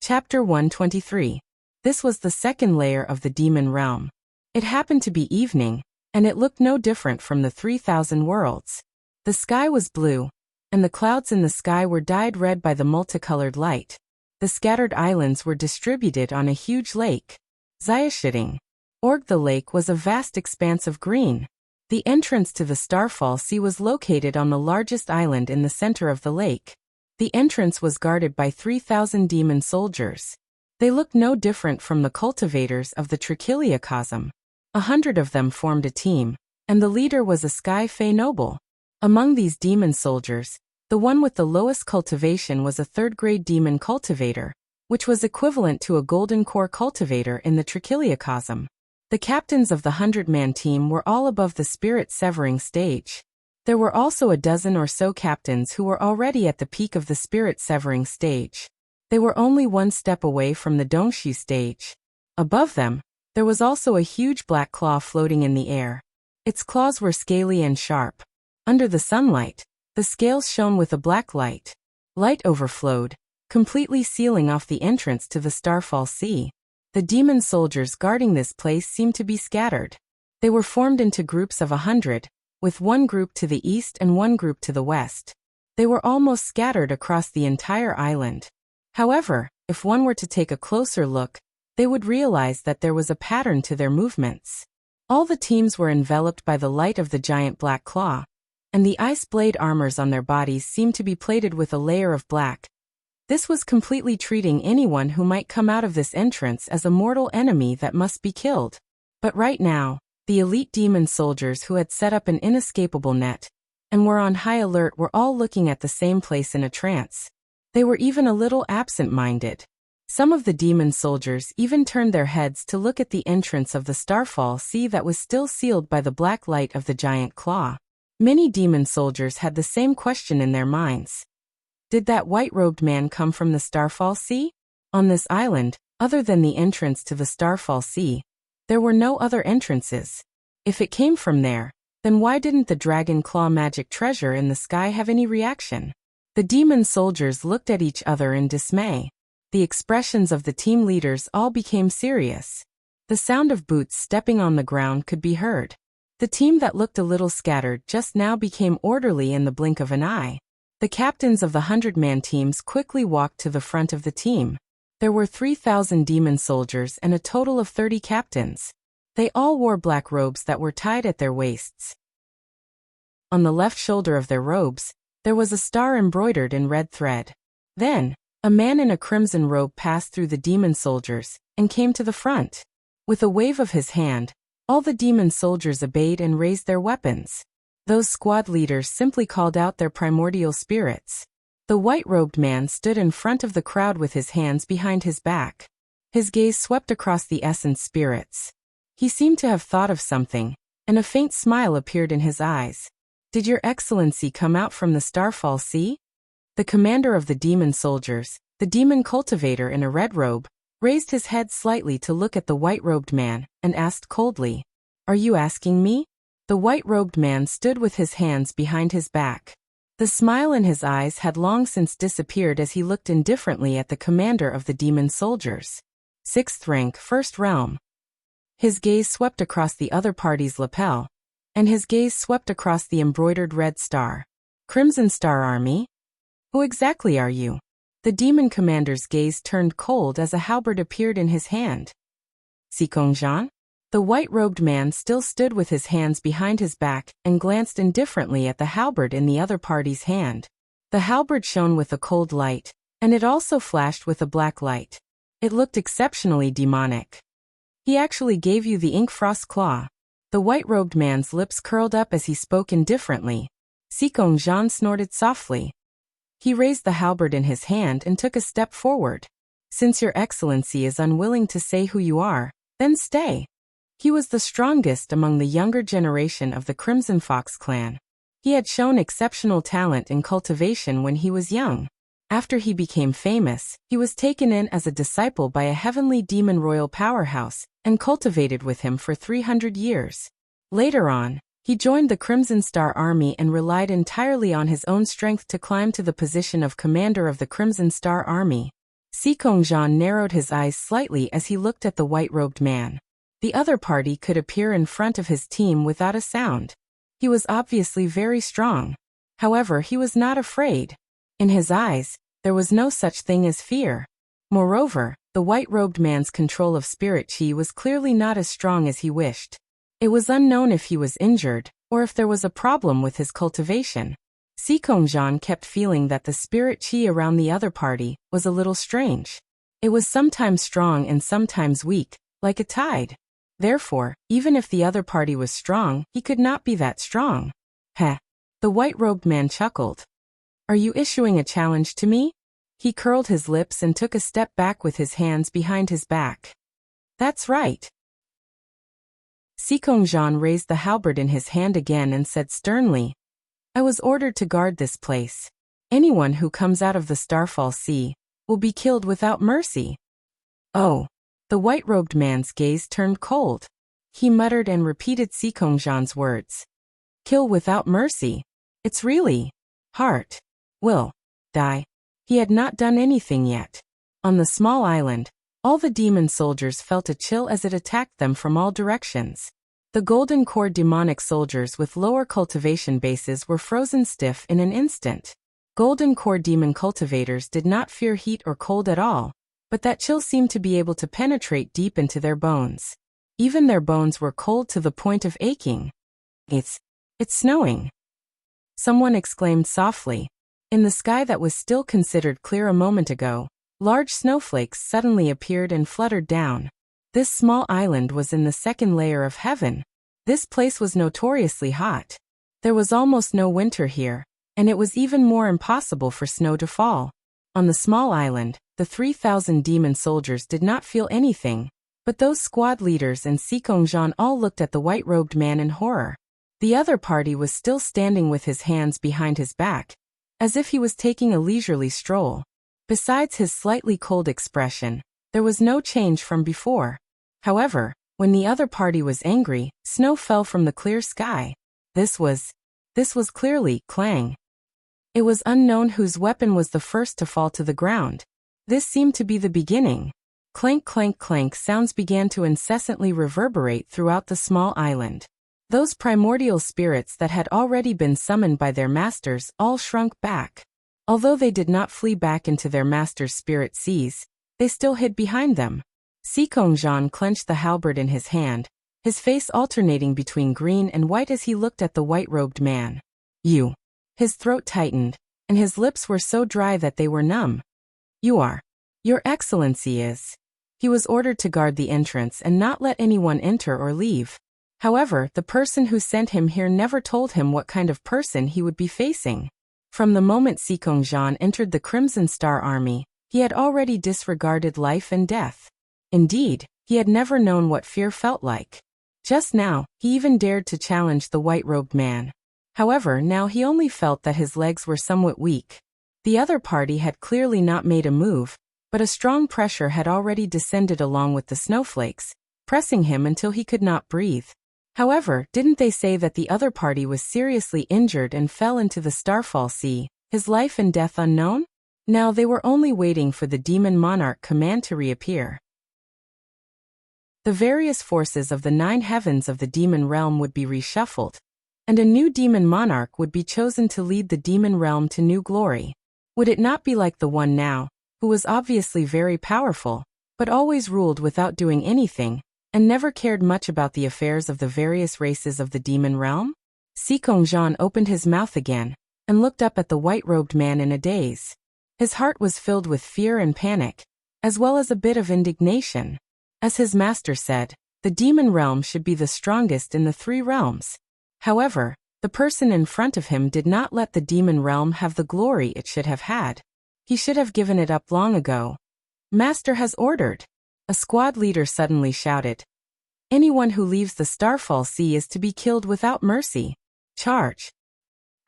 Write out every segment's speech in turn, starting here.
Chapter 123. This was the second layer of the demon realm. It happened to be evening, and it looked no different from the 3,000 worlds. The sky was blue, and the clouds in the sky were dyed red by the multicolored light. The scattered islands were distributed on a huge lake. Xiaoshiting. The lake was a vast expanse of green. The entrance to the Starfall Sea was located on the largest island in the center of the lake. The entrance was guarded by 3,000 demon soldiers. They looked no different from the cultivators of the Trichiliocosm. 100 of them formed a team, and the leader was a Sky Fae noble. Among these demon soldiers, the one with the lowest cultivation was a third-grade demon cultivator, which was equivalent to a golden core cultivator in the Trichiliocosm. The captains of the 100-man team were all above the spirit severing stage. There were also a dozen or so captains who were already at the peak of the spirit severing stage. They were only one step away from the Dongshu stage. Above them, there was also a huge black claw floating in the air. Its claws were scaly and sharp. Under the sunlight, the scales shone with a black light. Light overflowed, completely sealing off the entrance to the Starfall Sea. The demon soldiers guarding this place seemed to be scattered. They were formed into groups of 100, with one group to the east and one group to the west. They were almost scattered across the entire island. However, if one were to take a closer look, they would realize that there was a pattern to their movements. All the teams were enveloped by the light of the giant black claw, and the ice blade armors on their bodies seemed to be plated with a layer of black. This was completely treating anyone who might come out of this entrance as a mortal enemy that must be killed. But right now, the elite demon soldiers who had set up an inescapable net and were on high alert were all looking at the same place in a trance. They were even a little absent-minded. Some of the demon soldiers even turned their heads to look at the entrance of the Starfall Sea that was still sealed by the black light of the giant claw. Many demon soldiers had the same question in their minds. Did that white-robed man come from the Starfall Sea? On this island, other than the entrance to the Starfall Sea, there were no other entrances. If it came from there, then why didn't the dragon claw magic treasure in the sky have any reaction? The demon soldiers looked at each other in dismay. The expressions of the team leaders all became serious. The sound of boots stepping on the ground could be heard. The team that looked a little scattered just now became orderly in the blink of an eye. The captains of the 100-man teams quickly walked to the front of the team. There were 3,000 demon soldiers and a total of 30 captains. They all wore black robes that were tied at their waists. On the left shoulder of their robes, there was a star embroidered in red thread. Then, a man in a crimson robe passed through the demon soldiers and came to the front. With a wave of his hand, all the demon soldiers obeyed and raised their weapons. Those squad leaders simply called out their primordial spirits. The white-robed man stood in front of the crowd with his hands behind his back. His gaze swept across the essence spirits. He seemed to have thought of something, and a faint smile appeared in his eyes. Did your excellency come out from the Starfall Sea? The commander of the demon soldiers, the demon cultivator in a red robe, raised his head slightly to look at the white-robed man and asked coldly, "Are you asking me?" The white-robed man stood with his hands behind his back. The smile in his eyes had long since disappeared as he looked indifferently at the commander of the demon soldiers. 6th rank, 1st realm. His gaze swept across the other party's lapel, and his gaze swept across the embroidered red star. Crimson Star Army? Who exactly are you? The demon commander's gaze turned cold as a halberd appeared in his hand. Sikongjian? The white-robed man still stood with his hands behind his back and glanced indifferently at the halberd in the other party's hand. The halberd shone with a cold light, and it also flashed with a black light. It looked exceptionally demonic. He actually gave you the ink frost claw. The white-robed man's lips curled up as he spoke indifferently. Sikongjian snorted softly. He raised the halberd in his hand and took a step forward. Since your excellency is unwilling to say who you are, then stay. He was the strongest among the younger generation of the Crimson Fox clan. He had shown exceptional talent in cultivation when he was young. After he became famous, he was taken in as a disciple by a heavenly demon royal powerhouse and cultivated with him for 300 years. Later on, he joined the Crimson Star Army and relied entirely on his own strength to climb to the position of commander of the Crimson Star Army. Zhang narrowed his eyes slightly as he looked at the white-robed man. The other party could appear in front of his team without a sound. He was obviously very strong. However, he was not afraid. In his eyes, there was no such thing as fear. Moreover, the white-robed man's control of spirit chi was clearly not as strong as he wished. It was unknown if he was injured, or if there was a problem with his cultivation. Zhang kept feeling that the spirit chi around the other party was a little strange. It was sometimes strong and sometimes weak, like a tide. Therefore, even if the other party was strong, he could not be that strong. Heh. The white-robed man chuckled. Are you issuing a challenge to me? He curled his lips and took a step back with his hands behind his back. That's right. Zhang raised the halberd in his hand again and said sternly, I was ordered to guard this place. Anyone who comes out of the Starfall Sea will be killed without mercy. Oh. The white-robed man's gaze turned cold. He muttered and repeated Zhang's words. Kill without mercy. It's really heart. Will. Die. He had not done anything yet. On the small island, all the demon soldiers felt a chill as it attacked them from all directions. The golden core demonic soldiers with lower cultivation bases were frozen stiff in an instant. Golden core demon cultivators did not fear heat or cold at all, but that chill seemed to be able to penetrate deep into their bones. Even their bones were cold to the point of aching. It's snowing. Someone exclaimed softly. In the sky that was still considered clear a moment ago, large snowflakes suddenly appeared and fluttered down. This small island was in the second layer of heaven. This place was notoriously hot. There was almost no winter here, and it was even more impossible for snow to fall. On the small island, the 3,000 demon soldiers did not feel anything, but those squad leaders and Zhang all looked at the white-robed man in horror. The other party was still standing with his hands behind his back, as if he was taking a leisurely stroll. Besides his slightly cold expression, there was no change from before. However, when the other party was angry, snow fell from the clear sky. This was clearly Clang. It was unknown whose weapon was the first to fall to the ground. This seemed to be the beginning. Clank clank clank sounds began to incessantly reverberate throughout the small island. Those primordial spirits that had already been summoned by their masters all shrunk back. Although they did not flee back into their master's spirit seas, they still hid behind them. Zhang clenched the halberd in his hand, his face alternating between green and white as he looked at the white-robed man. You. His throat tightened, and his lips were so dry that they were numb. You are. Your Excellency is. He was ordered to guard the entrance and not let anyone enter or leave. However, the person who sent him here never told him what kind of person he would be facing. From the moment Zhang entered the Crimson Star Army, he had already disregarded life and death. Indeed, he had never known what fear felt like. Just now, he even dared to challenge the white-robed man. However, now he only felt that his legs were somewhat weak. The other party had clearly not made a move, but a strong pressure had already descended along with the snowflakes, pressing him until he could not breathe. However, didn't they say that the other party was seriously injured and fell into the Starfall Sea, his life and death unknown? Now they were only waiting for the Demon Monarch command to reappear. The various forces of the 9 heavens of the demon realm would be reshuffled, and a new demon monarch would be chosen to lead the demon realm to new glory. Would it not be like the one now, who was obviously very powerful, but always ruled without doing anything, and never cared much about the affairs of the various races of the demon realm? Zhang opened his mouth again, and looked up at the white-robed man in a daze. His heart was filled with fear and panic, as well as a bit of indignation. As his master said, the demon realm should be the strongest in the 3 realms. However, the person in front of him did not let the demon realm have the glory it should have had. He should have given it up long ago. Master has ordered. A squad leader suddenly shouted. Anyone who leaves the Starfall Sea is to be killed without mercy. Charge.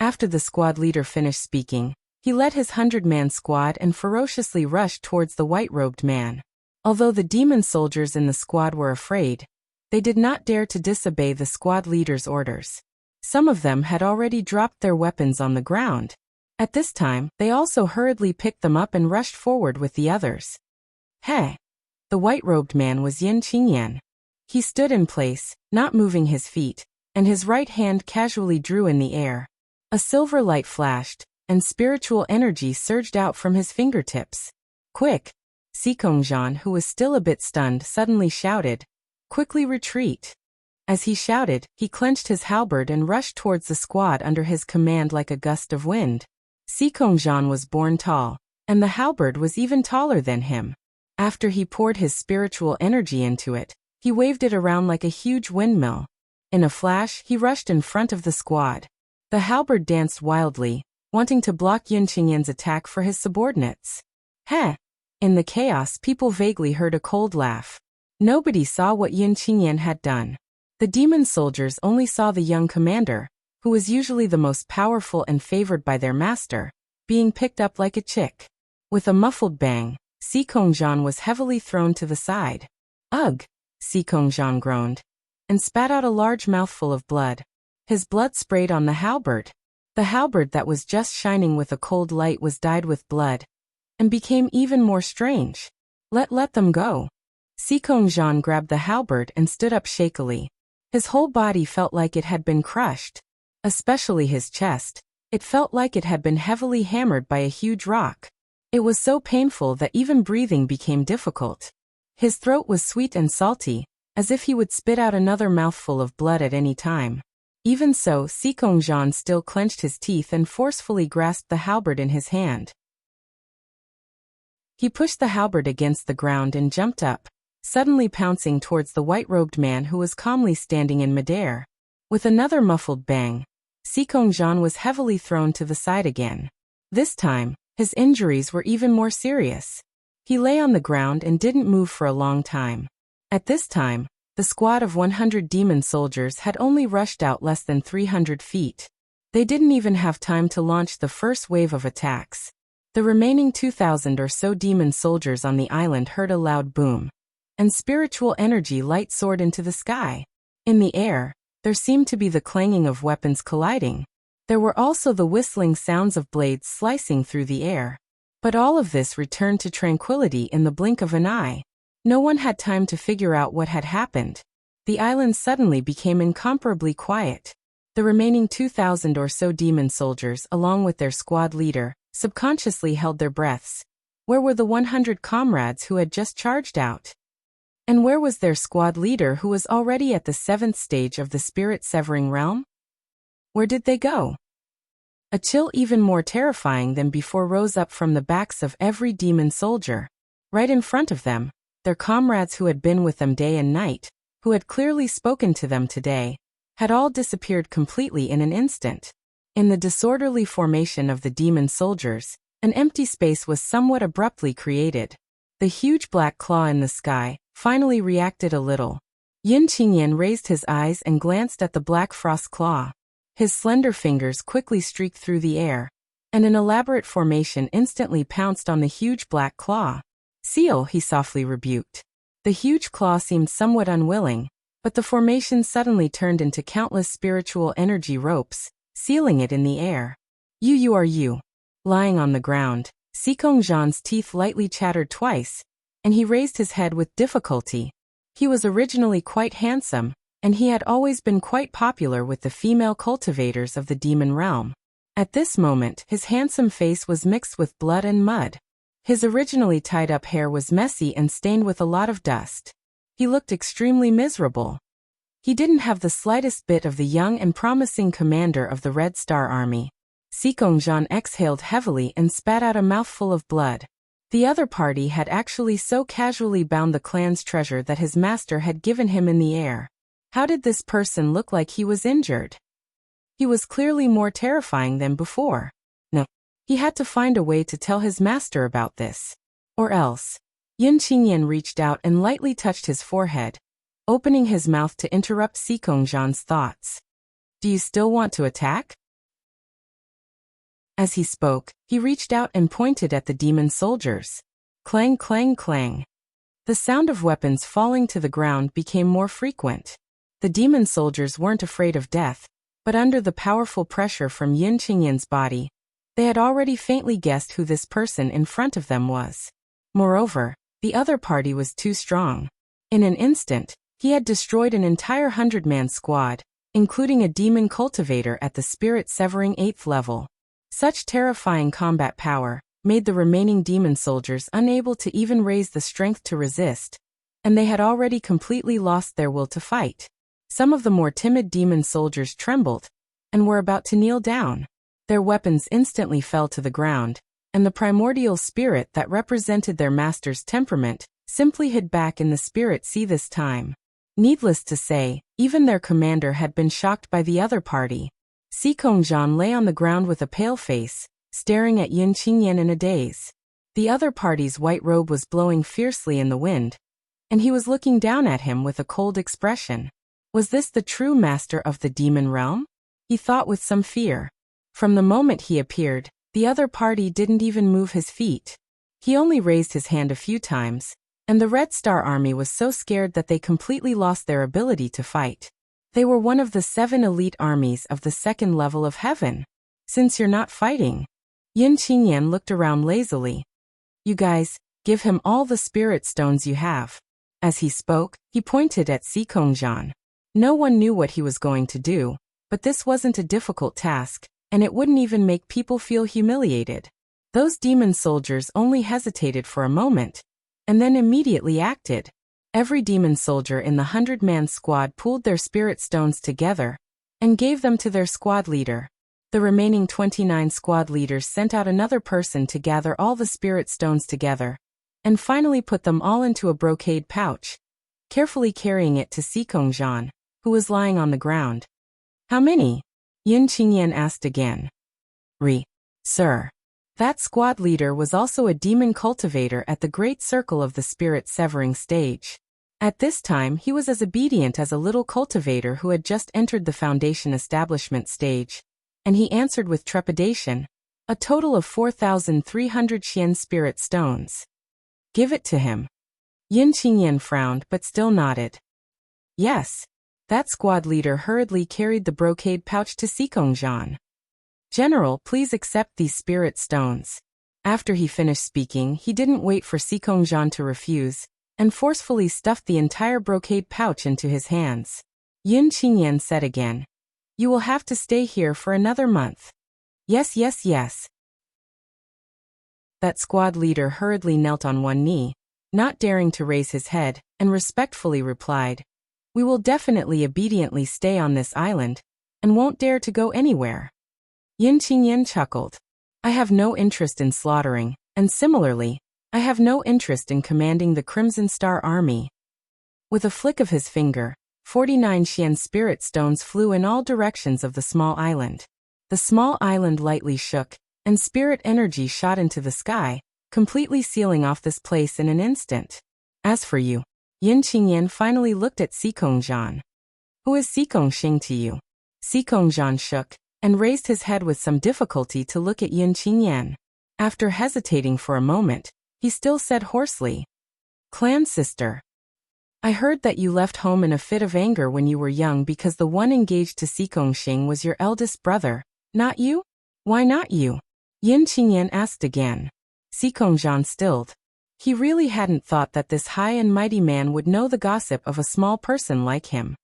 After the squad leader finished speaking, he led his 100-man squad and ferociously rushed towards the white-robed man. Although the demon soldiers in the squad were afraid, they did not dare to disobey the squad leader's orders. Some of them had already dropped their weapons on the ground. At this time, they also hurriedly picked them up and rushed forward with the others. Hey! The white-robed man was Yin Qingyan. He stood in place, not moving his feet, and his right hand casually drew in the air. A silver light flashed, and spiritual energy surged out from his fingertips. Quick! Xikongzhan, who was still a bit stunned, suddenly shouted, "Quickly retreat!" As he shouted, he clenched his halberd and rushed towards the squad under his command like a gust of wind. Xikongzhan was born tall, and the halberd was even taller than him. After he poured his spiritual energy into it, he waved it around like a huge windmill. In a flash, he rushed in front of the squad. The halberd danced wildly, wanting to block Yin Qingyan's attack for his subordinates. Heh! In the chaos, people vaguely heard a cold laugh. Nobody saw what Yin Qingyan had done. The demon soldiers only saw the young commander, who was usually the most powerful and favored by their master, being picked up like a chick. With a muffled bang, Xikongzhan was heavily thrown to the side. Ugh! Xikongzhan groaned, and spat out a large mouthful of blood. His blood sprayed on the halberd. The halberd that was just shining with a cold light was dyed with blood, and became even more strange. Let them go. Xikongzhan grabbed the halberd and stood up shakily. His whole body felt like it had been crushed. Especially his chest. It felt like it had been heavily hammered by a huge rock. It was so painful that even breathing became difficult. His throat was sweet and salty, as if he would spit out another mouthful of blood at any time. Even so, Xikongzhan still clenched his teeth and forcefully grasped the halberd in his hand. He pushed the halberd against the ground and jumped up, suddenly pouncing towards the white-robed man who was calmly standing in midair. With another muffled bang, Xikongzhan was heavily thrown to the side again. This time, his injuries were even more serious. He lay on the ground and didn't move for a long time. At this time, the squad of 100 demon soldiers had only rushed out less than 300 feet. They didn't even have time to launch the first wave of attacks. The remaining 2,000 or so demon soldiers on the island heard a loud boom, and spiritual energy light soared into the sky. In the air, there seemed to be the clanging of weapons colliding. There were also the whistling sounds of blades slicing through the air. But all of this returned to tranquility in the blink of an eye. No one had time to figure out what had happened. The island suddenly became incomparably quiet. The remaining 2,000 or so demon soldiers, along with their squad leader, subconsciously held their breaths. Where were the 100 comrades who had just charged out? And where was their squad leader who was already at the 7th stage of the spirit-severing realm? Where did they go? A chill even more terrifying than before rose up from the backs of every demon soldier. Right in front of them, their comrades who had been with them day and night, who had clearly spoken to them today, had all disappeared completely in an instant. In the disorderly formation of the demon soldiers, an empty space was somewhat abruptly created. The huge black claw in the sky finally reacted a little. Yin Qingyan raised his eyes and glanced at the black frost claw. His slender fingers quickly streaked through the air, and an elaborate formation instantly pounced on the huge black claw. "Seal," he softly rebuked. The huge claw seemed somewhat unwilling, but the formation suddenly turned into countless spiritual energy ropes, sealing it in the air. You are you." Lying on the ground, Xikongzhan's teeth lightly chattered twice, and he raised his head with difficulty. He was originally quite handsome, and he had always been quite popular with the female cultivators of the demon realm. At this moment, his handsome face was mixed with blood and mud. His originally tied-up hair was messy and stained with a lot of dust. He looked extremely miserable. He didn't have the slightest bit of the young and promising commander of the Red Star Army. Xikongzhan exhaled heavily and spat out a mouthful of blood. The other party had actually so casually bound the clan's treasure that his master had given him in the air. How did this person look like he was injured? He was clearly more terrifying than before. No. He had to find a way to tell his master about this. Or else. Yin Qingyan reached out and lightly touched his forehead, opening his mouth to interrupt Xikongzhan's thoughts. "Do you still want to attack?" As he spoke, he reached out and pointed at the demon soldiers. Clang, clang, clang. The sound of weapons falling to the ground became more frequent. The demon soldiers weren't afraid of death, but under the powerful pressure from Yin Qingyan's body, They had already faintly guessed who this person in front of them was. Moreover, the other party was too strong. In an instant, he had destroyed an entire 100-man squad, including a demon cultivator at the spirit-severing 8th level. Such terrifying combat power made the remaining demon soldiers unable to even raise the strength to resist, and they had already completely lost their will to fight. Some of the more timid demon soldiers trembled and were about to kneel down. Their weapons instantly fell to the ground, and the primordial spirit that represented their master's temperament simply hid back in the spirit sea this time. Needless to say, even their commander had been shocked by the other party. Xikongzhan lay on the ground with a pale face, staring at Yin Qingyan in a daze. The other party's white robe was blowing fiercely in the wind, and he was looking down at him with a cold expression. Was this the true master of the demon realm? He thought with some fear. From the moment he appeared, the other party didn't even move his feet. He only raised his hand a few times, and the Red Star Army was so scared that they completely lost their ability to fight. They were one of the 7 elite armies of the 2nd level of heaven. Since you're not fighting. Yin Qingyan looked around lazily. You guys, give him all the spirit stones you have. As he spoke, he pointed at Xikongzhan. No one knew what he was going to do, but this wasn't a difficult task, and it wouldn't even make people feel humiliated. Those demon soldiers only hesitated for a moment, and then immediately acted. Every demon soldier in the 100-man squad pooled their spirit stones together and gave them to their squad leader. The remaining 29 squad leaders sent out another person to gather all the spirit stones together and finally put them all into a brocade pouch, carefully carrying it to Xikongzhan, who was lying on the ground. How many? Yin Qingyan asked again. Sir. That squad leader was also a demon cultivator at the great circle of the spirit-severing stage. At this time he was as obedient as a little cultivator who had just entered the foundation establishment stage, and he answered with trepidation, a total of 4,300 Xian spirit stones. Give it to him. Yin Qingyan frowned but still nodded. Yes. That squad leader hurriedly carried the brocade pouch to Xikongzhan. General, please accept these spirit stones. After he finished speaking, he didn't wait for Xikongzhan to refuse, and forcefully stuffed the entire brocade pouch into his hands. Yin Qingyan said again, You will have to stay here for another month. Yes. That squad leader hurriedly knelt on one knee, not daring to raise his head, and respectfully replied, We will definitely obediently stay on this island, and won't dare to go anywhere. Yin Qingyan chuckled. I have no interest in slaughtering, and similarly, I have no interest in commanding the Crimson Star Army. With a flick of his finger, 49 Xian spirit stones flew in all directions of the small island. The small island lightly shook, and spirit energy shot into the sky, completely sealing off this place in an instant. As for you, Yin Qingyan finally looked at Xikongzhan. Who is Xikongxing to you? Xikongzhan shook, and raised his head with some difficulty to look at Yin Qingyan. After hesitating for a moment, he still said hoarsely, Clan sister. I heard that you left home in a fit of anger when you were young because the one engaged to Xikongxing was your eldest brother, not you? Why not you? Yin Qingyan asked again. Xikongzhan stilled. He really hadn't thought that this high and mighty man would know the gossip of a small person like him.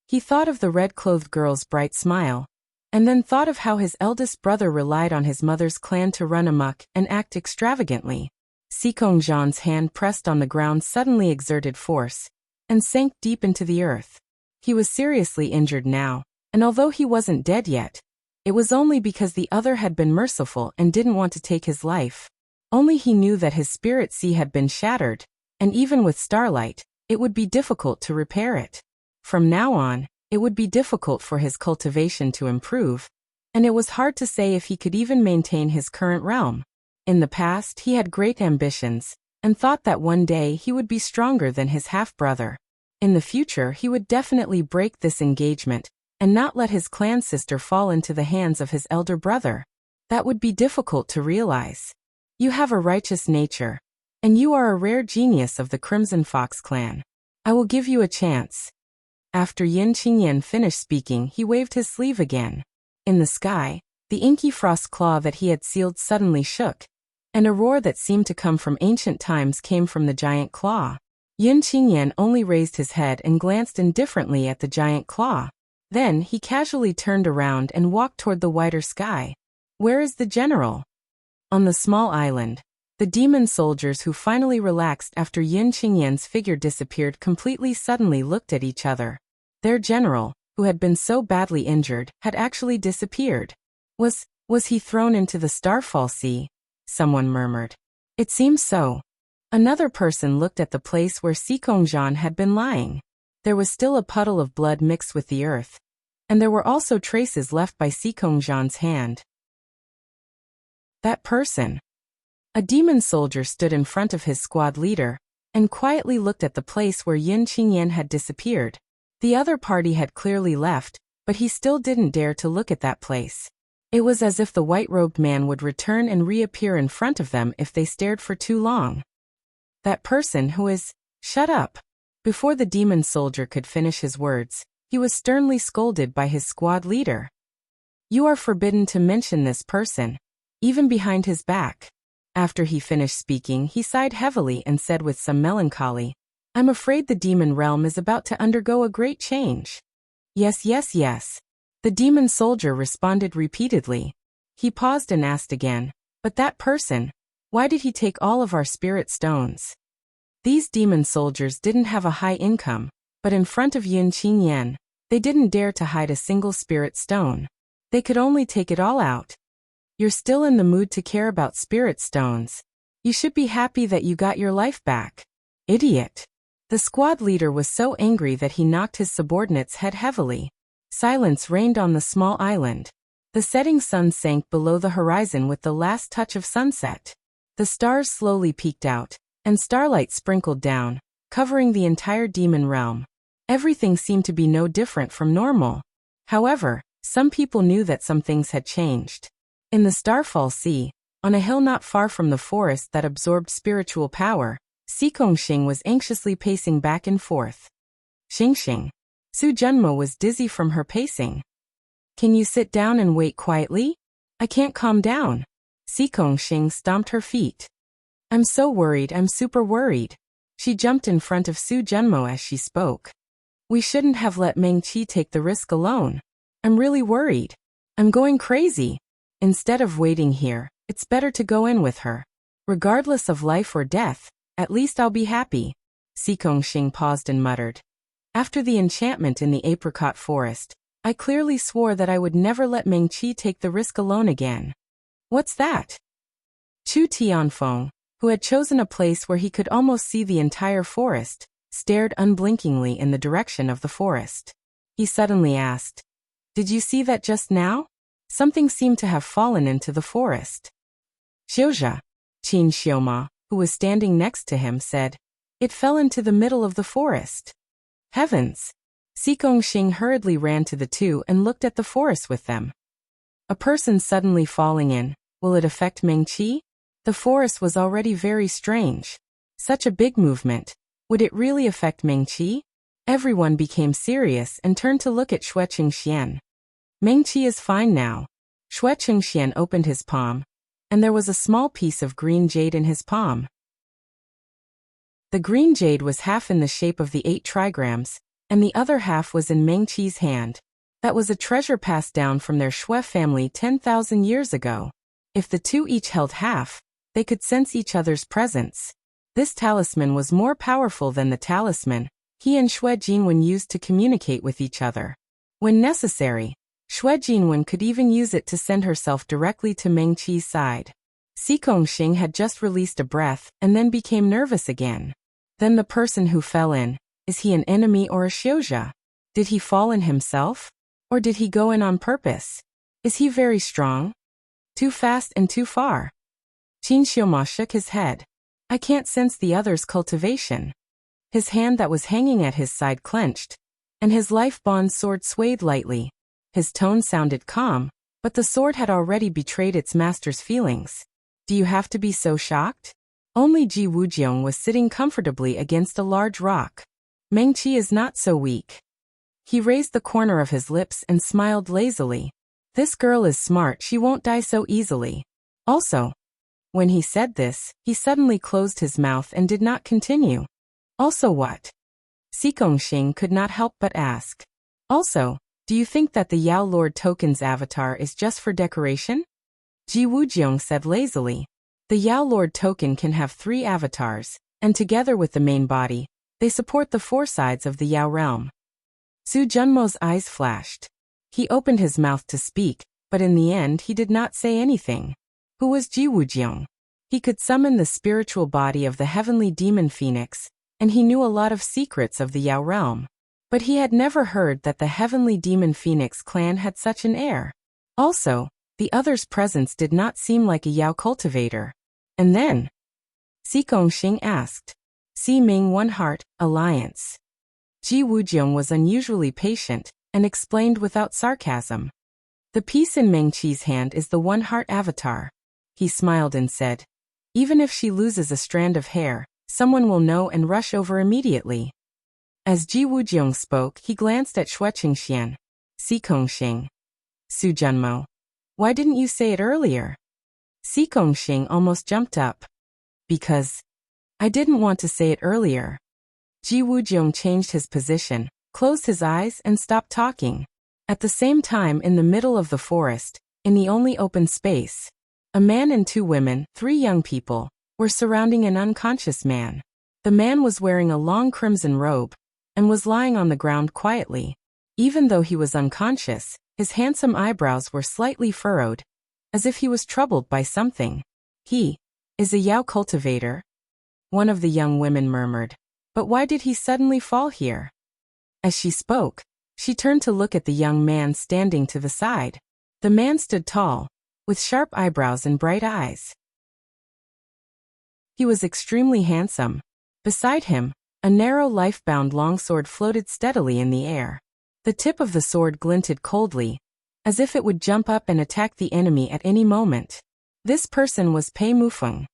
He thought of the red-clothed girl's bright smile, and then thought of how his eldest brother relied on his mother's clan to run amok and act extravagantly. Xikongzhan's hand pressed on the ground suddenly exerted force, and sank deep into the earth. He was seriously injured now, and although he wasn't dead yet, it was only because the other had been merciful and didn't want to take his life. Only he knew that his spirit sea had been shattered, and even with starlight, it would be difficult to repair it. From now on, it would be difficult for his cultivation to improve, and it was hard to say if he could even maintain his current realm. In the past, he had great ambitions, and thought that one day he would be stronger than his half-brother. In the future, he would definitely break this engagement, and not let his clan sister fall into the hands of his elder brother. That would be difficult to realize. You have a righteous nature, and you are a rare genius of the Crimson Fox clan. I will give you a chance. After Yin Qingyan finished speaking, he waved his sleeve again. In the sky, The inky frost claw that he had sealed suddenly shook, and a roar that seemed to come from ancient times came from the giant claw. Yun Qingyan only raised his head and glanced indifferently at the giant claw. Then he casually turned around and walked toward the wider sky. Where is the general? On the small island, the demon soldiers who finally relaxed after Yun Qingyan's figure disappeared completely suddenly looked at each other. Their general, who had been so badly injured, had actually disappeared. Was he thrown into the Starfall Sea? Someone murmured. It seems so. Another person looked at the place where Sikongzhan had been lying. There was still a puddle of blood mixed with the earth, and there were also traces left by Sikongzhan's hand. That person. A demon soldier stood in front of his squad leader, and quietly looked at the place where Yun Qingyan had disappeared. The other party had clearly left, but he still didn't dare to look at that place. It was as if the white-robed man would return and reappear in front of them if they stared for too long. That person who is... Shut up! Before the demon soldier could finish his words, he was sternly scolded by his squad leader. You are forbidden to mention this person, even behind his back. After he finished speaking, he sighed heavily and said with some melancholy, I'm afraid the demon realm is about to undergo a great change. Yes, yes, yes. The demon soldier responded repeatedly. He paused and asked again, but that person, why did he take all of our spirit stones? These demon soldiers didn't have a high income, but in front of Yun Qingyan, they didn't dare to hide a single spirit stone. They could only take it all out. You're still in the mood to care about spirit stones. You should be happy that you got your life back. Idiot. The squad leader was so angry that he knocked his subordinate's head heavily. Silence reigned on the small island. The setting sun sank below the horizon with the last touch of sunset. The stars slowly peeked out, and starlight sprinkled down, covering the entire demon realm. Everything seemed to be no different from normal. However, some people knew that some things had changed. In the Starfall Sea, on a hill not far from the forest that absorbed spiritual power, Sikongxing was anxiously pacing back and forth. Xingxing. Su Junmo was dizzy from her pacing. Can you sit down and wait quietly? I can't calm down. Sikongxing stomped her feet. I'm so worried, I'm super worried. She jumped in front of Su Junmo as she spoke. We shouldn't have let Meng Qi take the risk alone. I'm really worried. I'm going crazy. Instead of waiting here, it's better to go in with her. Regardless of life or death, at least I'll be happy. Sikongxing paused and muttered. After the enchantment in the apricot forest, I clearly swore that I would never let Meng Qi take the risk alone again. What's that? Chu Tianfeng, who had chosen a place where he could almost see the entire forest, stared unblinkingly in the direction of the forest. He suddenly asked, Did you see that just now? Something seemed to have fallen into the forest. Xiuzha, Qin Xiuma, who was standing next to him, said, It fell into the middle of the forest. Heavens! Sikongxing hurriedly ran to the two and looked at the forest with them. A person suddenly falling in, will it affect Meng Qi? The forest was already very strange. Such a big movement. Would it really affect Meng Qi? Everyone became serious and turned to look at Xue Qingxian. Meng Qi is fine now. Xue Qingxian opened his palm, and there was a small piece of green jade in his palm. The green jade was half in the shape of the 8 trigrams, and the other half was in Meng Qi's hand. That was a treasure passed down from their Xue family 10,000 years ago. If the two each held half, they could sense each other's presence. This talisman was more powerful than the talisman he and Xue Jinwen used to communicate with each other. When necessary, Xue Jinwen could even use it to send herself directly to Meng Qi's side. Sikongxing had just released a breath and then became nervous again. Then the person who fell in, is he an enemy or a Xiuzha? Did he fall in himself? Or did he go in on purpose? Is he very strong? Too fast and too far? Qin Xiuma shook his head. I can't sense the other's cultivation. His hand that was hanging at his side clenched, and his life bond sword swayed lightly. His tone sounded calm, but the sword had already betrayed its master's feelings. Do you have to be so shocked? Only Ji Wujiong was sitting comfortably against a large rock. Meng Qi is not so weak. He raised the corner of his lips and smiled lazily. This girl is smart, she won't die so easily. Also, when he said this, he suddenly closed his mouth and did not continue. Also what? Xing could not help but ask. Also, do you think that the Yao Lord token's avatar is just for decoration? Ji Wujiong said lazily. The Yao Lord token can have 3 avatars, and together with the main body, they support the 4 sides of the Yao realm. Su Junmo's eyes flashed. He opened his mouth to speak, but in the end he did not say anything. Who was Ji Wujiong? He could summon the spiritual body of the heavenly demon phoenix, and he knew a lot of secrets of the Yao realm. But he had never heard that the heavenly demon phoenix clan had such an heir. Also, the other's presence did not seem like a Yao cultivator. And then, Xing asked. Si Ming One Heart, Alliance. Ji Wujiong was unusually patient, and explained without sarcasm. The piece in Meng Qi's hand is the One Heart avatar. He smiled and said, even if she loses a strand of hair, someone will know and rush over immediately. As Ji Wujiong spoke, he glanced at Xue Qingxian. Xing. Su Junmo. Why didn't you say it earlier? Xing almost jumped up. Because I didn't want to say it earlier. Ji Wujiong changed his position, closed his eyes and stopped talking. At the same time, in the middle of the forest, in the only open space, a man and 2 women, 3 young people, were surrounding an unconscious man. The man was wearing a long crimson robe, and was lying on the ground quietly. Even though he was unconscious, his handsome eyebrows were slightly furrowed, as if he was troubled by something. He is a Yao cultivator, one of the young women murmured. But why did he suddenly fall here? As she spoke, she turned to look at the young man standing to the side. The man stood tall, with sharp eyebrows and bright eyes. He was extremely handsome. Beside him, a narrow life-bound longsword floated steadily in the air. The tip of the sword glinted coldly, as if it would jump up and attack the enemy at any moment. This person was Pei Mufeng.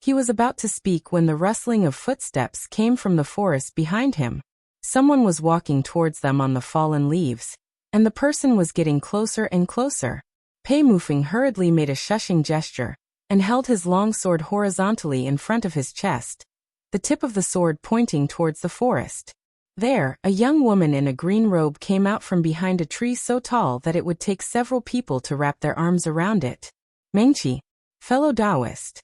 He was about to speak when the rustling of footsteps came from the forest behind him. Someone was walking towards them on the fallen leaves, and the person was getting closer and closer. Pei Mufeng hurriedly made a shushing gesture, and held his long sword horizontally in front of his chest, the tip of the sword pointing towards the forest. There, a young woman in a green robe came out from behind a tree so tall that it would take several people to wrap their arms around it. Mengqi, fellow Taoist.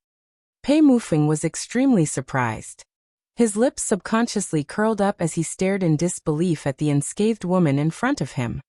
Pei Mufeng was extremely surprised. His lips subconsciously curled up as he stared in disbelief at the unscathed woman in front of him.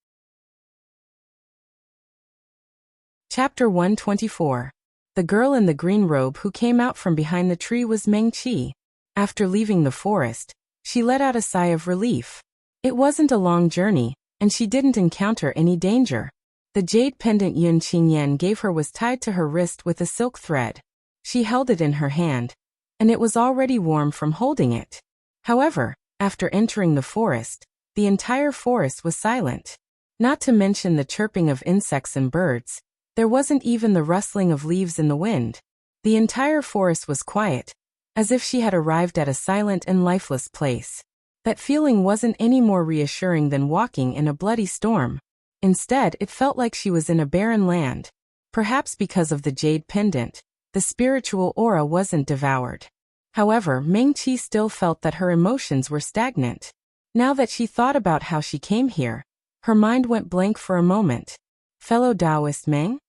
Chapter 124. The girl in the green robe who came out from behind the tree was Meng Qi. After leaving the forest, she let out a sigh of relief. It wasn't a long journey, and she didn't encounter any danger. The jade pendant Yun Qingyan gave her was tied to her wrist with a silk thread. She held it in her hand, and it was already warm from holding it. However, after entering the forest, the entire forest was silent. Not to mention the chirping of insects and birds, there wasn't even the rustling of leaves in the wind. The entire forest was quiet, as if she had arrived at a silent and lifeless place. That feeling wasn't any more reassuring than walking in a bloody storm. Instead, it felt like she was in a barren land. Perhaps because of the jade pendant, the spiritual aura wasn't devoured. However, Meng Qi still felt that her emotions were stagnant. Now that she thought about how she came here, her mind went blank for a moment. Fellow Taoist Meng?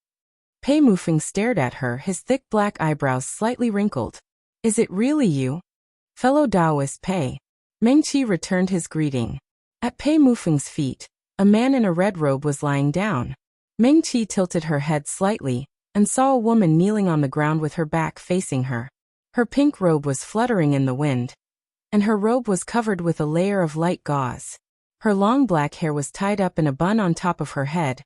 Pei Mufeng stared at her, his thick black eyebrows slightly wrinkled. Is it really you? Fellow Taoist Pei. Meng Qi returned his greeting. At Pei Mufeng's feet, a man in a red robe was lying down. Meng Qi tilted her head slightly, and saw a woman kneeling on the ground with her back facing her. Her pink robe was fluttering in the wind, and her robe was covered with a layer of light gauze. Her long black hair was tied up in a bun on top of her head,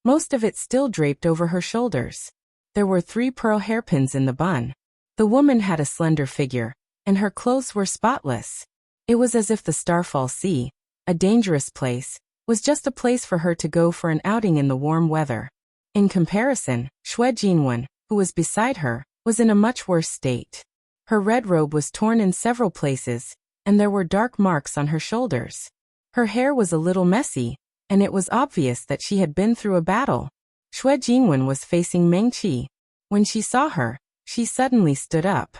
most of it still draped over her shoulders. There were 3 pearl hairpins in the bun. The woman had a slender figure, and her clothes were spotless. It was as if the Starfall Sea, a dangerous place, was just a place for her to go for an outing in the warm weather. In comparison, Xue Jinwen, who was beside her, was in a much worse state. Her red robe was torn in several places, and there were dark marks on her shoulders. Her hair was a little messy, and it was obvious that she had been through a battle. Xue Jinwen was facing Meng Qi. When she saw her, she suddenly stood up.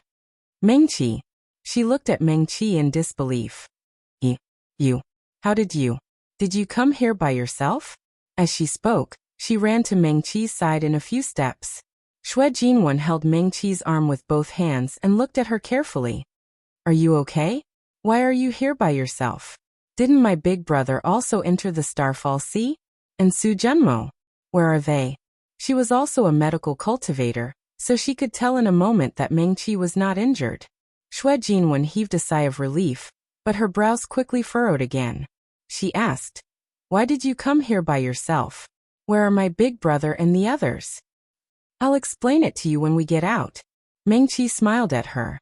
Meng Qi. She looked at Meng Qi in disbelief. You. How did you? Did you come here by yourself? As she spoke, she ran to Meng Qi's side in a few steps. Xue Jinwen held Meng Qi's arm with both hands and looked at her carefully. Are you okay? Why are you here by yourself? Didn't my big brother also enter the Starfall Sea? And Su Junmo? Where are they? She was also a medical cultivator, so she could tell in a moment that Meng Qi was not injured. Xue Jinwen heaved a sigh of relief, but her brows quickly furrowed again. She asked, why did you come here by yourself? Where are my big brother and the others? I'll explain it to you when we get out. Meng Qi smiled at her.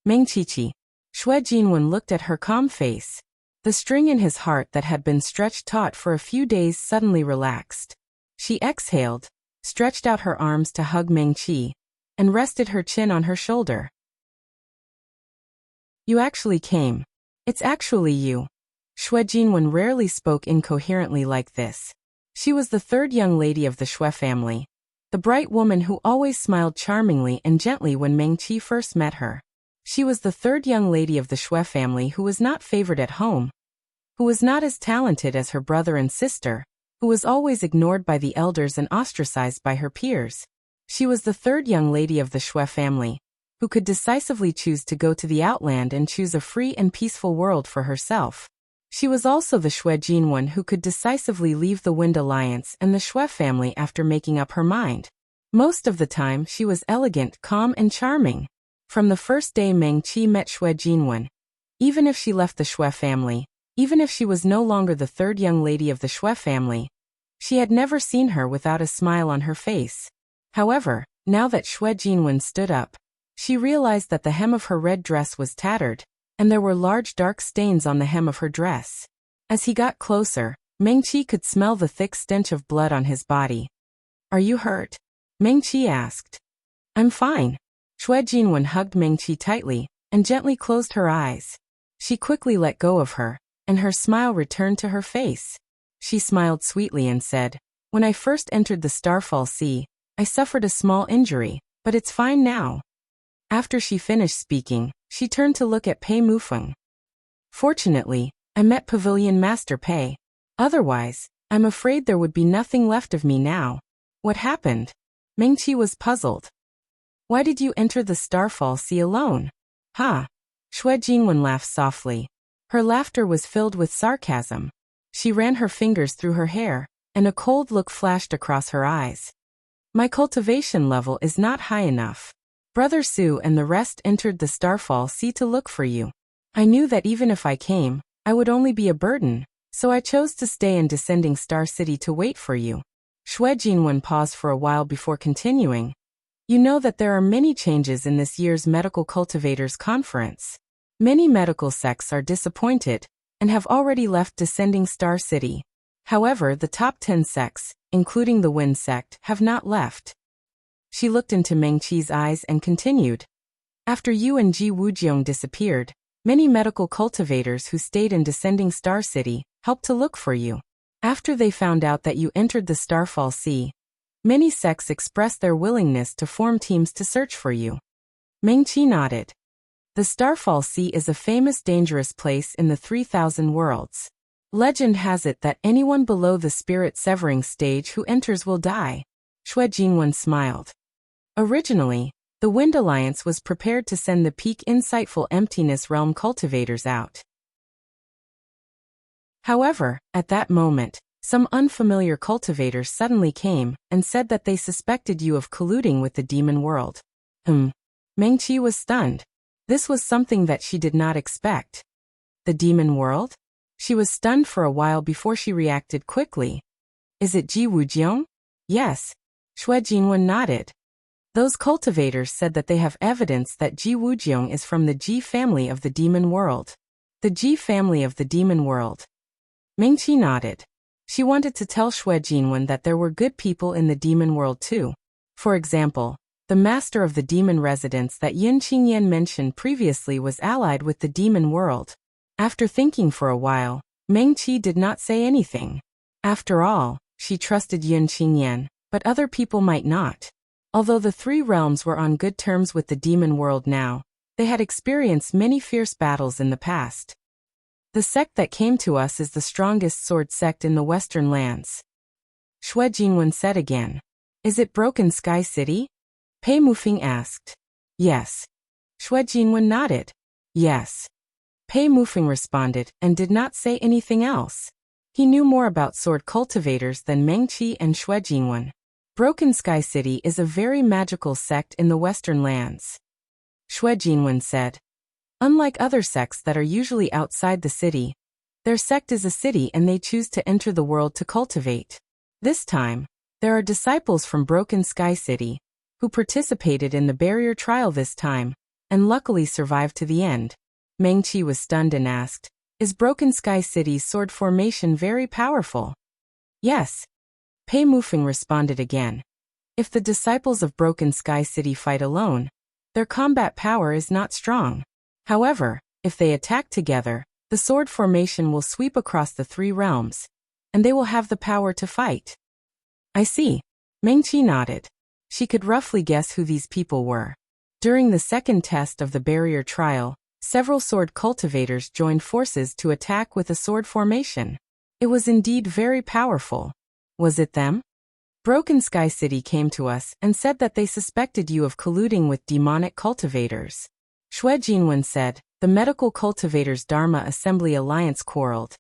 Meng Qi. Xue Jinwen looked at her calm face. The string in his heart that had been stretched taut for a few days suddenly relaxed. She exhaled, stretched out her arms to hug Meng Qi, and rested her chin on her shoulder. You actually came. It's actually you. Xue Jinwen rarely spoke incoherently like this. She was the third young lady of the Xue family, the bright woman who always smiled charmingly and gently when Meng Qi first met her. She was the third young lady of the Xue family who was not favored at home, who was not as talented as her brother and sister, who was always ignored by the elders and ostracized by her peers. She was the third young lady of the Xue family, who could decisively choose to go to the outland and choose a free and peaceful world for herself. She was also the Xue Jinwen who could decisively leave the Wind Alliance and the Xue family after making up her mind. Most of the time she was elegant, calm and charming. From the first day Meng Qi met Xue Jinwen, even if she left the Xue family, even if she was no longer the third young lady of the Xue family, she had never seen her without a smile on her face. However, now that Xue Jinwen stood up, she realized that the hem of her red dress was tattered, and there were large dark stains on the hem of her dress. As he got closer, Meng Qi could smell the thick stench of blood on his body. Are you hurt? Meng Qi asked. I'm fine. Xue Jinwen hugged Meng Qi tightly, and gently closed her eyes. She quickly let go of her, and her smile returned to her face. She smiled sweetly and said, when I first entered the Starfall Sea, I suffered a small injury, but it's fine now. After she finished speaking, she turned to look at Pei Mufeng. Fortunately, I met Pavilion Master Pei. Otherwise, I'm afraid there would be nothing left of me now. What happened? Meng Qi was puzzled. Why did you enter the Starfall Sea alone? Ha! Xue Jinwen laughed softly. Her laughter was filled with sarcasm. She ran her fingers through her hair, and a cold look flashed across her eyes. My cultivation level is not high enough. Brother Su and the rest entered the Starfall Sea to look for you. I knew that even if I came, I would only be a burden, so I chose to stay in Descending Star City to wait for you. Xue Jinwen paused for a while before continuing. You know that there are many changes in this year's Medical Cultivators Conference. Many medical sects are disappointed, and have already left Descending Star City. However, the top 10 sects, including the Wind sect, have not left. She looked into Meng Qi's eyes and continued. After you and Ji Wujiong disappeared, many medical cultivators who stayed in Descending Star City helped to look for you. After they found out that you entered the Starfall Sea, many sects expressed their willingness to form teams to search for you. Meng Qi nodded. The Starfall Sea is a famous dangerous place in the 3,000 worlds. Legend has it that anyone below the spirit severing stage who enters will die. Xue Jinwen smiled. Originally, the Wind Alliance was prepared to send the peak insightful emptiness realm cultivators out. However, at that moment, some unfamiliar cultivators suddenly came and said that they suspected you of colluding with the demon world. Meng Qi was stunned. This was something that she did not expect. The demon world? She was stunned for a while before she reacted quickly. Is it Ji Wujiong? Yes. Xue Jinwen nodded. Those cultivators said that they have evidence that Ji Wujiong is from the Ji family of the demon world. The Ji family of the demon world. Meng Qi nodded. She wanted to tell Xue Jinwen that there were good people in the demon world too. For example, the master of the demon residence that Yin Qingyan mentioned previously was allied with the demon world. After thinking for a while, Meng Qi did not say anything. After all, she trusted Yin Qingyan, but other people might not. Although the three realms were on good terms with the demon world now, they had experienced many fierce battles in the past. The sect that came to us is the strongest sword sect in the western lands, Xue Jinwen said again. Is it Broken Sky City? Pei Mufeng asked. Yes. Xue Jinwen nodded. Yes. Pei Mufeng responded and did not say anything else. He knew more about sword cultivators than Meng Qi and Xue Jinwen. Broken Sky City is a very magical sect in the western lands, Xue Jinwen said. Unlike other sects that are usually outside the city, their sect is a city and they choose to enter the world to cultivate. This time, there are disciples from Broken Sky City who participated in the barrier trial this time and luckily survived to the end. Meng Qi was stunned and asked, Is Broken Sky City's sword formation very powerful? Yes. Pei Mufeng responded again. If the disciples of Broken Sky City fight alone, their combat power is not strong. However, if they attack together, the sword formation will sweep across the three realms, and they will have the power to fight. I see. Meng Qi nodded. She could roughly guess who these people were. During the second test of the barrier trial, several sword cultivators joined forces to attack with a sword formation. It was indeed very powerful. Was it them? Broken Sky City came to us and said that they suspected you of colluding with demonic cultivators, Xue Jinwen said. The Medical Cultivators Dharma Assembly Alliance quarreled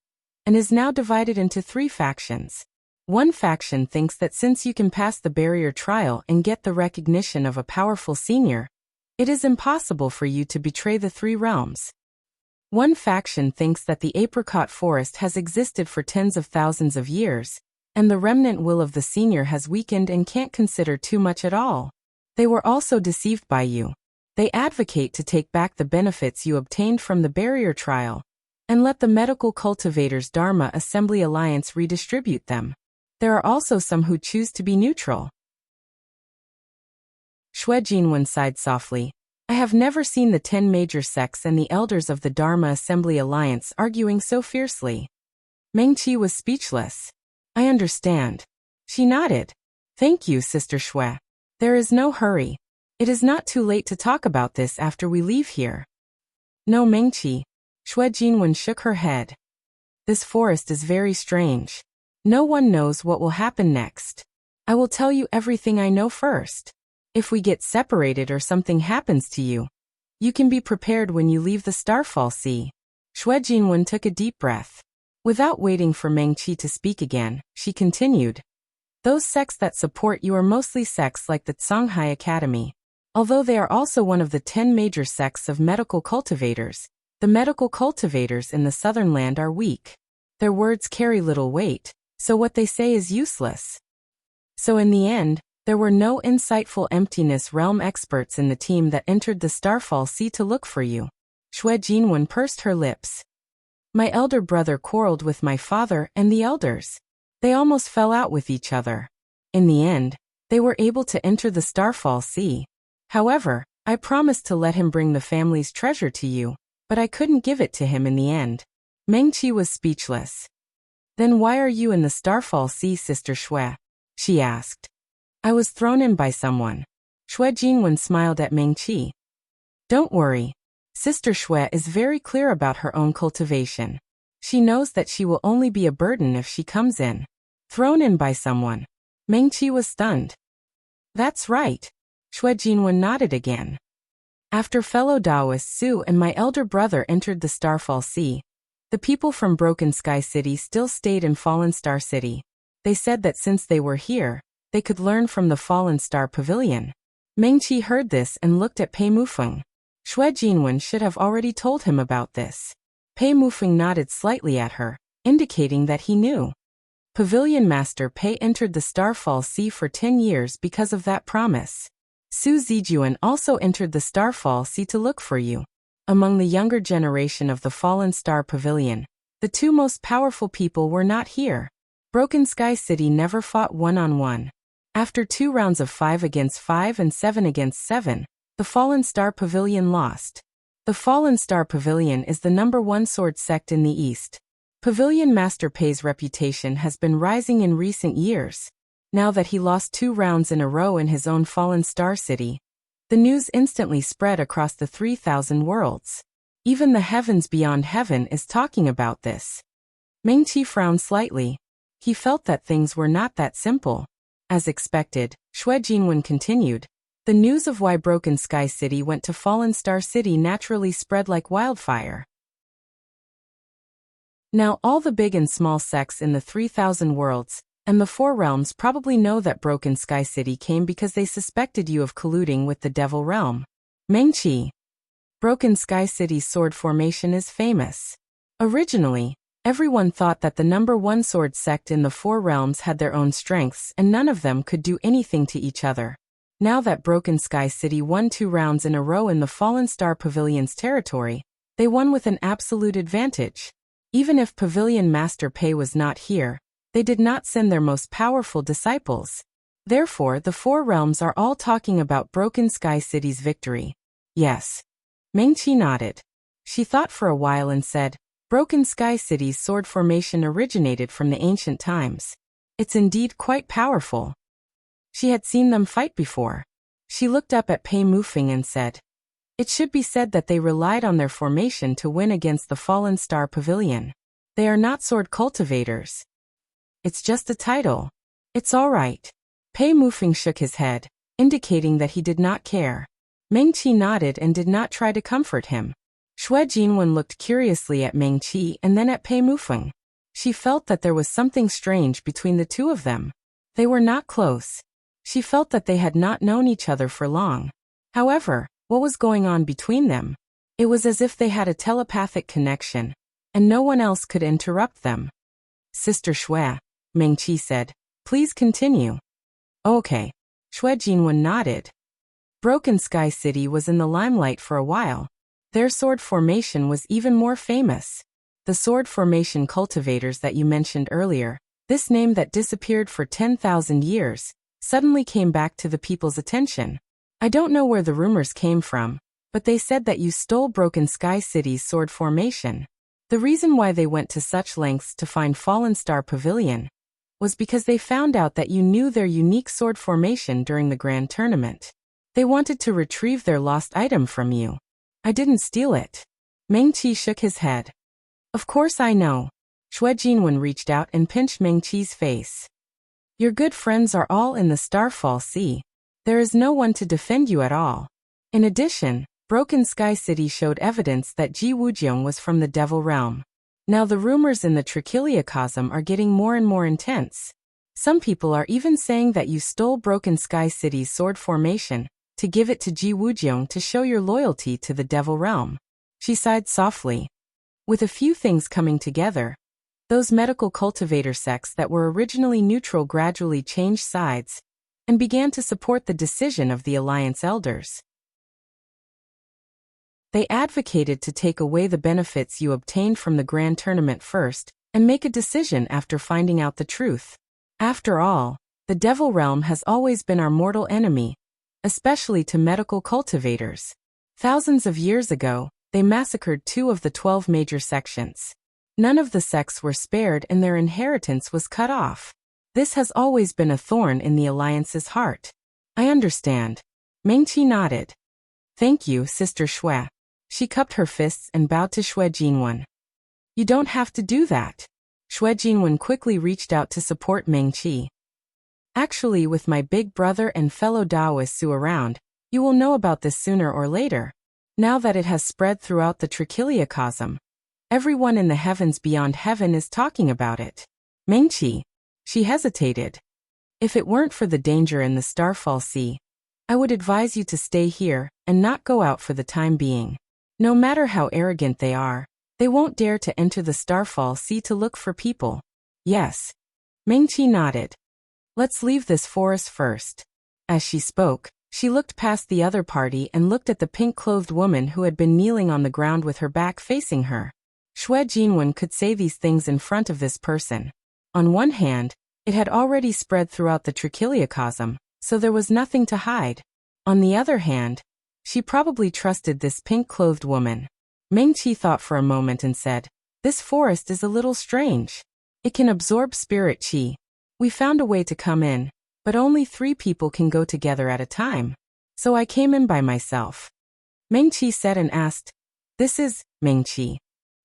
and is now divided into three factions. One faction thinks that since you can pass the barrier trial and get the recognition of a powerful senior, it is impossible for you to betray the three realms. One faction thinks that the apricot forest has existed for tens of thousands of years, and the remnant will of the senior has weakened and can't consider too much at all. They were also deceived by you. They advocate to take back the benefits you obtained from the barrier trial, and let the Medical Cultivators Dharma Assembly Alliance redistribute them. There are also some who choose to be neutral. Xue Jinwen sighed softly. I have never seen the 10 major sects and the elders of the Dharma Assembly Alliance arguing so fiercely. Meng Qi was speechless. I understand. She nodded. Thank you, Sister Xue. There is no hurry. It is not too late to talk about this after we leave here. No, Meng Qi. Xue Jinwen shook her head. This forest is very strange. No one knows what will happen next. I will tell you everything I know first. If we get separated or something happens to you, you can be prepared when you leave the Starfall Sea. Xue Jinwen took a deep breath. Without waiting for Meng Qi to speak again, she continued. Those sects that support you are mostly sects like the Songhai Academy. Although they are also one of the 10 major sects of medical cultivators, the medical cultivators in the southern land are weak. Their words carry little weight, so what they say is useless. So in the end, there were no insightful emptiness realm experts in the team that entered the Starfall Sea to look for you. Xue Jinwen pursed her lips. My elder brother quarreled with my father and the elders. They almost fell out with each other. In the end, they were able to enter the Starfall Sea. However, I promised to let him bring the family's treasure to you, but I couldn't give it to him in the end. Meng Qi was speechless. Then why are you in the Starfall Sea, Sister Xue? She asked. I was thrown in by someone. Xue Jinwen smiled at Meng Qi. Don't worry. Sister Xue is very clear about her own cultivation. She knows that she will only be a burden if she comes in. Thrown in by someone. Meng Qi was stunned. That's right. Xue Jinwen nodded again. After fellow Taoist Su and my elder brother entered the Starfall Sea, the people from Broken Sky City still stayed in Fallen Star City. They said that since they were here, they could learn from the Fallen Star Pavilion. Meng Qi heard this and looked at Pei Mufeng. Xue Jinwen should have already told him about this. Pei Mufeng nodded slightly at her, indicating that he knew. Pavilion Master Pei entered the Starfall Sea for 10 years because of that promise. Su Zijuan also entered the Starfall Sea to look for you. Among the younger generation of the Fallen Star Pavilion, the two most powerful people were not here. Broken Sky City never fought one-on-one. After 2 rounds of 5 against 5 and 7 against 7, the Fallen Star Pavilion lost. The Fallen Star Pavilion is the #1 sword sect in the East. Pavilion Master Pei's reputation has been rising in recent years. Now that he lost 2 rounds in a row in his own fallen star city, the news instantly spread across the 3,000 worlds. Even the heavens beyond heaven is talking about this. Ming-Chi frowned slightly. He felt that things were not that simple. As expected, Xue Jinwen continued. The news of why Broken Sky City went to Fallen Star City naturally spread like wildfire. Now all the big and small sects in the 3,000 worlds and the 4 realms probably know that Broken Sky City came because they suspected you of colluding with the Devil Realm. Ming-Chi. Broken Sky City's sword formation is famous. Originally, everyone thought that the number 1 sword sect in the 4 realms had their own strengths and none of them could do anything to each other. Now that Broken Sky City won 2 rounds in a row in the Fallen Star Pavilion's territory, they won with an absolute advantage. Even if Pavilion Master Pei was not here, they did not send their most powerful disciples. Therefore, the 4 realms are all talking about Broken Sky City's victory. Yes. Ming-Chi nodded. She thought for a while and said, Broken Sky City's sword formation originated from the ancient times. It's indeed quite powerful. She had seen them fight before. She looked up at Pei Mufeng and said, it should be said that they relied on their formation to win against the Fallen Star Pavilion. They are not sword cultivators. It's just a title. It's all right. Pei Mufeng shook his head, indicating that he did not care. Ming-Chi nodded and did not try to comfort him. Xue Jinwen looked curiously at Ming-Chi and then at Pei Mufeng. She felt that there was something strange between the two of them. They were not close. She felt that they had not known each other for long. However, what was going on between them? It was as if they had a telepathic connection, and no one else could interrupt them. Sister Xue, Ming-Chi said, please continue. Okay. Xue Jinwen nodded. Broken Sky City was in the limelight for a while. Their sword formation was even more famous. The sword formation cultivators that you mentioned earlier, this name that disappeared for 10,000 years, suddenly came back to the people's attention. I don't know where the rumors came from, but they said that you stole Broken Sky City's sword formation. The reason why they went to such lengths to find Fallen Star Pavilion was because they found out that you knew their unique sword formation during the grand tournament. They wanted to retrieve their lost item from you. I didn't steal it. Ming-Chi shook his head. Of course I know. Xue Jinwen reached out and pinched Ming-Chi's face. Your good friends are all in the Starfall Sea. There is no one to defend you at all. In addition, Broken Sky City showed evidence that Ji Wujiang was from the Devil Realm. Now the rumors in the Trichiliocosm are getting more and more intense. Some people are even saying that you stole Broken Sky City's sword formation to give it to Ji Wujiang to show your loyalty to the Devil Realm. She sighed softly. With a few things coming together, those medical cultivator sects that were originally neutral gradually changed sides and began to support the decision of the Alliance elders. They advocated to take away the benefits you obtained from the grand tournament first and make a decision after finding out the truth. After all, the Devil Realm has always been our mortal enemy, especially to medical cultivators. Thousands of years ago, they massacred 2 of the 12 major sections. None of the sects were spared and their inheritance was cut off. This has always been a thorn in the Alliance's heart. I understand. Ming-Chi nodded. Thank you, Sister Xue. She cupped her fists and bowed to Xue Jinwen. You don't have to do that. Xue Jinwen quickly reached out to support Ming-Chi. Actually, with my big brother and fellow Taoists around, you will know about this sooner or later. Now that it has spread throughout the Trichiliocosm, everyone in the heavens beyond heaven is talking about it. Ming-Chi. She hesitated. If it weren't for the danger in the Starfall Sea, I would advise you to stay here and not go out for the time being. No matter how arrogant they are, they won't dare to enter the Starfall Sea to look for people. Yes. Ming-Chi nodded. Let's leave this forest first. As she spoke, she looked past the other party and looked at the pink-clothed woman who had been kneeling on the ground with her back facing her. Xue Jinwen could say these things in front of this person. On one hand, it had already spread throughout the Trichiliocosm, so there was nothing to hide. On the other hand, she probably trusted this pink-clothed woman. Ming-Chi thought for a moment and said, this forest is a little strange. It can absorb spirit qi. We found a way to come in, but only 3 people can go together at a time. So I came in by myself. Mengqi said and asked, "This is Mengqi."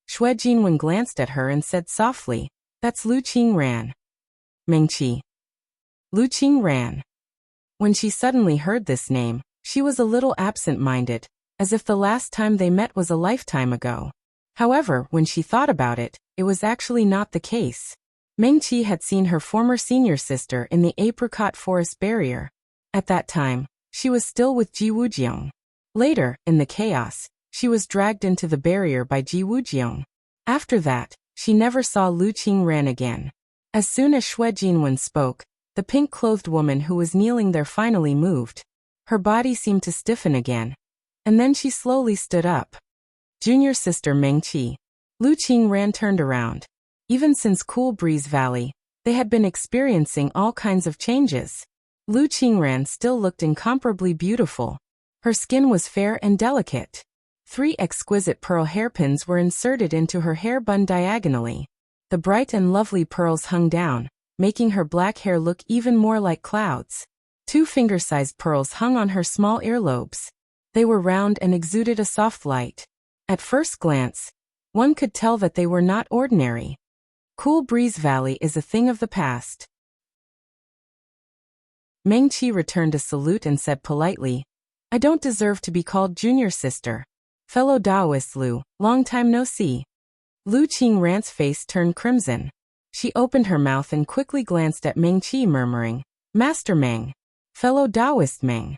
Xue Jinwen glanced at her and said softly, "That's Lu Qingran." Mengqi. Lu Qingran. When she suddenly heard this name, she was a little absent-minded, as if the last time they met was a lifetime ago. However, when she thought about it, it was actually not the case. Mengqi had seen her former senior sister in the apricot forest barrier. At that time, she was still with Ji Wujiang. Later, in the chaos, she was dragged into the barrier by Ji Wujiang. After that, she never saw Lu Qingran again. As soon as Xue Jinwen spoke, the pink-clothed woman who was kneeling there finally moved. Her body seemed to stiffen again, and then she slowly stood up. Junior sister Mengqi. Lu Qingran turned around. Even since Cool Breeze Valley, they had been experiencing all kinds of changes. Lu Qingran still looked incomparably beautiful. Her skin was fair and delicate. 3 exquisite pearl hairpins were inserted into her hair bun diagonally. The bright and lovely pearls hung down, making her black hair look even more like clouds. 2 finger-sized pearls hung on her small earlobes. They were round and exuded a soft light. At first glance, one could tell that they were not ordinary. Cool Breeze Valley is a thing of the past. Mengqi returned a salute and said politely, "I don't deserve to be called junior sister. Fellow Taoist Lu, long time no see." Lu Qingran's face turned crimson. She opened her mouth and quickly glanced at Mengqi, murmuring, "Master Meng. Fellow Taoist Meng."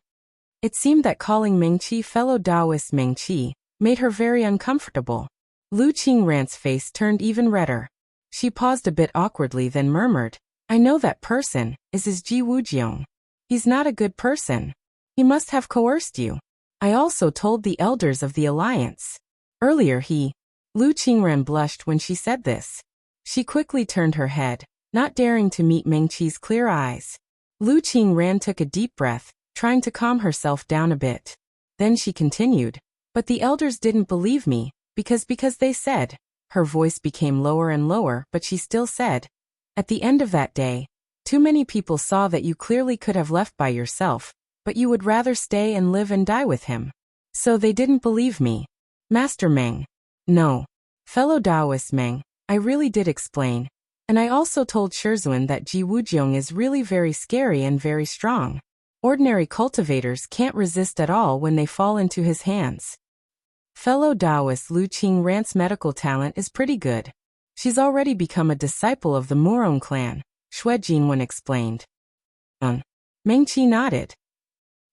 It seemed that calling Mengqi fellow Taoist Mengqi made her very uncomfortable. Lu Qingran's face turned even redder. She paused a bit awkwardly, then murmured, "I know that person is Ji Wujiang. He's not a good person. He must have coerced you. I also told the elders of the alliance. Earlier Lu Qingran blushed when she said this. She quickly turned her head, not daring to meet Mengqi's clear eyes. Lu Qingran took a deep breath, trying to calm herself down a bit. Then she continued, "But the elders didn't believe me, because they said." Her voice became lower and lower, but she still said, "At the end of that day, too many people saw that you clearly could have left by yourself, but you would rather stay and live and die with him. So they didn't believe me. Master Meng." "No. Fellow Taoist Meng, I really did explain. And I also told Shizuan that Ji Wujiang is really very scary and very strong. Ordinary cultivators can't resist at all when they fall into his hands. Fellow Taoist Lu Qingran's medical talent is pretty good. She's already become a disciple of the Murong clan," Xue Jinwen explained. Mengqi nodded.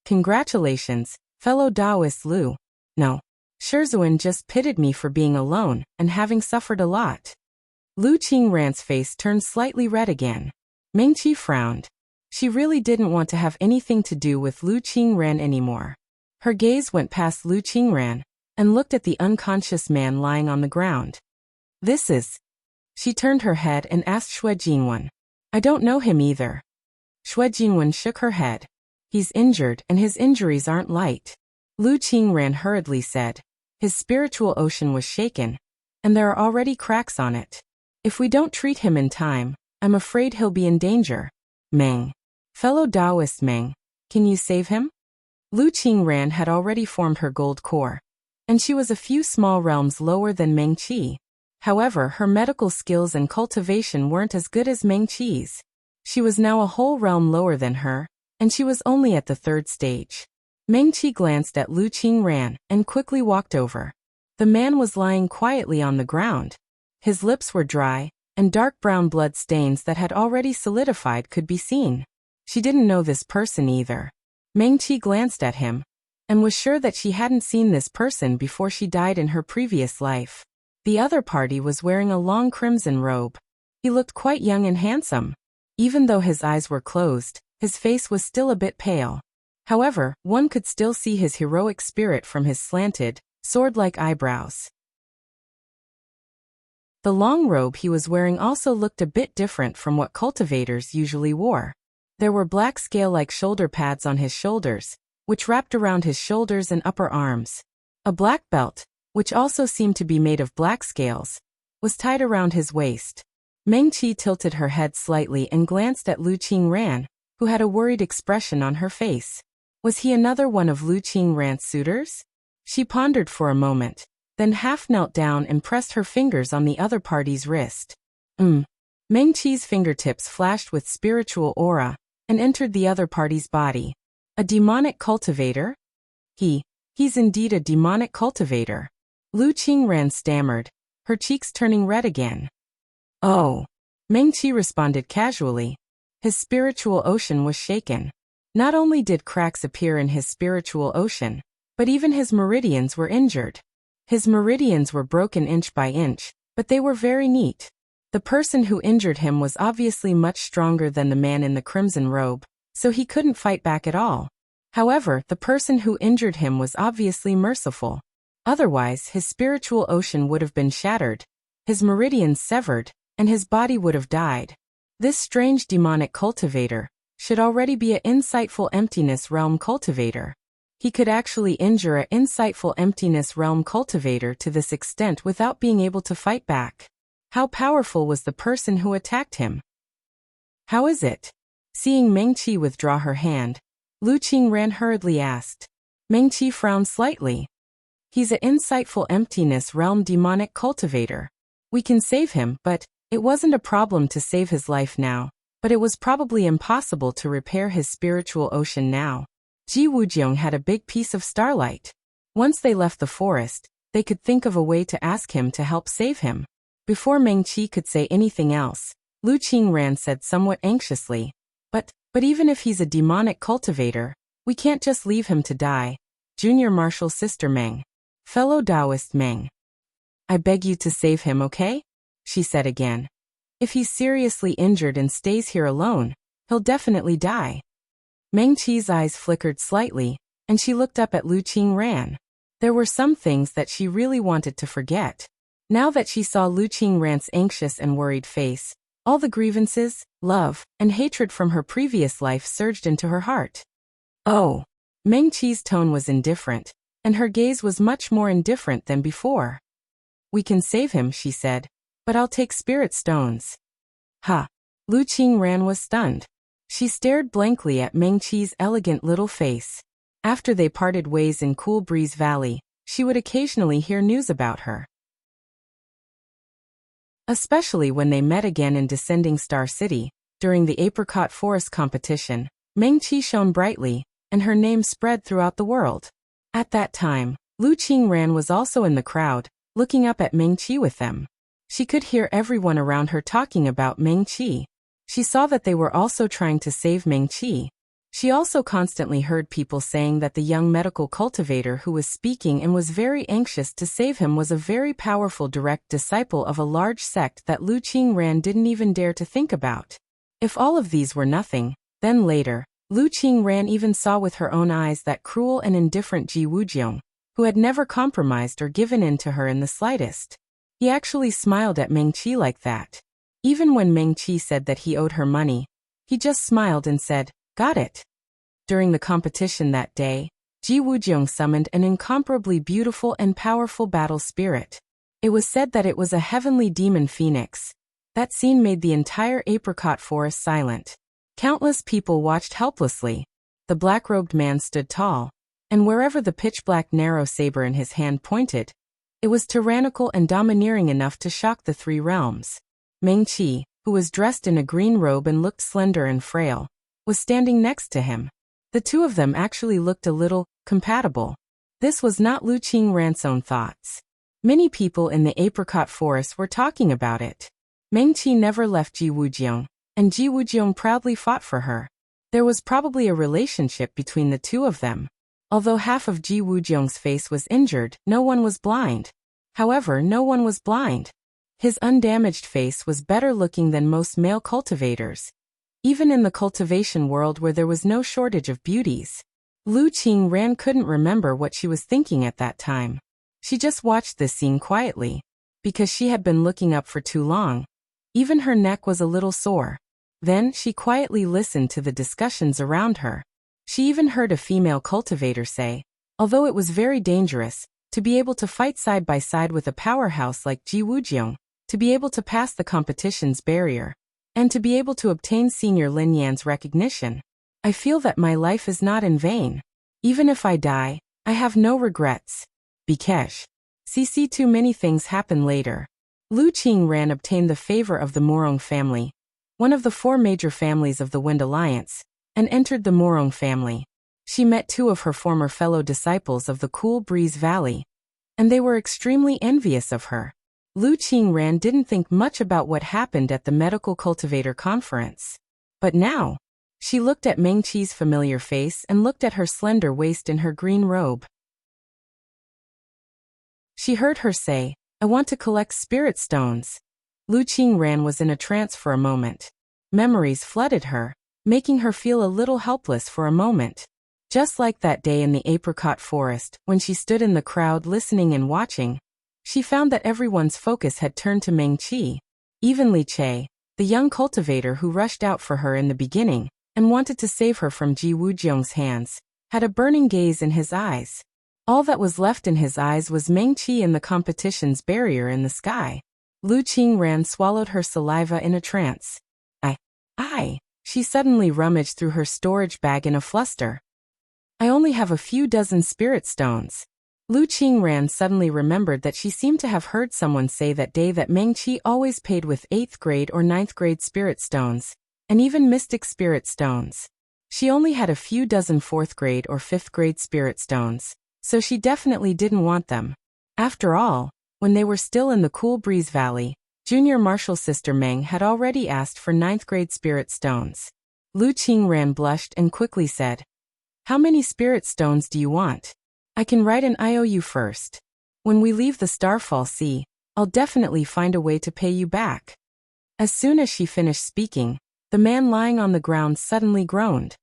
"Congratulations, fellow Taoist Lu. No. Shizuan just pitied me for being alone and having suffered a lot." Lu Qingran's face turned slightly red again. Mengqi frowned. She really didn't want to have anything to do with Lu Qingran anymore. Her gaze went past Lu Qingran and looked at the unconscious man lying on the ground. "This is..." She turned her head and asked Xue Jinwen. "I don't know him either." Xue Jinwen shook her head. "He's injured and his injuries aren't light." Lu Qingran hurriedly said. "His spiritual ocean was shaken, and there are already cracks on it. If we don't treat him in time, I'm afraid he'll be in danger. Meng. Fellow Taoist Meng, can you save him?" Lu Qingran had already formed her gold core, and she was a few small realms lower than Mengqi. However, her medical skills and cultivation weren't as good as Mengqi's. She was now a whole realm lower than her, and she was only at the 3rd stage. Mengqi glanced at Lu Qingran and quickly walked over. The man was lying quietly on the ground. His lips were dry, and dark brown blood stains that had already solidified could be seen. She didn't know this person either. Mengqi glanced at him, and was sure that she hadn't seen this person before she died in her previous life. The other party was wearing a long crimson robe. He looked quite young and handsome. Even though his eyes were closed, his face was still a bit pale. However, one could still see his heroic spirit from his slanted, sword-like eyebrows. The long robe he was wearing also looked a bit different from what cultivators usually wore. There were black scale-like shoulder pads on his shoulders, which wrapped around his shoulders and upper arms. A black belt, which also seemed to be made of black scales, was tied around his waist. Mengqi tilted her head slightly and glanced at Lu Qingran, who had a worried expression on her face. Was he another one of Lu Qingran's suitors? She pondered for a moment, then half knelt down and pressed her fingers on the other party's wrist. Meng Qi's fingertips flashed with spiritual aura and entered the other party's body. A demonic cultivator? He's indeed a demonic cultivator. Lu Qingran stammered, her cheeks turning red again. Oh. Meng Qi responded casually. His spiritual ocean was shaken. Not only did cracks appear in his spiritual ocean, but even his meridians were injured. His meridians were broken inch by inch, but they were very neat. The person who injured him was obviously much stronger than the man in the crimson robe, so he couldn't fight back at all. However, the person who injured him was obviously merciful. Otherwise, his spiritual ocean would have been shattered, his meridians severed, and his body would have died. This strange demonic cultivator should already be an insightful emptiness realm cultivator. He could actually injure an insightful emptiness realm cultivator to this extent without being able to fight back. How powerful was the person who attacked him? How is it? Seeing Meng Qi withdraw her hand, Lu Qingran hurriedly asked. Meng Qi frowned slightly. He's an insightful emptiness realm demonic cultivator. We can save him, but it wasn't a problem to save his life now, but it was probably impossible to repair his spiritual ocean now. Ji Wujiang had a big piece of starlight. Once they left the forest, they could think of a way to ask him to help save him. Before Meng Qi could say anything else, Lu Qingran said somewhat anxiously, But even if he's a demonic cultivator, we can't just leave him to die. Junior Martial Sister Meng. Fellow Taoist Meng. I beg you to save him, okay? She said again. If he's seriously injured and stays here alone, he'll definitely die. Meng Qi's eyes flickered slightly, and she looked up at Lu Qingran. There were some things that she really wanted to forget. Now that she saw Lu Qingran's anxious and worried face, all the grievances, love, and hatred from her previous life surged into her heart. Oh. Meng Qi's tone was indifferent, and her gaze was much more indifferent than before. We can save him, she said, but I'll take spirit stones. Ha! Lu Qingran was stunned. She stared blankly at Meng Qi's elegant little face. After they parted ways in Cool Breeze Valley, she would occasionally hear news about her. Especially when they met again in Descending Star City, during the Apricot Forest competition, Meng Qi shone brightly, and her name spread throughout the world. At that time, Lu Qingran was also in the crowd, looking up at Meng Qi with them. She could hear everyone around her talking about Meng Qi. She saw that they were also trying to save Meng Qi. She also constantly heard people saying that the young medical cultivator who was speaking and was very anxious to save him was a very powerful direct disciple of a large sect that Lu Qingran didn't even dare to think about. If all of these were nothing, then later, Lu Qingran even saw with her own eyes that cruel and indifferent Ji Wujiang, who had never compromised or given in to her in the slightest. He actually smiled at Meng Qi like that. Even when Meng Qi said that he owed her money, he just smiled and said, "Got it." During the competition that day, Ji Wujiang summoned an incomparably beautiful and powerful battle spirit. It was said that it was a heavenly demon phoenix. That scene made the entire Apricot Forest silent. Countless people watched helplessly. The black-robed man stood tall, and wherever the pitch-black narrow saber in his hand pointed, it was tyrannical and domineering enough to shock the three realms. Meng Qi, who was dressed in a green robe and looked slender and frail, was standing next to him. The two of them actually looked a little compatible. This was not Lu Qingran's own thoughts. Many people in the Apricot Forest were talking about it. Meng Qi never left Ji Wujiang, and Ji Wujiang proudly fought for her. There was probably a relationship between the two of them. Although half of Ji Wujiang's face was injured, no one was blind. However, no one was blind. His undamaged face was better looking than most male cultivators, even in the cultivation world where there was no shortage of beauties. Lu Qingran couldn't remember what she was thinking at that time. She just watched this scene quietly, because she had been looking up for too long. Even her neck was a little sore. Then she quietly listened to the discussions around her. She even heard a female cultivator say, although it was very dangerous, to be able to fight side by side with a powerhouse like Ji Wujiang, to be able to pass the competition's barrier, and to be able to obtain Senior Lin Yan's recognition, I feel that my life is not in vain. Even if I die, I have no regrets. Bikesh. CC too many things happen later. Lu Qingran obtained the favor of the Morong family, one of the 4 major families of the Wind Alliance, and entered the Morong family. She met 2 of her former fellow disciples of the Cool Breeze Valley, and they were extremely envious of her. Lu Qingran didn't think much about what happened at the Medical Cultivator Conference. But now, she looked at Meng Qi's familiar face and looked at her slender waist in her green robe. She heard her say, "I want to collect spirit stones." Lu Qingran was in a trance for a moment. Memories flooded her, making her feel a little helpless for a moment. Just like that day in the apricot forest, when she stood in the crowd listening and watching, she found that everyone's focus had turned to Meng Qi. Even Li Che, the young cultivator who rushed out for her in the beginning and wanted to save her from Ji Wujiong's hands, had a burning gaze in his eyes. All that was left in his eyes was Meng Qi and the competition's barrier in the sky. Lu Qingran swallowed her saliva in a trance. She suddenly rummaged through her storage bag in a fluster. "I only have a few dozen spirit stones." Lu Qingran suddenly remembered that she seemed to have heard someone say that day that Meng Qi always paid with 8th grade or 9th grade spirit stones, and even mystic spirit stones. She only had a few dozen 4th grade or 5th grade spirit stones, so she definitely didn't want them. After all, when they were still in the Cool Breeze Valley, Junior Marshal Sister Meng had already asked for 9th grade spirit stones. Lu Qingran blushed and quickly said, "How many spirit stones do you want? I can write an IOU first. When we leave the Starfall Sea, I'll definitely find a way to pay you back." As soon as she finished speaking, the man lying on the ground suddenly groaned.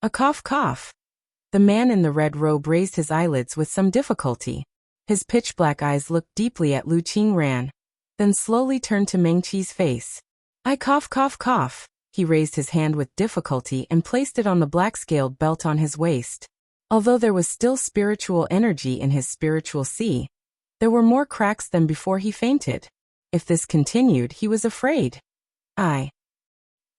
A cough cough. The man in the red robe raised his eyelids with some difficulty. His pitch-black eyes looked deeply at Lu Qingran, then slowly turned to Meng Qi's face. "I cough cough cough." He raised his hand with difficulty and placed it on the black-scaled belt on his waist. Although there was still spiritual energy in his spiritual sea, there were more cracks than before he fainted. If this continued, he was afraid.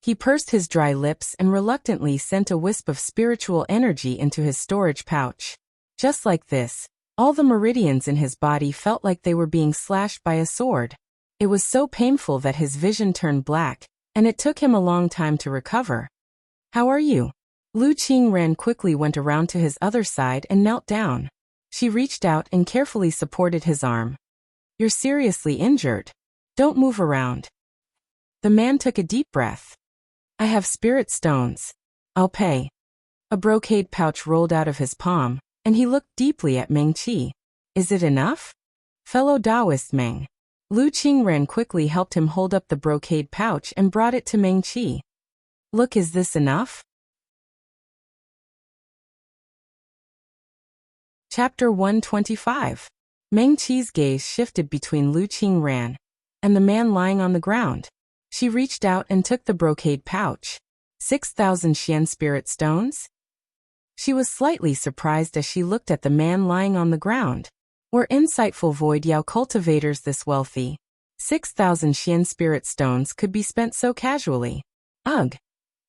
He pursed his dry lips and reluctantly sent a wisp of spiritual energy into his storage pouch. Just like this, all the meridians in his body felt like they were being slashed by a sword. It was so painful that his vision turned black, and it took him a long time to recover. "How are you?" Lu Qingran quickly went around to his other side and knelt down. She reached out and carefully supported his arm. "You're seriously injured. Don't move around." The man took a deep breath. "I have spirit stones. I'll pay." A brocade pouch rolled out of his palm, and he looked deeply at Meng Qi. "Is it enough?" "Fellow Taoist Meng." Lu Qingran quickly helped him hold up the brocade pouch and brought it to Meng Qi. "Look, is this enough?" Chapter 125. Meng Qi's gaze shifted between Lu Qingran and the man lying on the ground. She reached out and took the brocade pouch. 6,000 Xian spirit stones? She was slightly surprised as she looked at the man lying on the ground. Were insightful Void Yao cultivators this wealthy? 6,000 Xian spirit stones could be spent so casually. Ugh!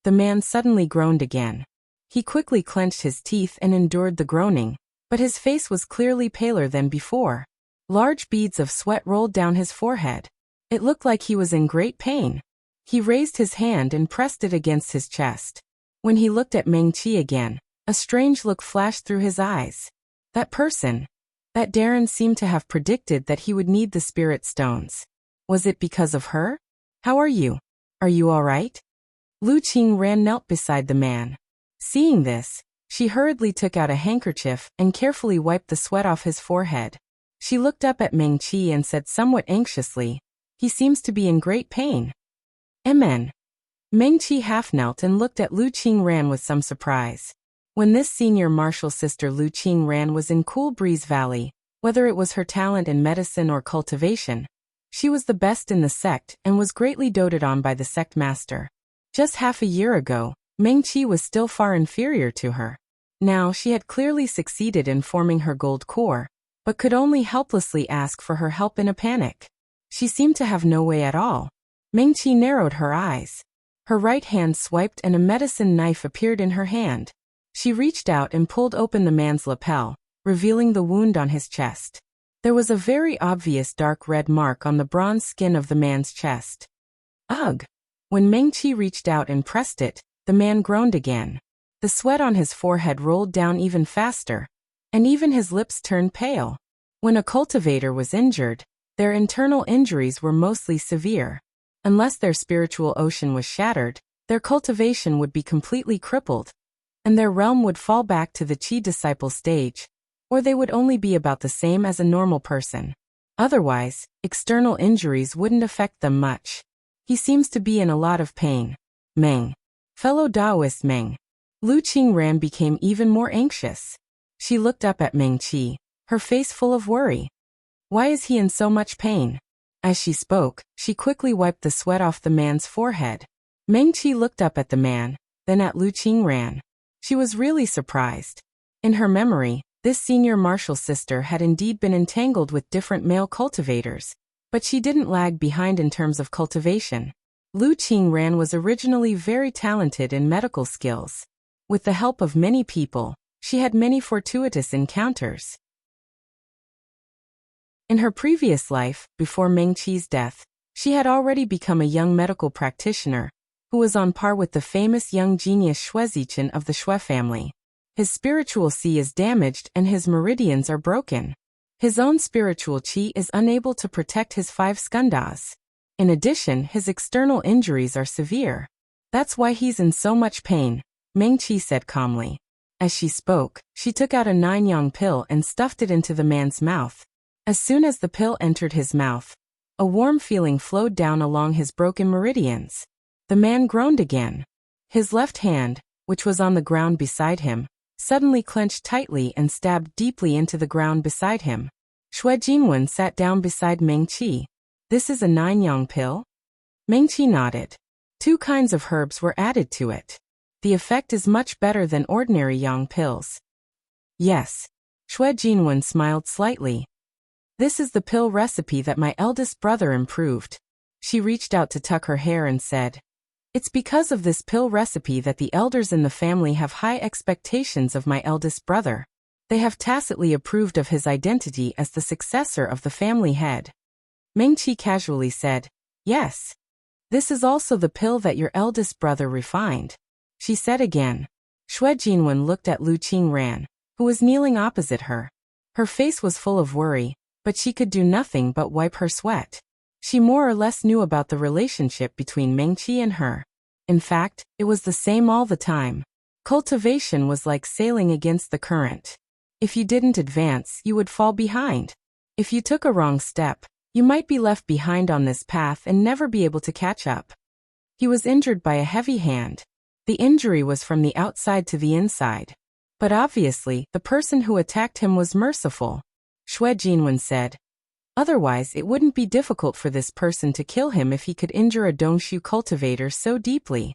The man suddenly groaned again. He quickly clenched his teeth and endured the groaning, but his face was clearly paler than before. Large beads of sweat rolled down his forehead. It looked like he was in great pain. He raised his hand and pressed it against his chest. When he looked at Meng Qi again, a strange look flashed through his eyes. That person, that Darren seemed to have predicted that he would need the spirit stones. Was it because of her? "How are you? Are you all right?" Lu Qingran knelt beside the man. Seeing this, she hurriedly took out a handkerchief and carefully wiped the sweat off his forehead. She looked up at Meng Qi and said somewhat anxiously, "He seems to be in great pain." Amen. Meng Qi half knelt and looked at Lu Qingran with some surprise. When this senior martial sister Lu Qingran was in Cool Breeze Valley, whether it was her talent in medicine or cultivation, she was the best in the sect and was greatly doted on by the sect master. Just half a year ago, Meng Qi was still far inferior to her. Now she had clearly succeeded in forming her gold core, but could only helplessly ask for her help in a panic. She seemed to have no way at all. Meng Qi narrowed her eyes. Her right hand swiped and a medicine knife appeared in her hand. She reached out and pulled open the man's lapel, revealing the wound on his chest. There was a very obvious dark red mark on the bronze skin of the man's chest. Ugh! When Meng-Chi reached out and pressed it, the man groaned again. The sweat on his forehead rolled down even faster, and even his lips turned pale. When a cultivator was injured, their internal injuries were mostly severe. Unless their spiritual ocean was shattered, their cultivation would be completely crippled, and their realm would fall back to the Qi disciple stage, or they would only be about the same as a normal person. Otherwise, external injuries wouldn't affect them much. He seems to be in a lot of pain. Meng. Fellow Taoist Meng. Lu Qingran became even more anxious. She looked up at Meng-Chi, her face full of worry. Why is he in so much pain? As she spoke, she quickly wiped the sweat off the man's forehead. Meng-Chi looked up at the man, then at Lu Qingran. She was really surprised. In her memory, this senior martial sister had indeed been entangled with different male cultivators, but she didn't lag behind in terms of cultivation. Lu Qingran was originally very talented in medical skills. With the help of many people, she had many fortuitous encounters. In her previous life, before Meng-Chi's death, she had already become a young medical practitioner, who was on par with the famous young genius Xue Zichen of the Xue family. His spiritual qi is damaged and his meridians are broken. His own spiritual qi is unable to protect his 5 skandhas. In addition, his external injuries are severe. That's why he's in so much pain, Meng-Chi said calmly. As she spoke, she took out a 9-yang pill and stuffed it into the man's mouth. As soon as the pill entered his mouth, a warm feeling flowed down along his broken meridians. The man groaned again. His left hand, which was on the ground beside him, suddenly clenched tightly and stabbed deeply into the ground beside him. Xue Jinwen sat down beside Meng-Chi. This is a 9-yang pill? Meng-Chi nodded. 2 kinds of herbs were added to it. The effect is much better than ordinary yang pills. Yes. Xue Jinwen smiled slightly. This is the pill recipe that my eldest brother improved. She reached out to tuck her hair and said, It's because of this pill recipe that the elders in the family have high expectations of my eldest brother. They have tacitly approved of his identity as the successor of the family head. Meng-Chi casually said, Yes. This is also the pill that your eldest brother refined. She said again. Xue Jinwen looked at Lu Qingran, who was kneeling opposite her. Her face was full of worry, but she could do nothing but wipe her sweat. She more or less knew about the relationship between Meng-Chi and her. In fact, it was the same all the time. Cultivation was like sailing against the current. If you didn't advance, you would fall behind. If you took a wrong step, you might be left behind on this path and never be able to catch up. He was injured by a heavy hand. The injury was from the outside to the inside. But obviously, the person who attacked him was merciful. Xue Jinwen said. Otherwise, it wouldn't be difficult for this person to kill him if he could injure a Dongshu cultivator so deeply.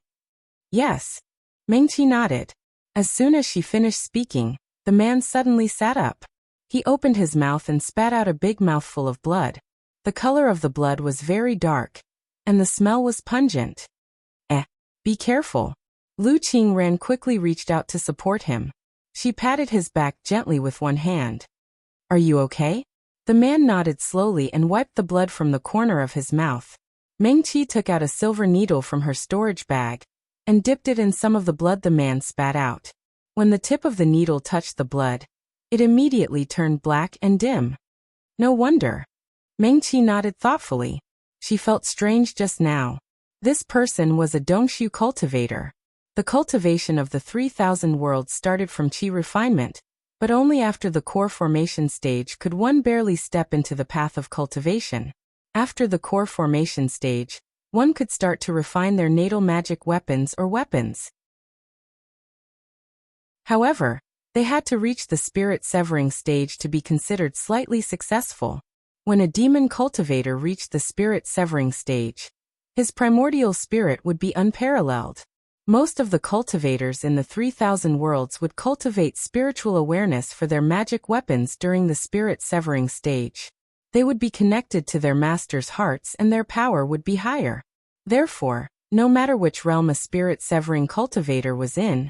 Yes. Meng-Chi nodded. As soon as she finished speaking, the man suddenly sat up. He opened his mouth and spat out a big mouthful of blood. The color of the blood was very dark, and the smell was pungent. Be careful. Lu Qingran quickly reached out to support him. She patted his back gently with one hand. Are you okay? The man nodded slowly and wiped the blood from the corner of his mouth. Meng-Chi took out a silver needle from her storage bag and dipped it in some of the blood the man spat out. When the tip of the needle touched the blood, it immediately turned black and dim. No wonder. Meng-Chi nodded thoughtfully. She felt strange just now. This person was a Dongshu cultivator. The cultivation of the 3,000 worlds started from Qi refinement, but only after the core formation stage could one barely step into the path of cultivation. After the core formation stage, one could start to refine their natal magic weapons or weapons. However, they had to reach the spirit severing stage to be considered slightly successful. When a demon cultivator reached the spirit severing stage, his primordial spirit would be unparalleled. Most of the cultivators in the 3,000 worlds would cultivate spiritual awareness for their magic weapons during the spirit severing stage. They would be connected to their master's hearts and their power would be higher. Therefore, No matter which realm a spirit-severing cultivator was in,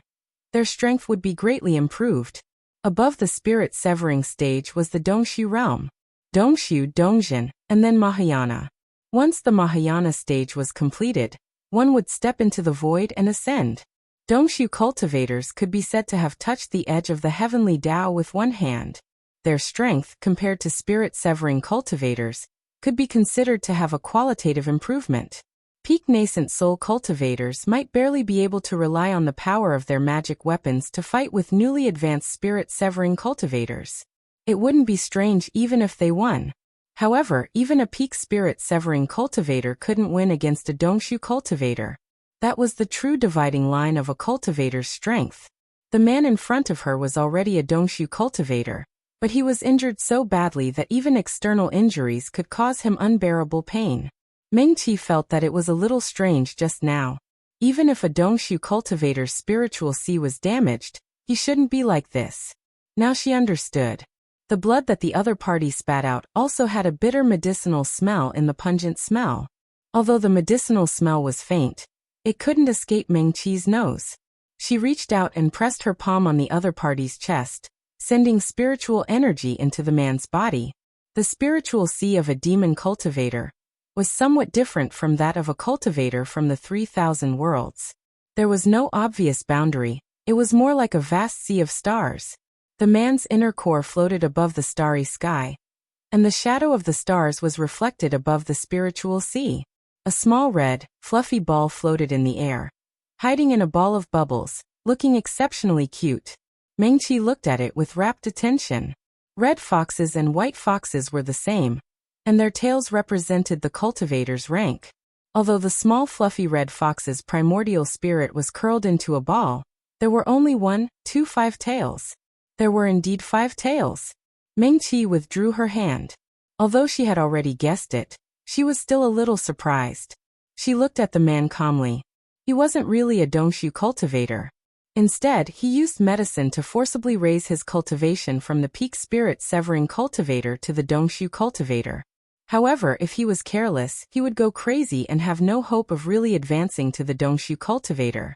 their strength would be greatly improved. Above the spirit-severing stage was the Dongshu realm, Dongshu, Dongjin, and then Mahayana. Once the Mahayana stage was completed, one would step into the void and ascend. Dongshu cultivators could be said to have touched the edge of the heavenly Tao with one hand. Their strength, compared to spirit-severing cultivators, could be considered to have a qualitative improvement. Peak nascent soul cultivators might barely be able to rely on the power of their magic weapons to fight with newly advanced spirit-severing cultivators. It wouldn't be strange even if they won. However, even a peak spirit-severing cultivator couldn't win against a Dongshu cultivator. That was the true dividing line of a cultivator's strength. The man in front of her was already a Dongshu cultivator, but he was injured so badly that even external injuries could cause him unbearable pain. Meng Qi felt that it was a little strange just now. Even if a Dongshu cultivator's spiritual sea was damaged, he shouldn't be like this. Now she understood. The blood that the other party spat out also had a bitter medicinal smell in the pungent smell. Although the medicinal smell was faint, it couldn't escape Meng Qi's nose. She reached out and pressed her palm on the other party's chest, sending spiritual energy into the man's body. The spiritual sea of a demon cultivator was somewhat different from that of a cultivator from the 3,000 worlds. There was no obvious boundary, it was more like a vast sea of stars. The man's inner core floated above the starry sky, and the shadow of the stars was reflected above the spiritual sea. A small red, fluffy ball floated in the air, hiding in a ball of bubbles, looking exceptionally cute. Meng Qi looked at it with rapt attention. Red foxes and white foxes were the same, and their tails represented the cultivator's rank. Although the small fluffy red fox's primordial spirit was curled into a ball, there were only 5 tails. There were indeed 5 tails. Meng Qi withdrew her hand. Although she had already guessed it, she was still a little surprised. She looked at the man calmly. He wasn't really a Dongshu cultivator. Instead, he used medicine to forcibly raise his cultivation from the peak spirit-severing cultivator to the Dongshu cultivator. However, if he was careless, he would go crazy and have no hope of really advancing to the Dongshu cultivator.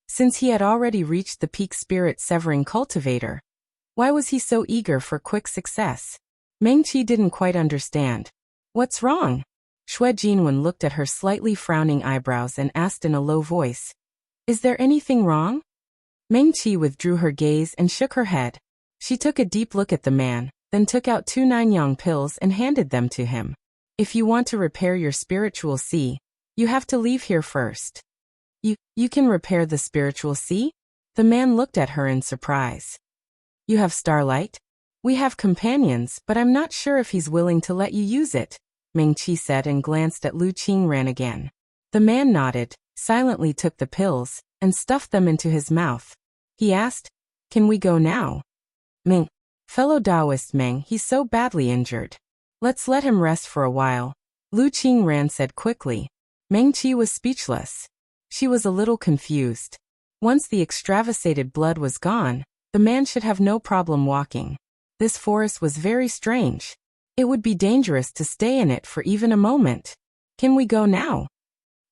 Since he had already reached the peak spirit-severing cultivator, why was he so eager for quick success? Meng Qi didn't quite understand. What's wrong? Xue Jinwen looked at her slightly frowning eyebrows and asked in a low voice. Is there anything wrong? Meng Qi withdrew her gaze and shook her head. She took a deep look at the man, then took out 2 Ninyang pills and handed them to him. If you want to repair your spiritual sea, you have to leave here first. You can repair the spiritual sea? The man looked at her in surprise. You have starlight? We have companions, but I'm not sure if he's willing to let you use it, Meng Qi said and glanced at Lu Qingran again. The man nodded, silently took the pills, and stuffed them into his mouth. He asked, Can we go now? Meng. Fellow Taoist Meng, he's so badly injured. Let's let him rest for a while, Lu Qingran said quickly. Meng Qi was speechless. She was a little confused. Once the extravasated blood was gone, the man should have no problem walking. This forest was very strange. It would be dangerous to stay in it for even a moment. Can we go now?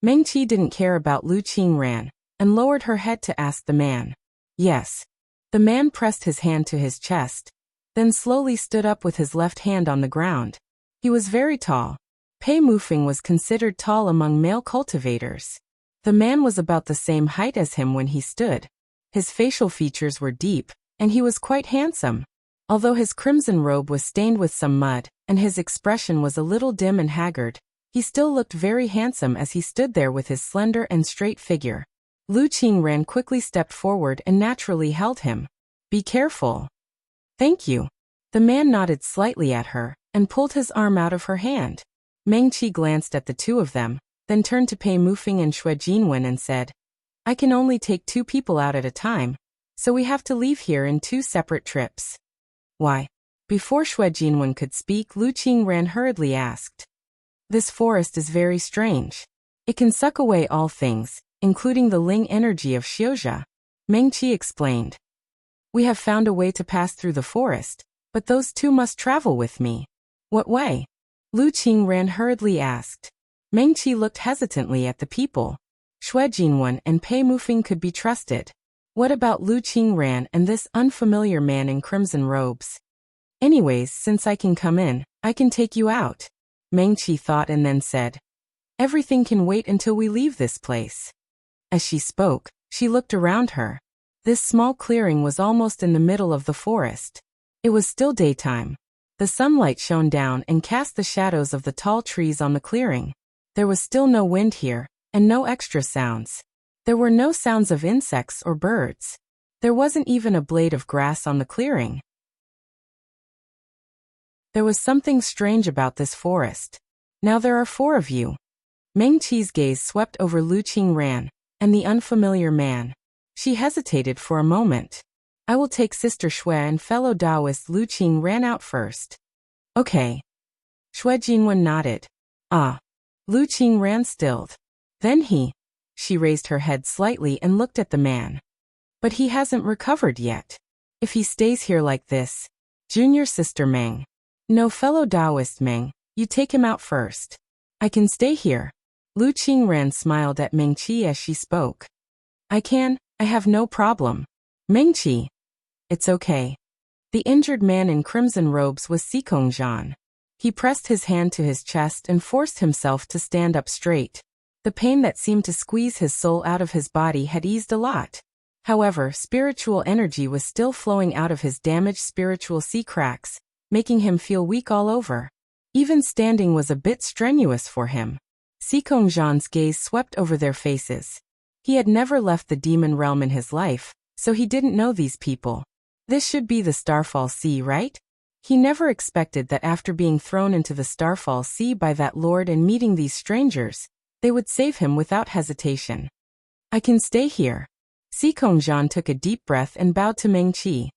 Meng Qi didn't care about Lu Qingran, and lowered her head to ask the man. Yes. The man pressed his hand to his chest, then slowly stood up with his left hand on the ground. He was very tall. Pei Mufeng was considered tall among male cultivators. The man was about the same height as him when he stood. His facial features were deep, and he was quite handsome. Although his crimson robe was stained with some mud, and his expression was a little dim and haggard, he still looked very handsome as he stood there with his slender and straight figure. Lu Qingran quickly stepped forward and naturally held him. Be careful. Thank you. The man nodded slightly at her, and pulled his arm out of her hand. Meng Qi glanced at the two of them, then turned to Pei Mufeng and Xue Jinwen and said, I can only take 2 people out at a time, so we have to leave here in 2 separate trips. Why? Before Xue Jinwen could speak, Lu Qingran hurriedly asked. This forest is very strange. It can suck away all things, including the Ling energy of Xiuzha. Meng Qi explained. We have found a way to pass through the forest, but those 2 must travel with me. What way? Lu Qingran hurriedly asked. Mengqi looked hesitantly at the people. Xue Jinwen and Pei Mufing could be trusted. What about Lu Qingran and this unfamiliar man in crimson robes? Anyways, since I can come in, I can take you out. Mengqi thought and then said, everything can wait until we leave this place. As she spoke, she looked around her. This small clearing was almost in the middle of the forest. It was still daytime. The sunlight shone down and cast the shadows of the tall trees on the clearing. There was still no wind here, and no extra sounds. There were no sounds of insects or birds. There wasn't even a blade of grass on the clearing. There was something strange about this forest. Now there are 4 of you. Mengqi's gaze swept over Lu Qingran and the unfamiliar man. She hesitated for a moment. I will take Sister Xue and fellow Taoist Lu Qing ran out first. Okay. Xue Jinwen nodded. Ah. Lu Qing ran stilled. Then she raised her head slightly and looked at the man. But he hasn't recovered yet. If he stays here like this. Junior Sister Meng. No, fellow Taoist Meng, you take him out first. I can stay here. Lu Qingran smiled at Mengqi as she spoke. I have no problem. Mengqi. It's okay. The injured man in crimson robes was Sikong Zhan. He pressed his hand to his chest and forced himself to stand up straight. The pain that seemed to squeeze his soul out of his body had eased a lot. However, spiritual energy was still flowing out of his damaged spiritual sea cracks, making him feel weak all over. Even standing was a bit strenuous for him. Sikong Zhan's gaze swept over their faces. He had never left the demon realm in his life, so he didn't know these people. This should be the Starfall Sea, right? He never expected that after being thrown into the Starfall Sea by that lord and meeting these strangers, they would save him without hesitation. I can stay here. Sikong Zhan took a deep breath and bowed to Mengqi.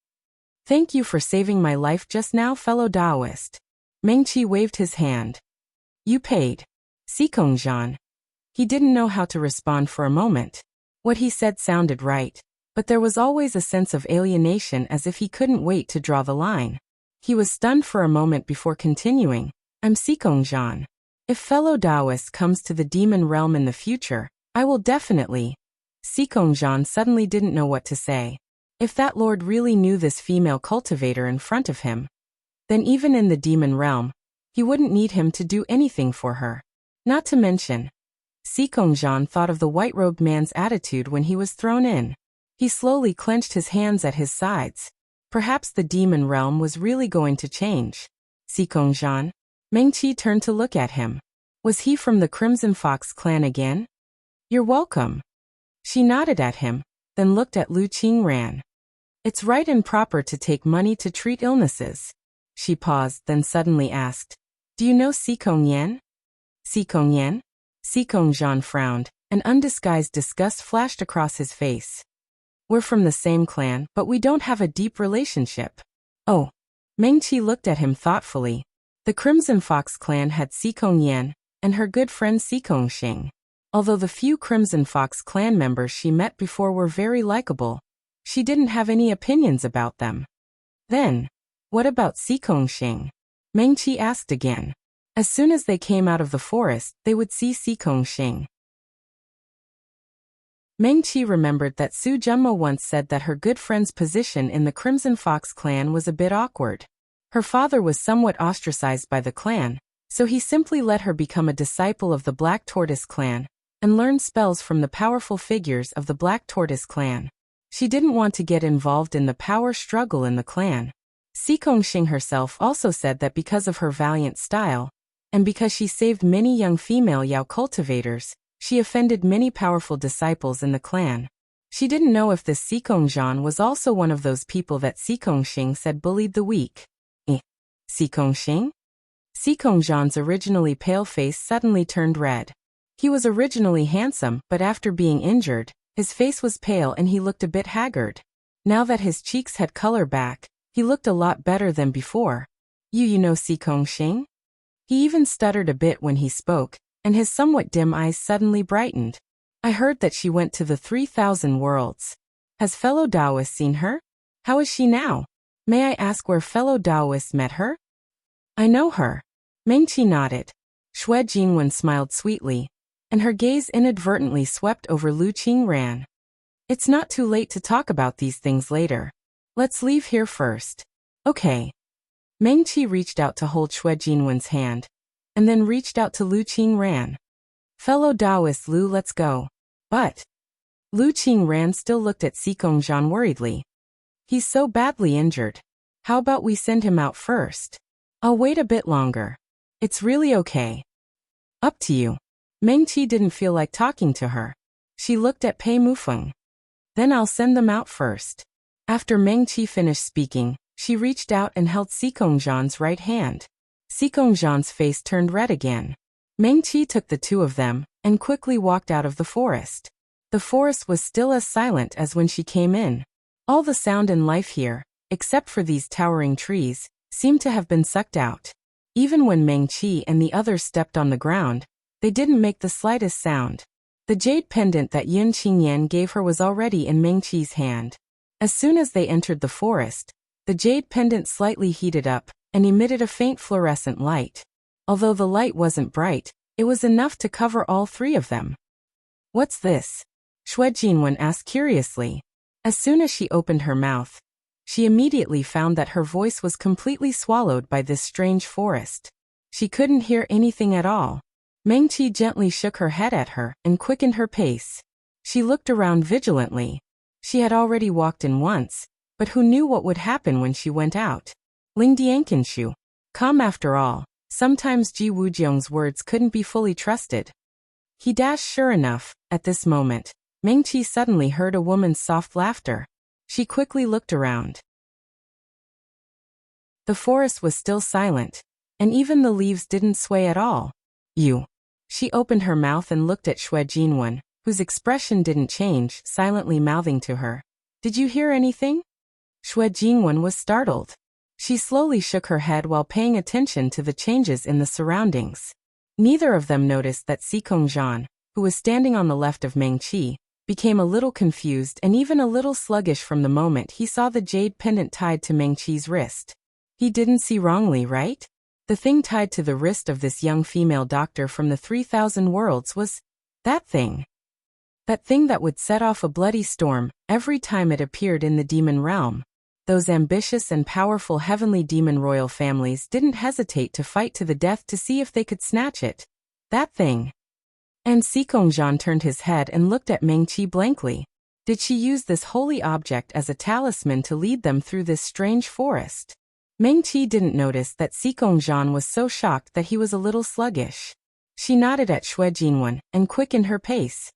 Thank you for saving my life just now, fellow Taoist. Mengqi waved his hand. You paid. Sikong Zhan. He didn't know how to respond for a moment. What he said sounded right, but there was always a sense of alienation as if he couldn't wait to draw the line. He was stunned for a moment before continuing. I'm Sikong Zhan. If fellow Taoist comes to the demon realm in the future, I will definitely. Sikong Zhan suddenly didn't know what to say. If that lord really knew this female cultivator in front of him, then even in the demon realm, he wouldn't need him to do anything for her. Not to mention, Sikong Zhan thought of the white-robed man's attitude when he was thrown in. He slowly clenched his hands at his sides. Perhaps the demon realm was really going to change. Sikong Zhan? Mengqi turned to look at him. Was he from the Crimson Fox clan again? You're welcome. She nodded at him, then looked at Lu Qingran. It's right and proper to take money to treat illnesses. She paused, then suddenly asked, do you know Sikong Yan? Sikong Yan? Sikong Zhan frowned, and undisguised disgust flashed across his face. We're from the same clan, but we don't have a deep relationship. Oh. Mengqi looked at him thoughtfully. The Crimson Fox clan had Sikong Yan, and her good friend Sikong Xing. Although the few Crimson Fox clan members she met before were very likable, she didn't have any opinions about them. Then, what about Sikong Xing? Mengqi asked again. As soon as they came out of the forest, they would see Sikong Xing. Mengqi remembered that Su Junmo once said that her good friend's position in the Crimson Fox clan was a bit awkward. Her father was somewhat ostracized by the clan, so he simply let her become a disciple of the Black Tortoise clan and learn spells from the powerful figures of the Black Tortoise clan. She didn't want to get involved in the power struggle in the clan. Sikong Xing herself also said that because of her valiant style, and because she saved many young female Yao cultivators, she offended many powerful disciples in the clan. She didn't know if this Sikong Zhan was also one of those people that Sikong Xing said bullied the weak. Sikong Xing? Sikong Zhan's originally pale face suddenly turned red. He was originally handsome, but after being injured, his face was pale and he looked a bit haggard. Now that his cheeks had color back, he looked a lot better than before. You know Sikong Xing? He even stuttered a bit when he spoke, and his somewhat dim eyes suddenly brightened. I heard that she went to the 3,000 worlds. Has fellow Taoist seen her? How is she now? May I ask where fellow Taoist met her? I know her. Mengqi nodded. Xue Jinwen smiled sweetly, and her gaze inadvertently swept over Lu Qingran. It's not too late to talk about these things later. Let's leave here first. Okay. Meng Qi reached out to hold Xue Jinwen's hand, and then reached out to Lu Qingran. Fellow Taoist Lu, let's go. But Lu Qingran still looked at Xikongzhan worriedly. He's so badly injured. How about we send him out first? I'll wait a bit longer. It's really okay. Up to you. Meng Qi didn't feel like talking to her. She looked at Pei Mufeng. Then I'll send them out first. After Meng Qi finished speaking, she reached out and held Xikongzhan's right hand. Xikongzhan's face turned red again. Meng Qi took the two of them and quickly walked out of the forest. The forest was still as silent as when she came in. All the sound and life here, except for these towering trees, seemed to have been sucked out. Even when Meng Qi and the others stepped on the ground, they didn't make the slightest sound. The jade pendant that Yun Qingyan gave her was already in Meng Qi's hand. As soon as they entered the forest, the jade pendant slightly heated up and emitted a faint fluorescent light. Although the light wasn't bright, it was enough to cover all three of them. What's this? Xue Jinwen asked curiously. As soon as she opened her mouth, she immediately found that her voice was completely swallowed by this strange forest. She couldn't hear anything at all. Meng Qi gently shook her head at her and quickened her pace. She looked around vigilantly. She had already walked in once, but who knew what would happen when she went out? Ling Diankenshu. Come after all, sometimes Ji Wujiang's words couldn't be fully trusted. He dashed sure enough, at this moment, Meng Qi suddenly heard a woman's soft laughter. She quickly looked around. The forest was still silent, and even the leaves didn't sway at all. You. She opened her mouth and looked at Xue Jinwen, whose expression didn't change, silently mouthing to her. Did you hear anything? Xue Jinwen was startled. She slowly shook her head while paying attention to the changes in the surroundings. Neither of them noticed that Xikongzhan, who was standing on the left of Meng Qi, became a little confused and even a little sluggish from the moment he saw the jade pendant tied to Meng Qi's wrist. He didn't see wrongly, right? The thing tied to the wrist of this young female doctor from the 3,000 worlds was that thing. That thing that would set off a bloody storm every time it appeared in the demon realm. Those ambitious and powerful heavenly demon royal families didn't hesitate to fight to the death to see if they could snatch it. That thing. And Xikongzhan turned his head and looked at Meng Qi blankly. Did she use this holy object as a talisman to lead them through this strange forest? Meng Qi didn't notice that Xikongzhan was so shocked that he was a little sluggish. She nodded at Xue Jinwen and quickened her pace.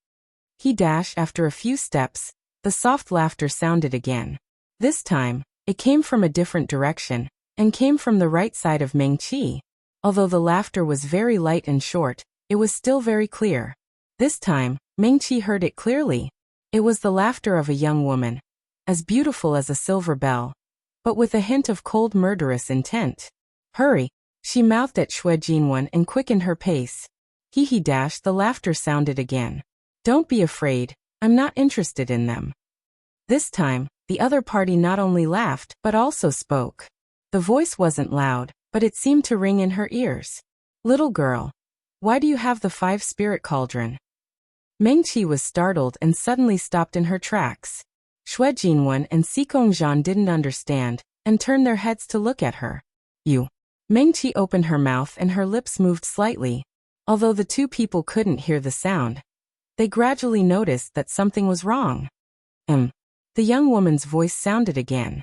He dashed after a few steps. The soft laughter sounded again. This time, it came from a different direction, and came from the right side of Meng Qi. Although the laughter was very light and short, it was still very clear. This time, Meng Qi heard it clearly. It was the laughter of a young woman, as beautiful as a silver bell, but with a hint of cold murderous intent. Hurry, she mouthed at Xue Jinwen and quickened her pace. He dashed, the laughter sounded again. Don't be afraid, I'm not interested in them. This time, the other party not only laughed, but also spoke. The voice wasn't loud, but it seemed to ring in her ears. Little girl, why do you have the 5-spirit cauldron? Meng Qi was startled and suddenly stopped in her tracks. Xue Jinwen and Xikongzhan didn't understand, and turned their heads to look at her. You. Meng Qi opened her mouth and her lips moved slightly. Although the two people couldn't hear the sound, they gradually noticed that something was wrong. The young woman's voice sounded again.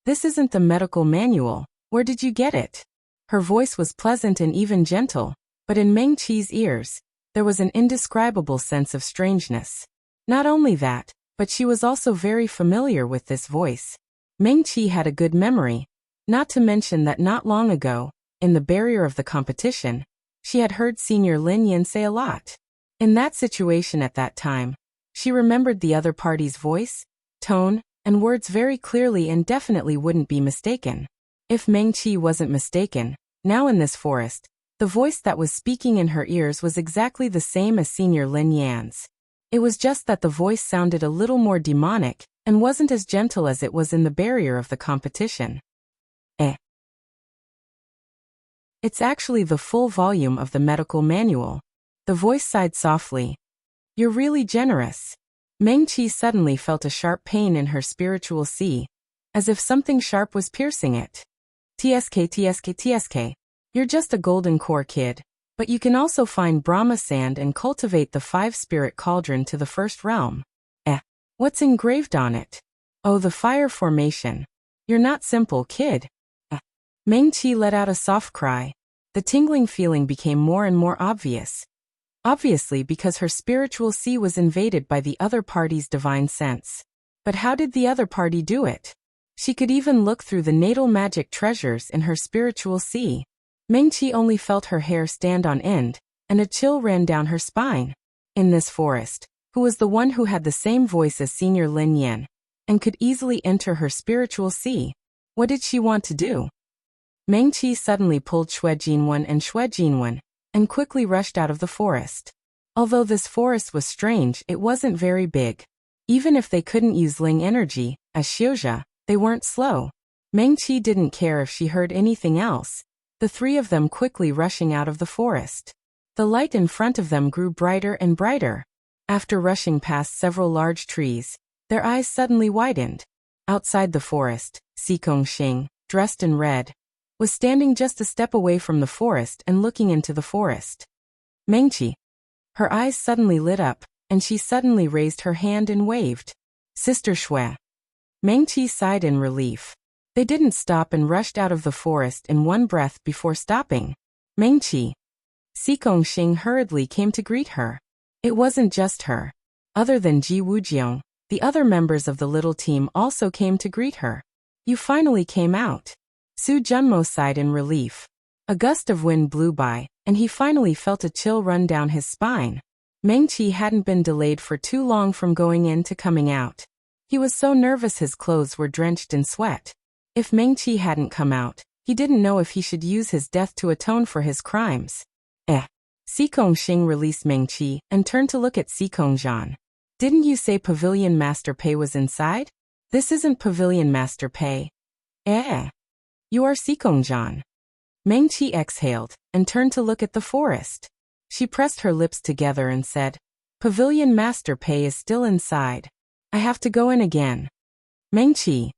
This isn't the medical manual, where did you get it? Her voice was pleasant and even gentle, but in Meng Qi's ears, there was an indescribable sense of strangeness. Not only that, but she was also very familiar with this voice. Meng Qi had a good memory, not to mention that not long ago, in the barrier of the competition, she had heard Senior Lin Yin say a lot. In that situation at that time, she remembered the other party's voice, tone, and words very clearly and definitely wouldn't be mistaken. If Meng Qi wasn't mistaken, now in this forest, the voice that was speaking in her ears was exactly the same as Senior Lin Yan's. It was just that the voice sounded a little more demonic, and wasn't as gentle as it was in the barrier of the competition. It's actually the full volume of the medical manual. The voice sighed softly. You're really generous. Meng Qi suddenly felt a sharp pain in her spiritual sea, as if something sharp was piercing it. TSK. You're just a golden core kid, but you can also find Brahma sand and cultivate the 5-spirit cauldron to the first realm. What's engraved on it? Oh, the fire formation. You're not simple, kid. Meng Qi let out a soft cry. The tingling feeling became more and more obvious. Obviously because her spiritual sea was invaded by the other party's divine sense. But how did the other party do it? She could even look through the natal magic treasures in her spiritual sea. Meng Qi only felt her hair stand on end, and a chill ran down her spine. In this forest, who was the one who had the same voice as Senior Lin Yan, and could easily enter her spiritual sea? What did she want to do? Meng Qi suddenly pulled Xue Jinwen and Xue Jinwen, and quickly rushed out of the forest. Although this forest was strange, it wasn't very big. Even if they couldn't use Ling energy, as Xiuzha, they weren't slow. Meng Qi didn't care if she heard anything else. The three of them quickly rushing out of the forest. The light in front of them grew brighter and brighter. After rushing past several large trees, their eyes suddenly widened. Outside the forest, Xikong Xing, dressed in red, was standing just a step away from the forest and looking into the forest. Meng Qi. Her eyes suddenly lit up, and she suddenly raised her hand and waved. Sister Xue. Meng Qi sighed in relief. They didn't stop and rushed out of the forest in one breath before stopping. Meng Qi. Xikong Xing hurriedly came to greet her. It wasn't just her. Other than Ji Wujiang, the other members of the little team also came to greet her. You finally came out. Su Junmo sighed in relief. A gust of wind blew by, and he finally felt a chill run down his spine. Meng Qi hadn't been delayed for too long from going in to coming out. He was so nervous his clothes were drenched in sweat. If Meng Qi hadn't come out, he didn't know if he should use his death to atone for his crimes. Xikong Xing released Meng Qi and turned to look at Xikong Zhan. Didn't you say Pavilion Master Pei was inside? This isn't Pavilion Master Pei. You are Xikong Zhan. Meng Qi exhaled and turned to look at the forest. She pressed her lips together and said, Pavilion Master Pei is still inside. I have to go in again. Meng Qi.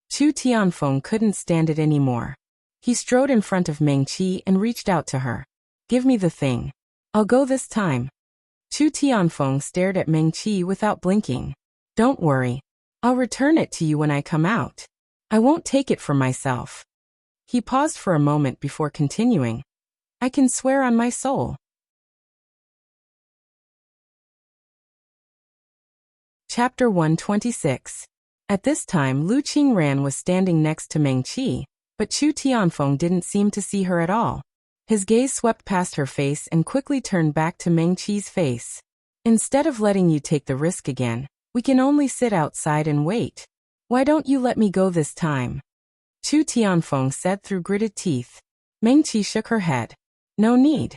Chu Tianfeng couldn't stand it anymore. He strode in front of Meng Qi and reached out to her. Give me the thing. I'll go this time. Chu Tianfeng stared at Meng Qi without blinking. Don't worry. I'll return it to you when I come out. I won't take it for myself. He paused for a moment before continuing. I can swear on my soul. Chapter 126. At this time Lu Qingran was standing next to Meng Qi, but Chu Tianfeng didn't seem to see her at all. His gaze swept past her face and quickly turned back to Meng Qi's face. Instead of letting you take the risk again, we can only sit outside and wait. Why don't you let me go this time? Chu Tianfeng said through gritted teeth. Meng Qi shook her head. No need.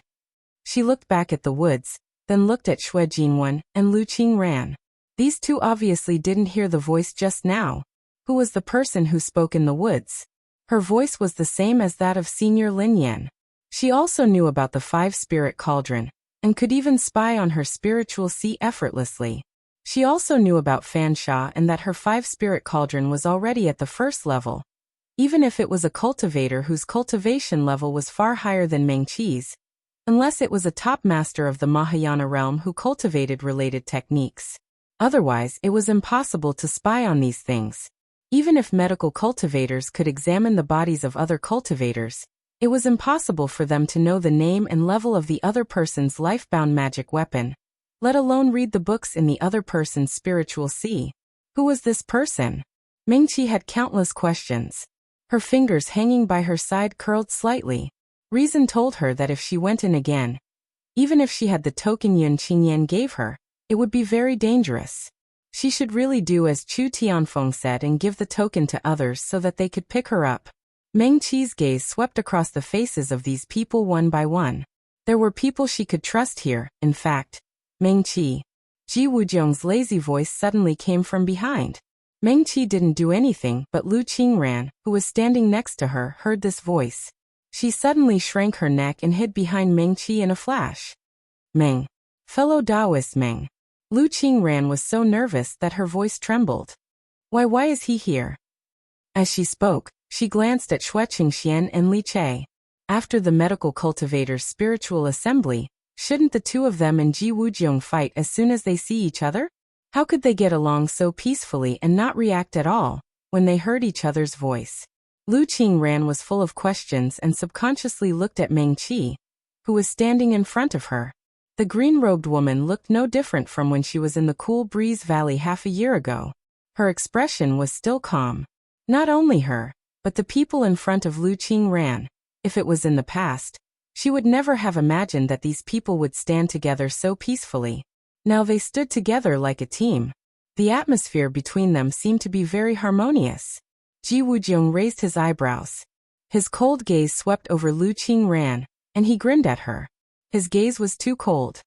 She looked back at the woods, then looked at Xue Jinwen and Lu Qingran. These two obviously didn't hear the voice just now. Who was the person who spoke in the woods? Her voice was the same as that of Senior Lin Yan. She also knew about the 5-spirit cauldron, and could even spy on her spiritual sea effortlessly. She also knew about Fan Sha and that her 5-spirit cauldron was already at the first level. Even if it was a cultivator whose cultivation level was far higher than Meng Qi's, unless it was a top master of the Mahayana realm who cultivated related techniques. Otherwise, it was impossible to spy on these things. Even if medical cultivators could examine the bodies of other cultivators, it was impossible for them to know the name and level of the other person's life-bound magic weapon, let alone read the books in the other person's spiritual sea. Who was this person? Meng Qi had countless questions. Her fingers hanging by her side curled slightly. Reason told her that if she went in again, even if she had the token Yun Qingyan gave her, it would be very dangerous. She should really do as Chu Tianfeng said and give the token to others so that they could pick her up. Meng Qi's gaze swept across the faces of these people one by one. There were people she could trust here, in fact. Meng Qi. Ji Wujiang's lazy voice suddenly came from behind. Meng Qi didn't do anything, but Lu Qingran, who was standing next to her, heard this voice. She suddenly shrank her neck and hid behind Meng Qi in a flash. Meng. Fellow Taoist Meng. Lu Qingran was so nervous that her voice trembled. Why is he here? As she spoke, she glanced at Xue Qingxian and Li Che. After the medical cultivators' spiritual assembly, shouldn't the two of them and Ji Wujiong fight as soon as they see each other? How could they get along so peacefully and not react at all when they heard each other's voice? Lu Qingran was full of questions and subconsciously looked at Meng Qi, who was standing in front of her. The green-robed woman looked no different from when she was in the cool breeze valley half a year ago. Her expression was still calm. Not only her, but the people in front of Lu Qingran. If it was in the past, she would never have imagined that these people would stand together so peacefully. Now they stood together like a team. The atmosphere between them seemed to be very harmonious. Ji Wujiong raised his eyebrows. His cold gaze swept over Lu Qingran, and he grinned at her. His gaze was too cold.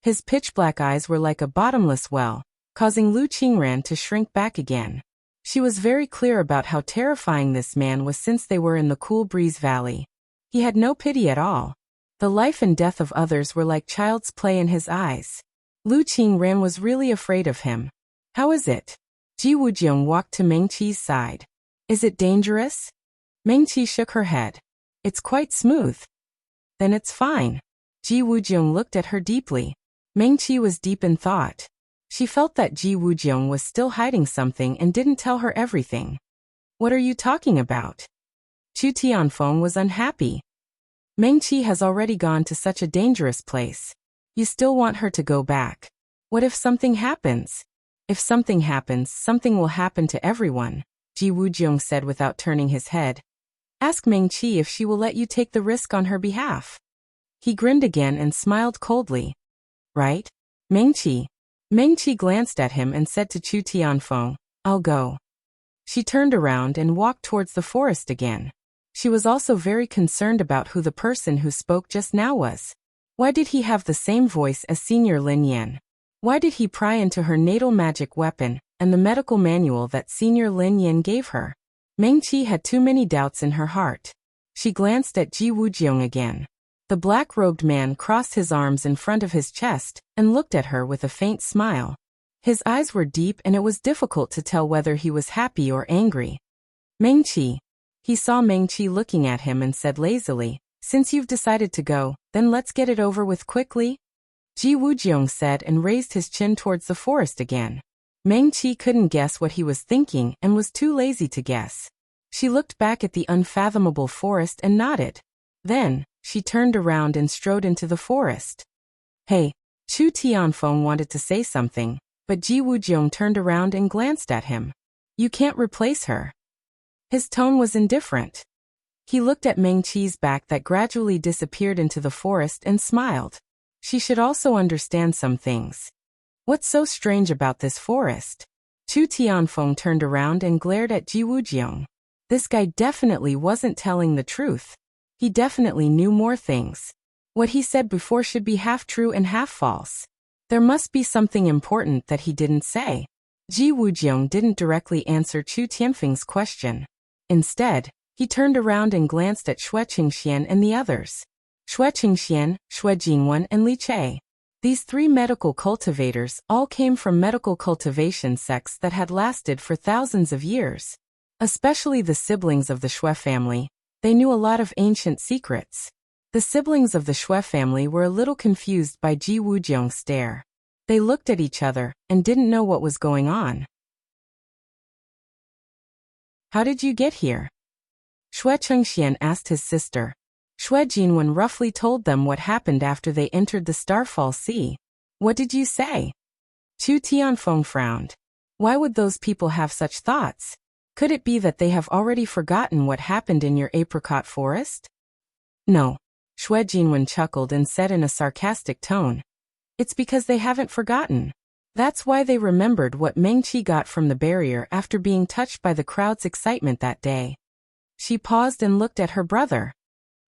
His pitch-black eyes were like a bottomless well, causing Lu Qingran to shrink back again. She was very clear about how terrifying this man was since they were in the cool breeze valley. He had no pity at all. The life and death of others were like child's play in his eyes. Lu Qingran was really afraid of him. How is it? Ji Wujiong walked to Meng Qi's side. Is it dangerous? Meng Qi shook her head. It's quite smooth. Then it's fine. Ji Wujiong looked at her deeply. Meng Qi was deep in thought. She felt that Ji Wujiong was still hiding something and didn't tell her everything. What are you talking about? Chu Tianfeng was unhappy. Meng Qi has already gone to such a dangerous place. You still want her to go back. What if something happens? If something happens, something will happen to everyone, Ji Wujiong said without turning his head. Ask Meng Qi if she will let you take the risk on her behalf. He grinned again and smiled coldly. Right? Meng Qi. Meng Qi glanced at him and said to Chu Tianfeng, I'll go. She turned around and walked towards the forest again. She was also very concerned about who the person who spoke just now was. Why did he have the same voice as Senior Lin Yan? Why did he pry into her natal magic weapon and the medical manual that Senior Lin Yan gave her? Meng Qi had too many doubts in her heart. She glanced at Ji Wujiong again. The black-robed man crossed his arms in front of his chest and looked at her with a faint smile. His eyes were deep and it was difficult to tell whether he was happy or angry. Meng Qi. He saw Meng Qi looking at him and said lazily, Since you've decided to go, then let's get it over with quickly. Ji Wujiong said and raised his chin towards the forest again. Meng Qi couldn't guess what he was thinking and was too lazy to guess. She looked back at the unfathomable forest and nodded. Then, she turned around and strode into the forest. Hey, Chu Tianfeng wanted to say something, but Ji Wujiong turned around and glanced at him. You can't replace her. His tone was indifferent. He looked at Meng Qi's back that gradually disappeared into the forest and smiled. She should also understand some things. What's so strange about this forest? Chu Tianfeng turned around and glared at Ji Wujiong. This guy definitely wasn't telling the truth. He definitely knew more things. What he said before should be half true and half false. There must be something important that he didn't say. Ji Wujiong didn't directly answer Chu Tianfeng's question. Instead, he turned around and glanced at Xue Qingxian and the others. Xue Qingxian, Xue Jingwen and Li Che. These three medical cultivators all came from medical cultivation sects that had lasted for thousands of years. Especially the siblings of the Xue family. They knew a lot of ancient secrets. The siblings of the Xue family were a little confused by Ji Wujiong's stare. They looked at each other and didn't know what was going on. How did you get here? Xue Qingxian asked his sister. Xue Jinwen roughly told them what happened after they entered the Starfall Sea. What did you say? Chu Tianfeng frowned. Why would those people have such thoughts? Could it be that they have already forgotten what happened in your apricot forest? No. Xue Jinwen chuckled and said in a sarcastic tone. It's because they haven't forgotten. That's why they remembered what Meng Qi got from the barrier after being touched by the crowd's excitement that day. She paused and looked at her brother.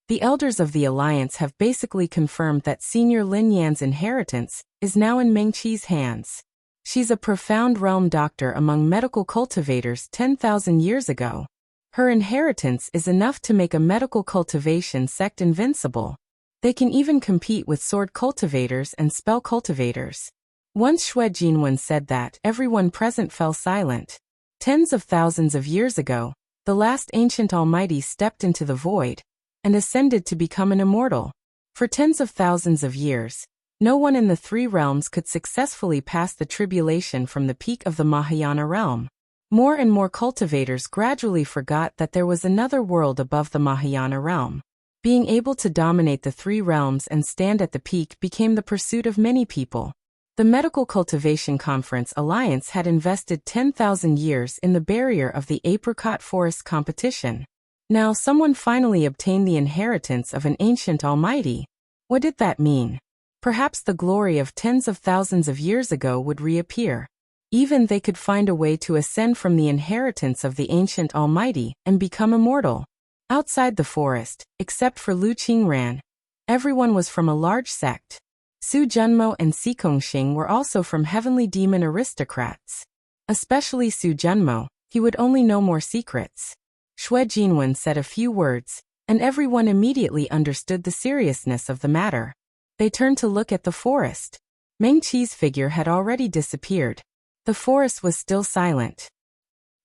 The elders of the alliance have basically confirmed that Senior Lin Yan's inheritance is now in Meng Qi's hands. She's a profound realm doctor among medical cultivators 10,000 years ago. Her inheritance is enough to make a medical cultivation sect invincible. They can even compete with sword cultivators and spell cultivators. Once Xue Jinwen said that, everyone present fell silent. Tens of thousands of years ago, the last ancient almighty stepped into the void and ascended to become an immortal. For tens of thousands of years, no one in the three realms could successfully pass the tribulation from the peak of the Mahayana realm. More and more cultivators gradually forgot that there was another world above the Mahayana realm. Being able to dominate the three realms and stand at the peak became the pursuit of many people. The Medical Cultivation Conference Alliance had invested 10,000 years in the barrier of the apricot forest competition. Now someone finally obtained the inheritance of an ancient almighty. What did that mean? Perhaps the glory of tens of thousands of years ago would reappear. Even they could find a way to ascend from the inheritance of the ancient almighty and become immortal. Outside the forest, except for Lu Qingran, everyone was from a large sect. Su Junmo and Si Kongxing were also from heavenly demon aristocrats. Especially Su Junmo, he would only know more secrets. Xue Jinwen said a few words, and everyone immediately understood the seriousness of the matter. They turned to look at the forest. Meng Qi's figure had already disappeared. The forest was still silent.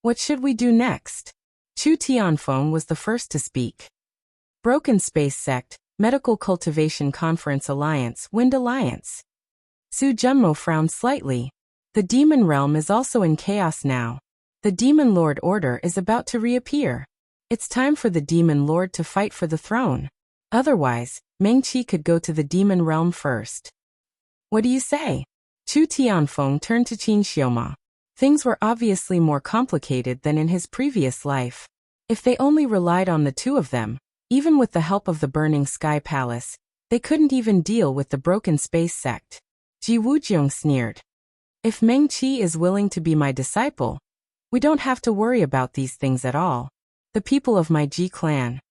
What should we do next? Chu Tianfeng was the first to speak. Broken Space Sect, Medical Cultivation Conference Alliance, Wind Alliance. Su Junmo frowned slightly. The demon realm is also in chaos now. The Demon Lord Order is about to reappear. It's time for the Demon Lord to fight for the throne. Otherwise, Meng Qi could go to the demon realm first. What do you say? Chu Tianfeng turned to Qin Xioma. Things were obviously more complicated than in his previous life. If they only relied on the two of them, even with the help of the Burning Sky Palace, they couldn't even deal with the Broken Space Sect. Ji Wujiang sneered. If Meng Qi is willing to be my disciple, we don't have to worry about these things at all. The people of my Ji clan.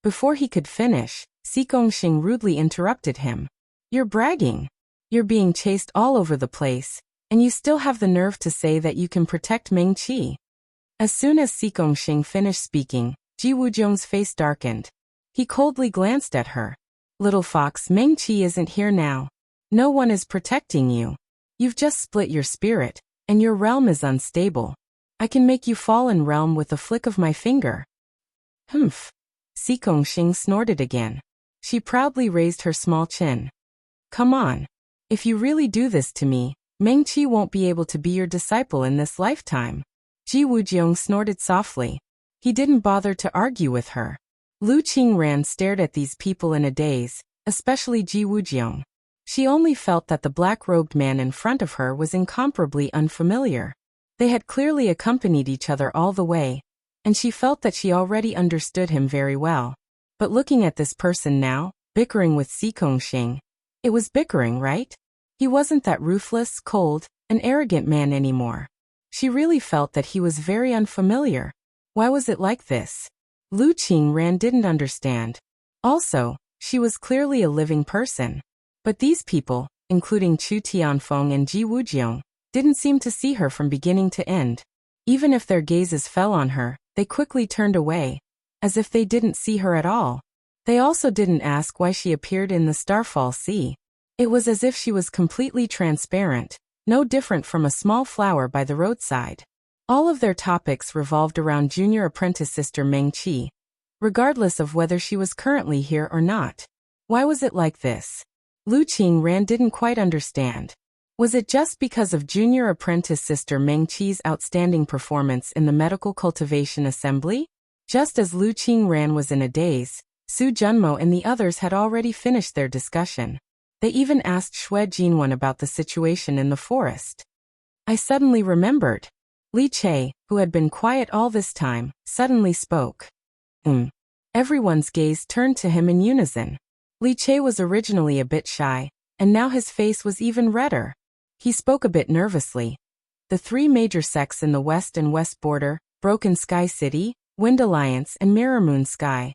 Before he could finish, Si Kongxing rudely interrupted him. You're bragging. You're being chased all over the place, and you still have the nerve to say that you can protect Meng Qi. As soon as Si Kongxing finished speaking, Ji Wujiang's face darkened. He coldly glanced at her. Little fox, Meng Qi isn't here now. No one is protecting you. You've just split your spirit, and your realm is unstable. I can make you fall in realm with a flick of my finger. Si Kongxing snorted again. She proudly raised her small chin. Come on. If you really do this to me, Meng Qi won't be able to be your disciple in this lifetime. Ji Wujiang snorted softly. He didn't bother to argue with her. Lu Qingran stared at these people in a daze, especially Ji Wujiang. She only felt that the black-robed man in front of her was incomparably unfamiliar. They had clearly accompanied each other all the way, and she felt that she already understood him very well. But looking at this person now, bickering with Si Kongxing, it was bickering, right? He wasn't that ruthless, cold, and arrogant man anymore. She really felt that he was very unfamiliar. Why was it like this? Lu Qingran didn't understand. Also, she was clearly a living person. But these people, including Chu Tianfeng and Ji Wujiang, didn't seem to see her from beginning to end. Even if their gazes fell on her, they quickly turned away, as if they didn't see her at all. They also didn't ask why she appeared in the Starfall Sea. It was as if she was completely transparent, no different from a small flower by the roadside. All of their topics revolved around junior apprentice sister Meng Qi, regardless of whether she was currently here or not. Why was it like this? Lu Qingran didn't quite understand. Was it just because of junior apprentice sister Meng Qi's outstanding performance in the Medical Cultivation Assembly? Just as Lu Qingran was in a daze, Su Junmo and the others had already finished their discussion. They even asked Xue Jinwen about the situation in the forest. I suddenly remembered. Li Che, who had been quiet all this time, suddenly spoke. Everyone's gaze turned to him in unison. Li Che was originally a bit shy, and now his face was even redder. He spoke a bit nervously. The three major sects in the west and west border, Broken Sky City, Wind Alliance and Mirror Moon Sky.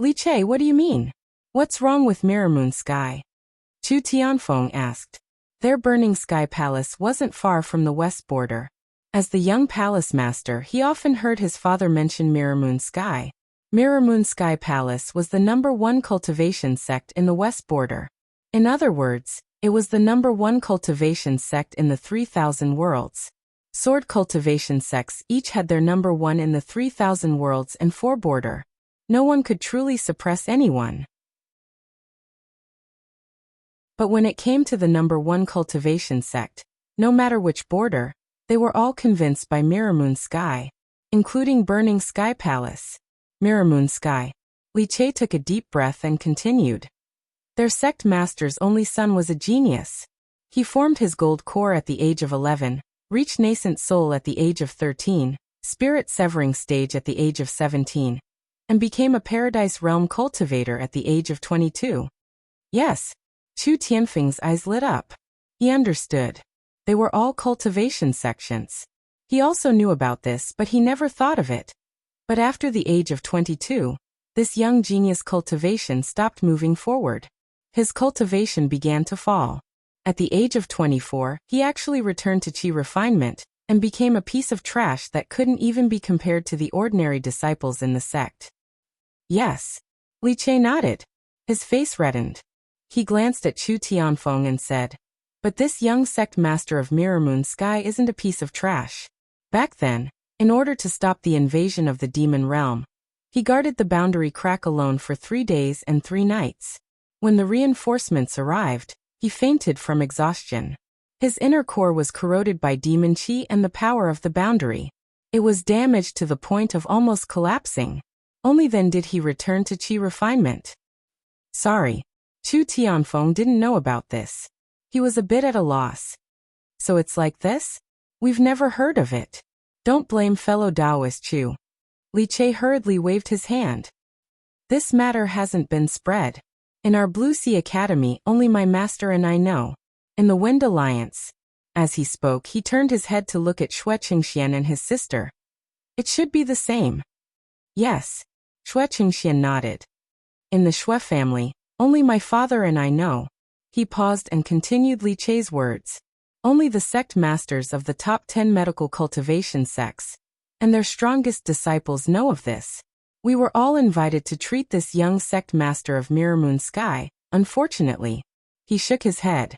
Li Che, what do you mean? What's wrong with Mirror Moon Sky? Chu Tianfeng asked. Their Burning Sky Palace wasn't far from the west border. As the young palace master, he often heard his father mention Mirror Moon Sky. Mirror Moon Sky Palace was the #1 cultivation sect in the West Border. In other words, it was the #1 cultivation sect in the 3,000 worlds. Sword cultivation sects each had their #1 in the 3,000 worlds and 4 border. No one could truly suppress anyone. But when it came to the #1 cultivation sect, no matter which border, they were all convinced by Mirror Moon Sky, including Burning Sky Palace. Mirror Moon Sky. Li Che took a deep breath and continued. Their sect master's only son was a genius. He formed his gold core at the age of 11, reached nascent soul at the age of 13, spirit severing stage at the age of 17, and became a paradise realm cultivator at the age of 22. Yes. Chu Tianfeng's eyes lit up. He understood. They were all cultivation sections. He also knew about this, but he never thought of it. But after the age of 22, this young genius cultivation stopped moving forward. His cultivation began to fall. At the age of 24, he actually returned to Qi refinement, and became a piece of trash that couldn't even be compared to the ordinary disciples in the sect. Yes. Li Che nodded. His face reddened. He glanced at Chu Tianfeng and said, "But this young sect master of Mirror Moon Sky isn't a piece of trash." Back then, in order to stop the invasion of the demon realm, he guarded the boundary crack alone for 3 days and 3 nights. When the reinforcements arrived, he fainted from exhaustion. His inner core was corroded by demon qi and the power of the boundary. It was damaged to the point of almost collapsing. Only then did he return to qi refinement. Sorry. Chu Tianfeng didn't know about this. He was a bit at a loss. So it's like this? We've never heard of it. Don't blame fellow Taoist Chu. Li Che hurriedly waved his hand. This matter hasn't been spread. In our Blue Sea Academy, only my master and I know. In the Wind Alliance. As he spoke, he turned his head to look at Xue Qingxian and his sister. It should be the same. Yes. Xue Qingxian nodded. In the Xue family, only my father and I know. He paused and continued Li Che's words. Only the sect masters of the top 10 medical cultivation sects, and their strongest disciples know of this. We were all invited to treat this young sect master of Mirror Moon Sky. Unfortunately, he shook his head.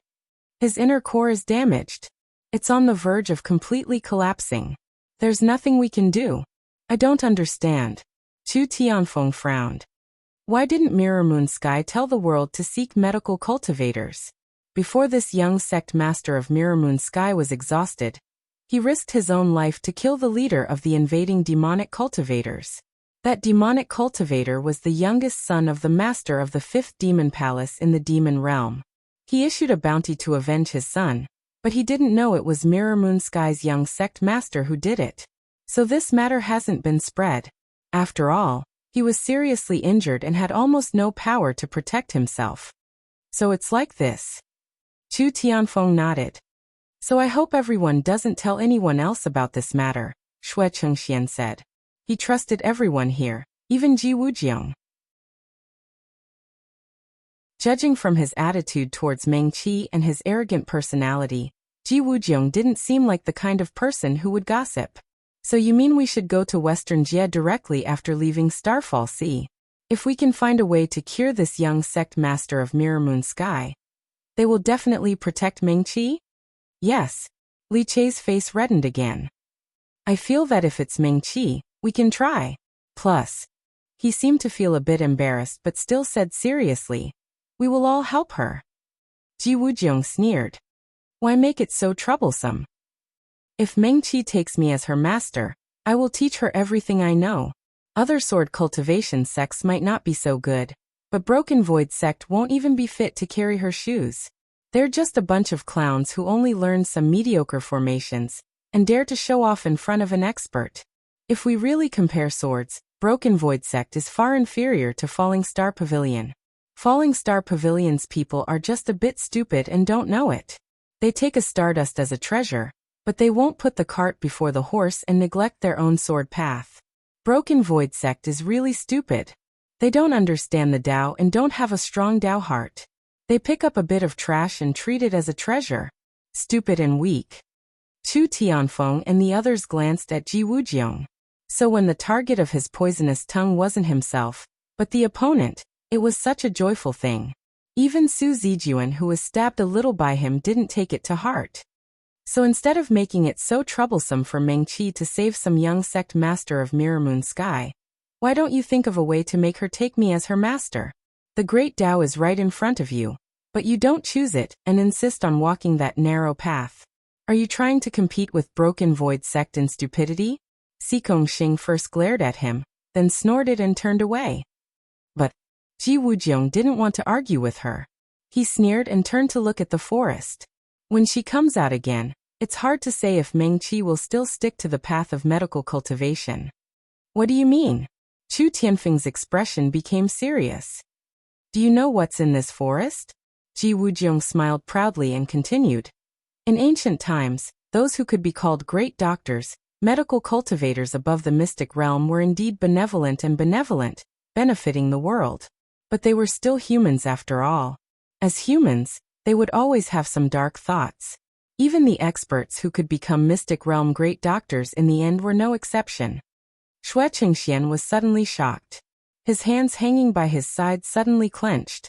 His inner core is damaged. It's on the verge of completely collapsing. There's nothing we can do. I don't understand. Chu Tianfeng frowned. Why didn't Mirror Moon Sky tell the world to seek medical cultivators? Before this young sect master of Mirror Moon Sky was exhausted, he risked his own life to kill the leader of the invading demonic cultivators. That demonic cultivator was the youngest son of the master of the 5th demon palace in the demon realm. He issued a bounty to avenge his son, but he didn't know it was Mirror Moon Sky's young sect master who did it. So this matter hasn't been spread. After all, he was seriously injured and had almost no power to protect himself. So it's like this. Chu Tianfeng nodded. So I hope everyone doesn't tell anyone else about this matter, Xue Chengxian said. He trusted everyone here, even Ji Wujiang. Judging from his attitude towards Meng Qi and his arrogant personality, Ji Wujiang didn't seem like the kind of person who would gossip. So you mean we should go to Western Jie directly after leaving Starfall Sea? If we can find a way to cure this young sect master of Mirror Moon Sky, they will definitely protect Meng Qi? Yes. Li Che's face reddened again. I feel that if it's Meng Qi, we can try. Plus, he seemed to feel a bit embarrassed but still said seriously, we will all help her. Ji Wujiang sneered. Why make it so troublesome? If Meng Qi takes me as her master, I will teach her everything I know. Other sword cultivation sects might not be so good, but Broken Void sect won't even be fit to carry her shoes. They're just a bunch of clowns who only learn some mediocre formations, and dare to show off in front of an expert. If we really compare swords, Broken Void sect is far inferior to Falling Star Pavilion. Falling Star Pavilion's people are just a bit stupid and don't know it. They take a Stardust as a treasure, but they won't put the cart before the horse and neglect their own sword path. Broken Void sect is really stupid. They don't understand the Tao and don't have a strong Tao heart. They pick up a bit of trash and treat it as a treasure. Stupid and weak. Chu Tianfeng and the others glanced at Ji Wujiang. So when the target of his poisonous tongue wasn't himself, but the opponent, it was such a joyful thing. Even Su Zijuan, who was stabbed a little by him, didn't take it to heart. So instead of making it so troublesome for Meng Qi to save some young sect master of Mirror Moon Sky, why don't you think of a way to make her take me as her master? The great Tao is right in front of you, but you don't choose it and insist on walking that narrow path. Are you trying to compete with Broken Void sect in stupidity? Xikong Xing first glared at him, then snorted and turned away. But Ji Wujiang didn't want to argue with her. He sneered and turned to look at the forest. When she comes out again, it's hard to say if Meng Qi will still stick to the path of medical cultivation. What do you mean? Chu Tianfeng's expression became serious. Do you know what's in this forest? Ji Wujiang smiled proudly and continued. In ancient times, those who could be called great doctors, medical cultivators above the mystic realm, were indeed benevolent and benevolent, benefiting the world. But they were still humans after all. As humans, they would always have some dark thoughts. Even the experts who could become mystic realm great doctors in the end were no exception. Xue Qingxian was suddenly shocked. His hands hanging by his side suddenly clenched.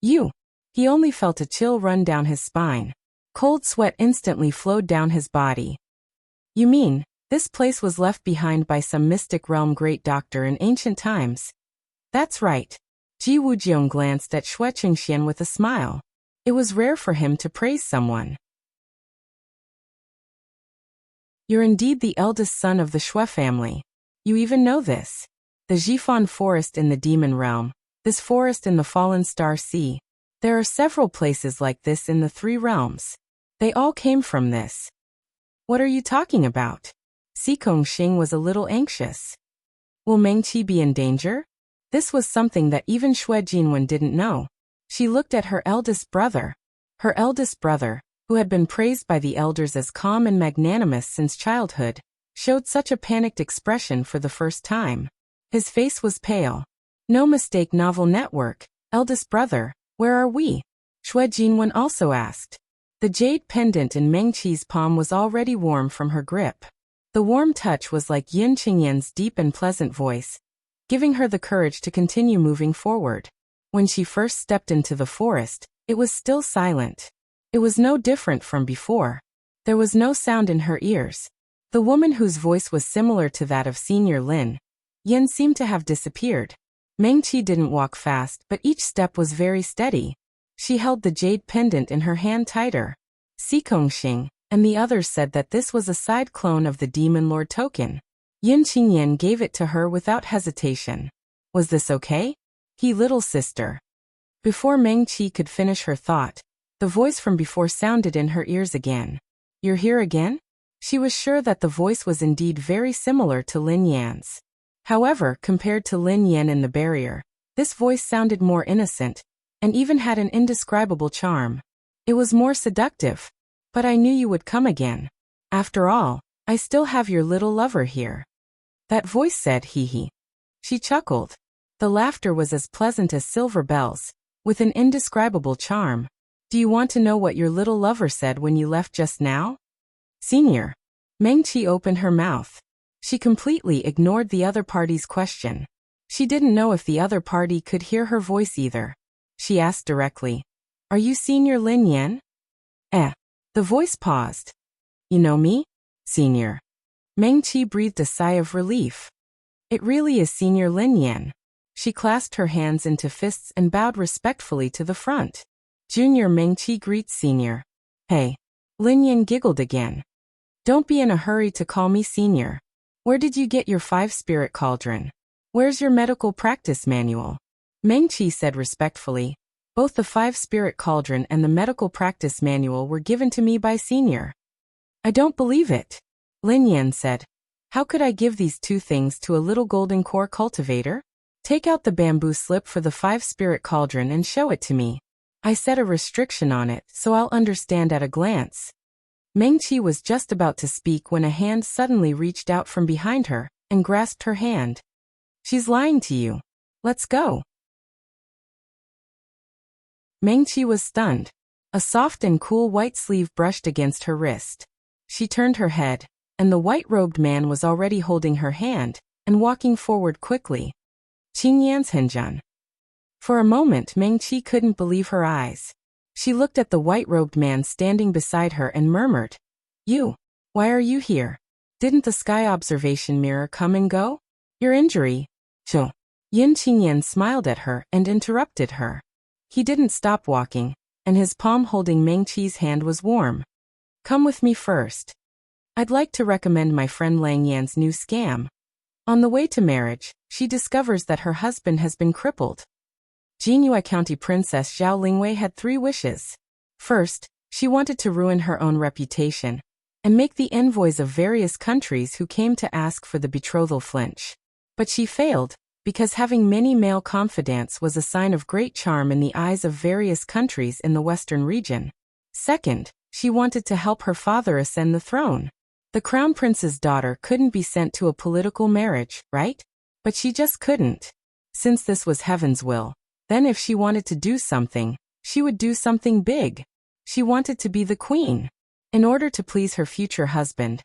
You! He only felt a chill run down his spine. Cold sweat instantly flowed down his body. You mean, this place was left behind by some mystic realm great doctor in ancient times? That's right. Ji Wujiang glanced at Xue Qingxian with a smile. It was rare for him to praise someone. You're indeed the eldest son of the Xue family. You even know this. The Jifan forest in the demon realm, this forest in the fallen star sea. There are several places like this in the three realms. They all came from this. What are you talking about? Xikong Xing was a little anxious. Will Meng Qi be in danger? This was something that even Xue Jinwen didn't know. She looked at her eldest brother. Her eldest brother, who had been praised by the elders as calm and magnanimous since childhood, showed such a panicked expression for the first time. His face was pale. No mistake, novel network. Eldest brother, where are we? Xue Jinwen also asked. The jade pendant in Meng Qi's palm was already warm from her grip. The warm touch was like Yin Qingyan's deep and pleasant voice, giving her the courage to continue moving forward. When she first stepped into the forest, it was still silent. It was no different from before. There was no sound in her ears. The woman whose voice was similar to that of Senior Lin Yin seemed to have disappeared. Meng Qi didn't walk fast, but each step was very steady. She held the jade pendant in her hand tighter. Xikong Xing and the others said that this was a side clone of the Demon Lord token. Yin Qingyan gave it to her without hesitation. Was this okay? He, little sister. Before Meng Qi could finish her thought, the voice from before sounded in her ears again. You're here again? She was sure that the voice was indeed very similar to Lin Yan's. However, compared to Lin Yan in the barrier, this voice sounded more innocent, and even had an indescribable charm. It was more seductive. But I knew you would come again. After all, I still have your little lover here. That voice said, hee hee. She chuckled. The laughter was as pleasant as silver bells, with an indescribable charm. Do you want to know what your little lover said when you left just now? Senior. Meng Qi opened her mouth. She completely ignored the other party's question. She didn't know if the other party could hear her voice either. She asked directly. Are you Senior Lin Yan? The voice paused. You know me? Senior. Meng Qi breathed a sigh of relief. It really is Senior Lin Yan. She clasped her hands into fists and bowed respectfully to the front. Junior Meng Qi greets Senior. Hey. Lin Yan giggled again. Don't be in a hurry to call me Senior. Where did you get your 5-spirit cauldron? Where's your medical practice manual? Meng Qi said respectfully. Both the 5-spirit cauldron and the medical practice manual were given to me by Senior. I don't believe it. Lin Yan said. How could I give these two things to a little golden core cultivator? Take out the bamboo slip for the 5-spirit cauldron and show it to me. I set a restriction on it, so I'll understand at a glance. Meng Qi was just about to speak when a hand suddenly reached out from behind her and grasped her hand. She's lying to you. Let's go. Meng Qi was stunned. A soft and cool white sleeve brushed against her wrist. She turned her head, and the white-robed man was already holding her hand and walking forward quickly. Qingyan's. For a moment Meng-Chi couldn't believe her eyes. She looked at the white-robed man standing beside her and murmured, "You, why are you here? Didn't the sky observation mirror come and go? Your injury?" Yin Qingyan smiled at her and interrupted her. He didn't stop walking, and his palm holding Meng-Chi's hand was warm. "Come with me first. I'd like to recommend my friend Lang Yan's new scam." On the way to marriage, she discovers that her husband has been crippled. Jinyue County Princess Zhao Lingwei had 3 wishes. First, she wanted to ruin her own reputation and make the envoys of various countries who came to ask for the betrothal flinch. But she failed, because having many male confidants was a sign of great charm in the eyes of various countries in the western region. Second, she wanted to help her father ascend the throne. The crown prince's daughter couldn't be sent to a political marriage, right? But she just couldn't. Since this was heaven's will, then if she wanted to do something, she would do something big. She wanted to be the queen. In order to please her future husband,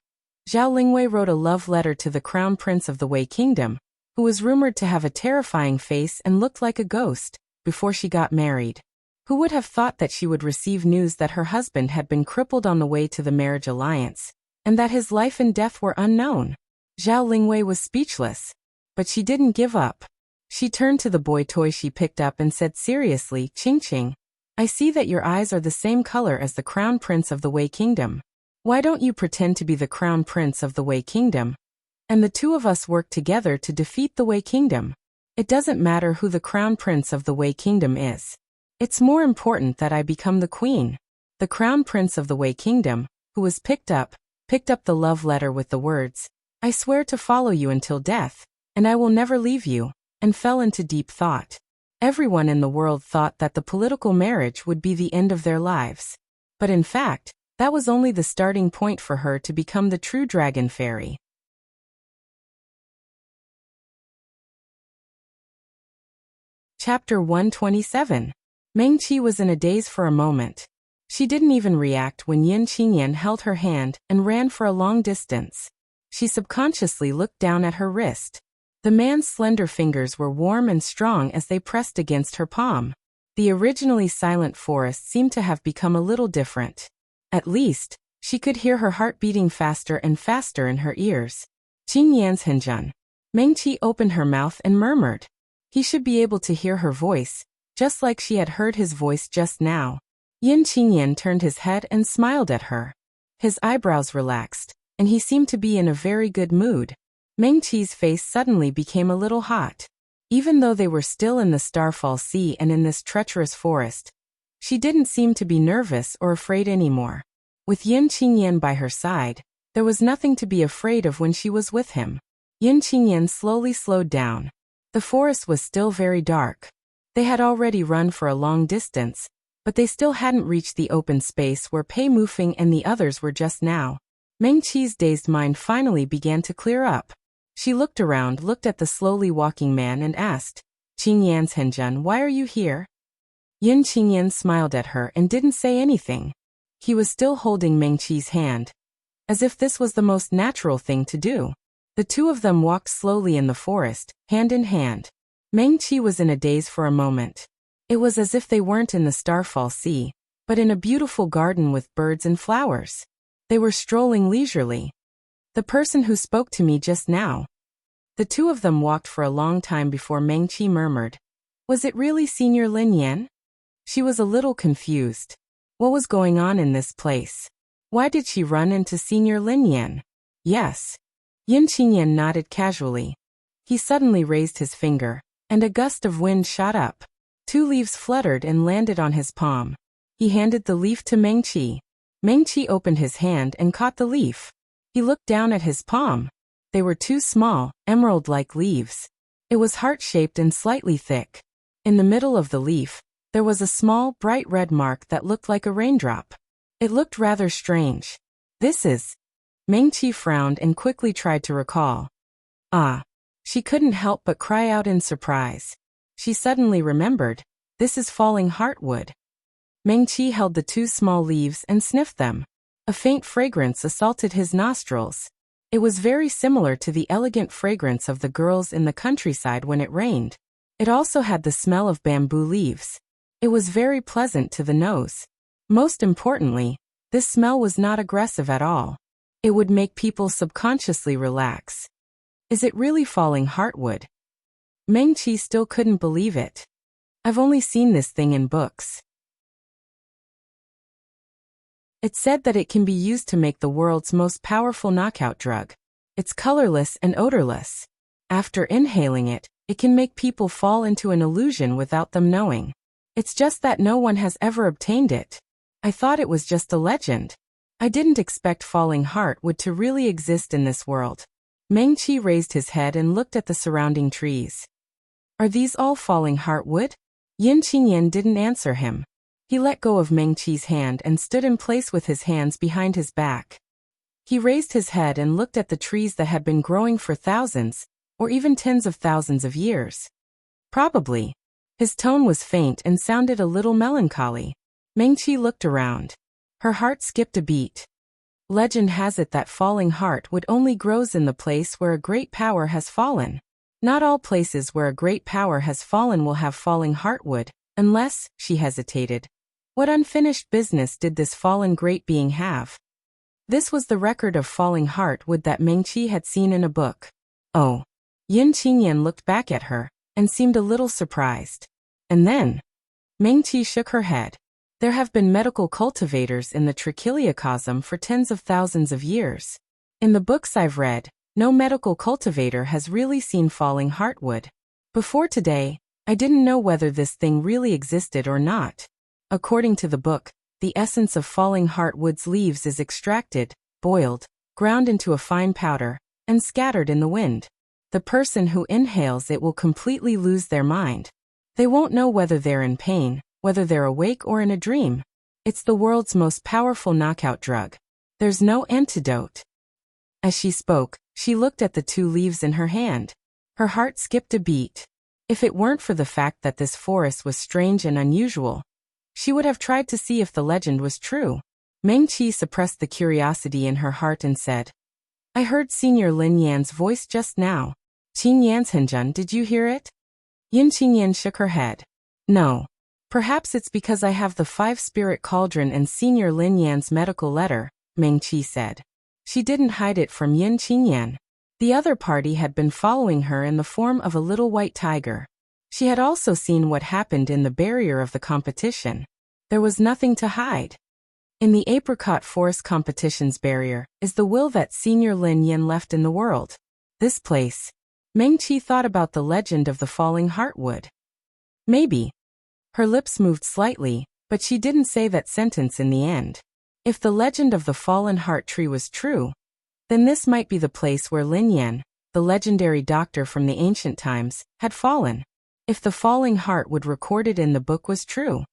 Zhao Lingwei wrote a love letter to the crown prince of the Wei Kingdom, who was rumored to have a terrifying face and looked like a ghost, before she got married. Who would have thought that she would receive news that her husband had been crippled on the way to the marriage alliance, and that his life and death were unknown? Zhao Lingwei was speechless. But she didn't give up. She turned to the boy toy she picked up and said seriously, "Qing, I see that your eyes are the same color as the crown prince of the Wei Kingdom. Why don't you pretend to be the crown prince of the Wei Kingdom? And the 2 of us work together to defeat the Wei Kingdom. It doesn't matter who the crown prince of the Wei Kingdom is. It's more important that I become the queen." The crown prince of the Wei Kingdom, who was picked up the love letter with the words, "I swear to follow you until death, and I will never leave you," and fell into deep thought. Everyone in the world thought that the political marriage would be the end of their lives. But in fact, that was only the starting point for her to become the true dragon fairy. Chapter 127. Meng-Chi was in a daze for a moment. She didn't even react when Yin Qingyan held her hand and ran for a long distance. She subconsciously looked down at her wrist. The man's slender fingers were warm and strong as they pressed against her palm. The originally silent forest seemed to have become a little different. At least, she could hear her heart beating faster and faster in her ears. Qingyan's. Meng-Chi opened her mouth and murmured. He should be able to hear her voice, just like she had heard his voice just now. Yin Qingyan turned his head and smiled at her. His eyebrows relaxed, and he seemed to be in a very good mood. Meng-Chi's face suddenly became a little hot. Even though they were still in the Starfall Sea and in this treacherous forest, she didn't seem to be nervous or afraid anymore. With Yin Qingyan by her side, there was nothing to be afraid of when she was with him. Yin Qingyan slowly slowed down. The forest was still very dark. They had already run for a long distance, but they still hadn't reached the open space where Pei Mufeng and the others were just now. Meng-Chi's dazed mind finally began to clear up. She looked around, looked at the slowly walking man and asked, "Qingyan's, why are you here?" Yin Qingyan smiled at her and didn't say anything. He was still holding Meng-Chi's hand, as if this was the most natural thing to do. The 2 of them walked slowly in the forest, hand in hand. Meng-Chi was in a daze for a moment. It was as if they weren't in the Starfall Sea, but in a beautiful garden with birds and flowers. They were strolling leisurely. "The person who spoke to me just now." The 2 of them walked for a long time before Meng-Chi murmured, "Was it really Senior Lin Yan?" She was a little confused. What was going on in this place? Why did she run into Senior Lin Yan? Yes. Yin Qingyan nodded casually. He suddenly raised his finger, and a gust of wind shot up. 2 leaves fluttered and landed on his palm. He handed the leaf to Meng-Chi. Meng-Chi opened his hand and caught the leaf. He looked down at his palm. They were 2 small, emerald-like leaves. It was heart-shaped and slightly thick. In the middle of the leaf, there was a small, bright red mark that looked like a raindrop. It looked rather strange. "This is..." Meng-Chi frowned and quickly tried to recall. "Ah." She couldn't help but cry out in surprise. She suddenly remembered, "This is falling heartwood." Meng-Chi held the 2 small leaves and sniffed them. A faint fragrance assaulted his nostrils. It was very similar to the elegant fragrance of the girls in the countryside when it rained. It also had the smell of bamboo leaves. It was very pleasant to the nose. Most importantly, this smell was not aggressive at all. It would make people subconsciously relax. Is it really falling heartwood? Meng Qi still couldn't believe it. I've only seen this thing in books. It said that it can be used to make the world's most powerful knockout drug. It's colorless and odorless. After inhaling it, it can make people fall into an illusion without them knowing. It's just that no one has ever obtained it. I thought it was just a legend. I didn't expect falling heartwood to really exist in this world. Meng Qi raised his head and looked at the surrounding trees. Are these all falling heartwood? Yin Qingyan didn't answer him. He let go of Meng Qi's hand and stood in place with his hands behind his back. He raised his head and looked at the trees that had been growing for thousands, or even tens of thousands of years. Probably. His tone was faint and sounded a little melancholy. Meng Qi looked around. Her heart skipped a beat. Legend has it that falling heartwood only grows in the place where a great power has fallen. Not all places where a great power has fallen will have falling heartwood, unless, she hesitated. What unfinished business did this fallen great being have? This was the record of falling heartwood that Meng Qi had seen in a book. Oh. Yin Qingyan looked back at her, and seemed a little surprised. And then? Meng Qi shook her head. There have been medical cultivators in the Trichiliocosm for tens of thousands of years. In the books I've read, no medical cultivator has really seen falling heartwood. Before today, I didn't know whether this thing really existed or not. According to the book, the essence of falling heartwood's leaves is extracted, boiled, ground into a fine powder, and scattered in the wind. The person who inhales it will completely lose their mind. They won't know whether they're in pain, whether they're awake or in a dream. It's the world's most powerful knockout drug. There's no antidote. As she spoke, she looked at the two leaves in her hand. Her heart skipped a beat. If it weren't for the fact that this forest was strange and unusual, she would have tried to see if the legend was true. Meng Qi suppressed the curiosity in her heart and said, I heard Senior Lin Yan's voice just now. Qing Yan's Henjun, did you hear it? Yin Qingyan shook her head. No. Perhaps it's because I have the 5-spirit cauldron and Senior Lin Yan's medical letter, Meng Qi said. She didn't hide it from Yin Qingyan. The other party had been following her in the form of a little white tiger. She had also seen what happened in the barrier of the competition. There was nothing to hide. In the apricot forest competition's barrier is the will that Senior Lin Yan left in the world. This place. Meng Qi thought about the legend of the falling heartwood. Maybe. Her lips moved slightly, but she didn't say that sentence in the end. If the legend of the fallen heart tree was true, then this might be the place where Lin Yan, the legendary doctor from the ancient times, had fallen. If the falling heartwood recorded in the book was true.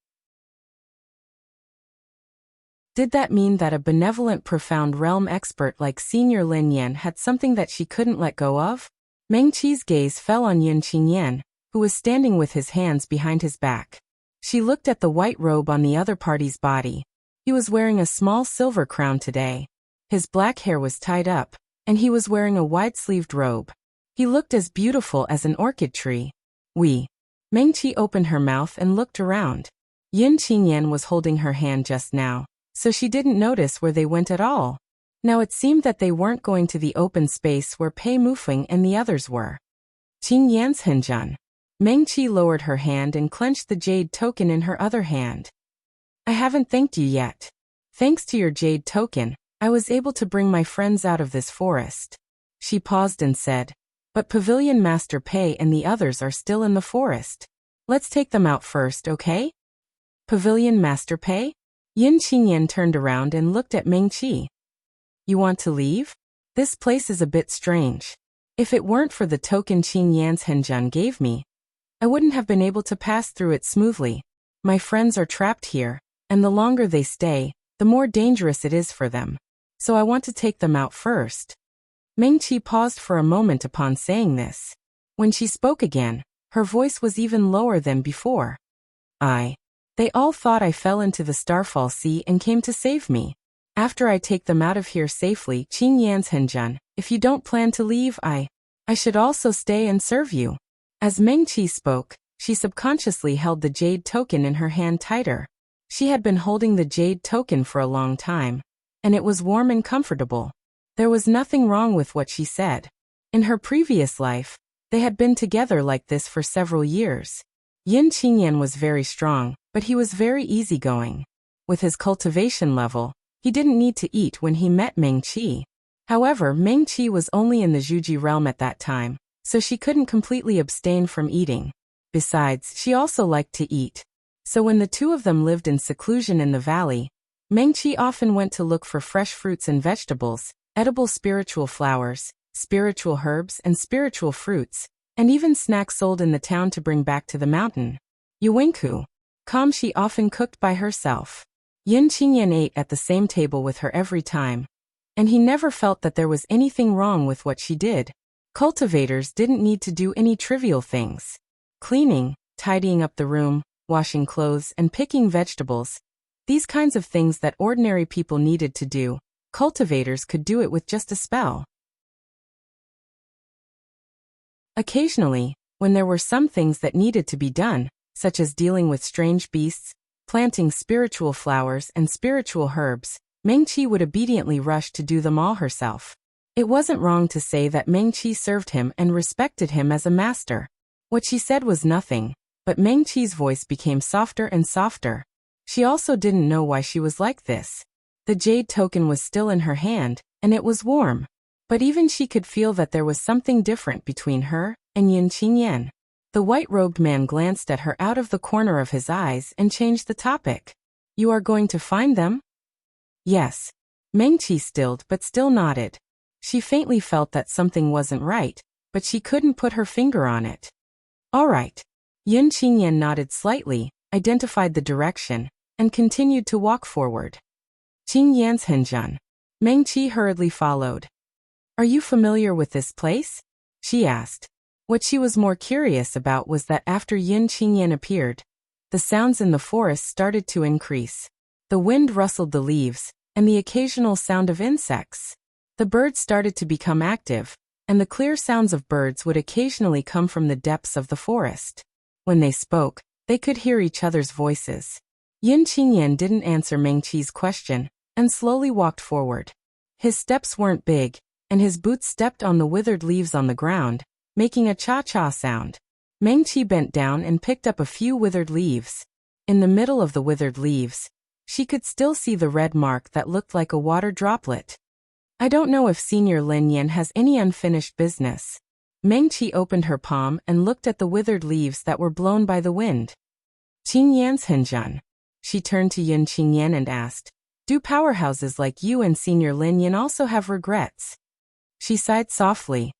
Did that mean that a benevolent profound realm expert like Senior Lin Yan had something that she couldn't let go of? Meng Qi's gaze fell on Yin Qingyan, who was standing with his hands behind his back. She looked at the white robe on the other party's body. He was wearing a small silver crown today. His black hair was tied up, and he was wearing a wide-sleeved robe. He looked as beautiful as an orchid tree. Meng Qi opened her mouth and looked around. Yin Qingyan was holding her hand just now, so she didn't notice where they went at all. Now it seemed that they weren't going to the open space where Pei Mufeng and the others were. Qing Yan's Henjun. Meng Qi lowered her hand and clenched the jade token in her other hand. I haven't thanked you yet. Thanks to your jade token, I was able to bring my friends out of this forest. She paused and said, but Pavilion Master Pei and the others are still in the forest. Let's take them out first, okay? Pavilion Master Pei? Yin Qingyan turned around and looked at Meng Qi. You want to leave? This place is a bit strange. If it weren't for the token Qing Yan's Henjun gave me, I wouldn't have been able to pass through it smoothly. My friends are trapped here, and the longer they stay, the more dangerous it is for them. So I want to take them out first. Meng Qi paused for a moment upon saying this. When she spoke again, her voice was even lower than before. They all thought I fell into the Starfall Sea and came to save me. After I take them out of here safely, Qing Yanzhenjun, if you don't plan to leave, I should also stay and serve you. As Meng Qi spoke, she subconsciously held the jade token in her hand tighter. She had been holding the jade token for a long time, and it was warm and comfortable. There was nothing wrong with what she said. In her previous life, they had been together like this for several years. Yin Qingyan was very strong, but he was very easygoing. With his cultivation level, he didn't need to eat when he met Meng Qi. However, Meng Qi was only in the Zhuji realm at that time, so she couldn't completely abstain from eating. Besides, she also liked to eat. So when the two of them lived in seclusion in the valley, Meng Qi often went to look for fresh fruits and vegetables, edible spiritual flowers, spiritual herbs and spiritual fruits, and even snacks sold in the town to bring back to the mountain. Yuwenku, calm, she often cooked by herself. Yin Qingyan ate at the same table with her every time, and he never felt that there was anything wrong with what she did. Cultivators didn't need to do any trivial things. Cleaning, tidying up the room, washing clothes and picking vegetables, these kinds of things that ordinary people needed to do, cultivators could do it with just a spell. Occasionally, when there were some things that needed to be done, such as dealing with strange beasts, planting spiritual flowers and spiritual herbs, Meng Qi would obediently rush to do them all herself. It wasn't wrong to say that Meng Qi served him and respected him as a master. What she said was nothing, but Meng Qi's voice became softer and softer. She also didn't know why she was like this. The jade token was still in her hand, and it was warm. But even she could feel that there was something different between her and Yin Qingyan. The white-robed man glanced at her out of the corner of his eyes and changed the topic. You are going to find them? Yes. Meng Qi stilled but still nodded. She faintly felt that something wasn't right, but she couldn't put her finger on it. All right. Yin Qingyan nodded slightly, identified the direction, and continued to walk forward. Qing Yanzhenjun. Meng Qi hurriedly followed. Are you familiar with this place? She asked. What she was more curious about was that after Yin Qingyan appeared, the sounds in the forest started to increase. The wind rustled the leaves, and the occasional sound of insects. The birds started to become active, and the clear sounds of birds would occasionally come from the depths of the forest. When they spoke, they could hear each other's voices. Yin Qingyan didn't answer Meng Qi's question, and slowly walked forward. His steps weren't big, and his boots stepped on the withered leaves on the ground, making a cha-cha sound. Meng Qi bent down and picked up a few withered leaves. In the middle of the withered leaves, she could still see the red mark that looked like a water droplet. I don't know if Senior Lin Yan has any unfinished business. Meng Qi opened her palm and looked at the withered leaves that were blown by the wind. Qing Yanzhenjun. She turned to Yin Qingyan and asked, do powerhouses like you and Senior Lin Yan also have regrets? She sighed softly.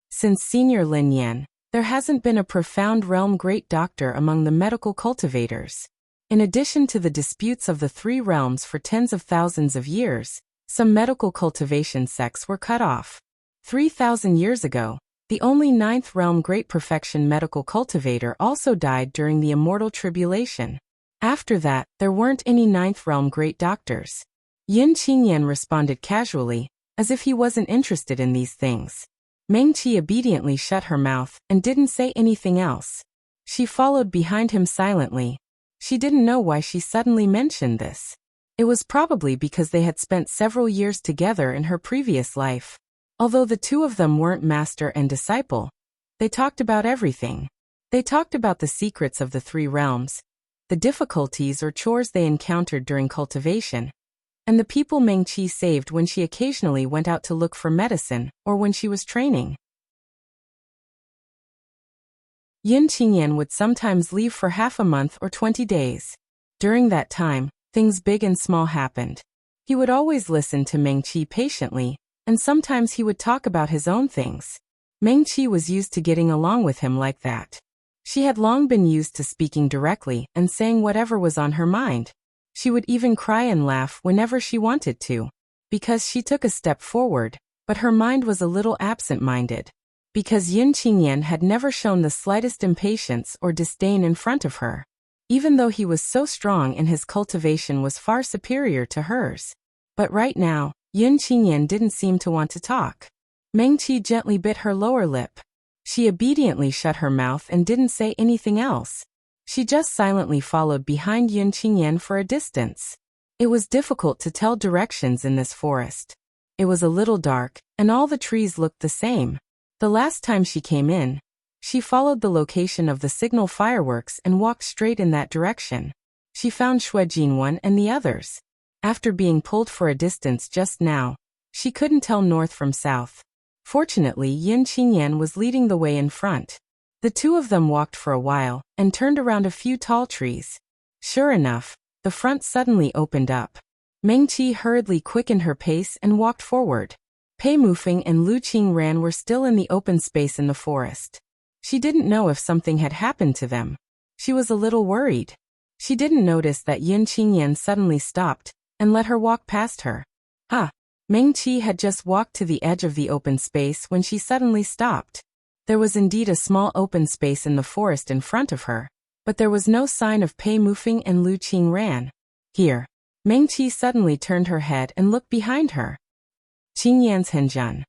Since Senior Lin Yan, there hasn't been a profound realm great doctor among the medical cultivators. In addition to the disputes of the three realms for tens of thousands of years, some medical cultivation sects were cut off. 3,000 years ago, the only ninth realm great perfection medical cultivator also died during the immortal tribulation. After that, there weren't any ninth realm great doctors. Yin Qingyan responded casually, as if he wasn't interested in these things. Meng Qi obediently shut her mouth and didn't say anything else. She followed behind him silently. She didn't know why she suddenly mentioned this. It was probably because they had spent several years together in her previous life. Although the two of them weren't master and disciple, they talked about everything. They talked about the secrets of the three realms, the difficulties or chores they encountered during cultivation, and the people Meng Qi saved when she occasionally went out to look for medicine or when she was training. Yin Qingyan would sometimes leave for half a month or 20 days. During that time, things big and small happened. He would always listen to Meng Qi patiently, and sometimes he would talk about his own things. Meng Qi was used to getting along with him like that. She had long been used to speaking directly and saying whatever was on her mind. She would even cry and laugh whenever she wanted to. Because she took a step forward, but her mind was a little absent-minded. Because Yin Qingyan had never shown the slightest impatience or disdain in front of her. Even though he was so strong and his cultivation was far superior to hers. But right now, Yun Qingyan didn't seem to want to talk. Meng Qi gently bit her lower lip. She obediently shut her mouth and didn't say anything else. She just silently followed behind Yun Qingyan for a distance. It was difficult to tell directions in this forest. It was a little dark, and all the trees looked the same. The last time she came in, she followed the location of the signal fireworks and walked straight in that direction. She found Shuijinwan and the others. After being pulled for a distance just now, she couldn't tell north from south. Fortunately, Yun Qingyan was leading the way in front. The two of them walked for a while and turned around a few tall trees. Sure enough, the front suddenly opened up. Meng Qi hurriedly quickened her pace and walked forward. Pei Mufeng and Lu Qingran were still in the open space in the forest. She didn't know if something had happened to them. She was a little worried. She didn't notice that Yun Qingyan suddenly stopped and let her walk past her. Meng Qi had just walked to the edge of the open space when she suddenly stopped. There was indeed a small open space in the forest in front of her, but there was no sign of Pei Mufeng and Lu Qingran. Here, Meng Qi suddenly turned her head and looked behind her. Qingyan's Henjun.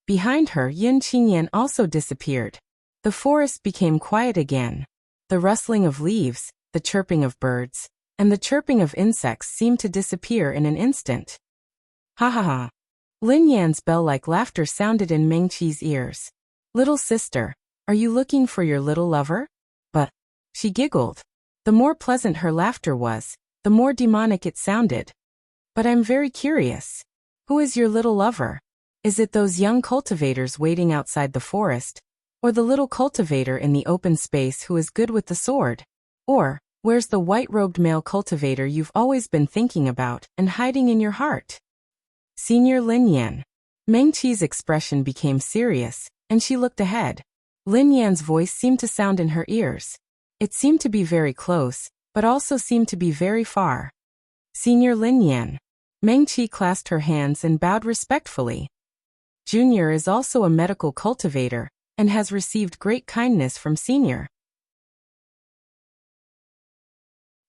Behind her, Yun Qingyan also disappeared. The forest became quiet again. The rustling of leaves, the chirping of birds, and the chirping of insects seemed to disappear in an instant. Ha ha ha. Lin Yan's bell-like laughter sounded in Meng Qi's ears. Little sister, are you looking for your little lover? But, she giggled. The more pleasant her laughter was, the more demonic it sounded. But I'm very curious. Who is your little lover? Is it those young cultivators waiting outside the forest? Or the little cultivator in the open space who is good with the sword? Or, where's the white-robed male cultivator you've always been thinking about and hiding in your heart? Senior Lin Yan. Meng Qi's expression became serious, and she looked ahead. Lin Yan's voice seemed to sound in her ears. It seemed to be very close, but also seemed to be very far. Senior Lin Yan. Meng Qi clasped her hands and bowed respectfully. Junior is also a medical cultivator, and has received great kindness from Senior.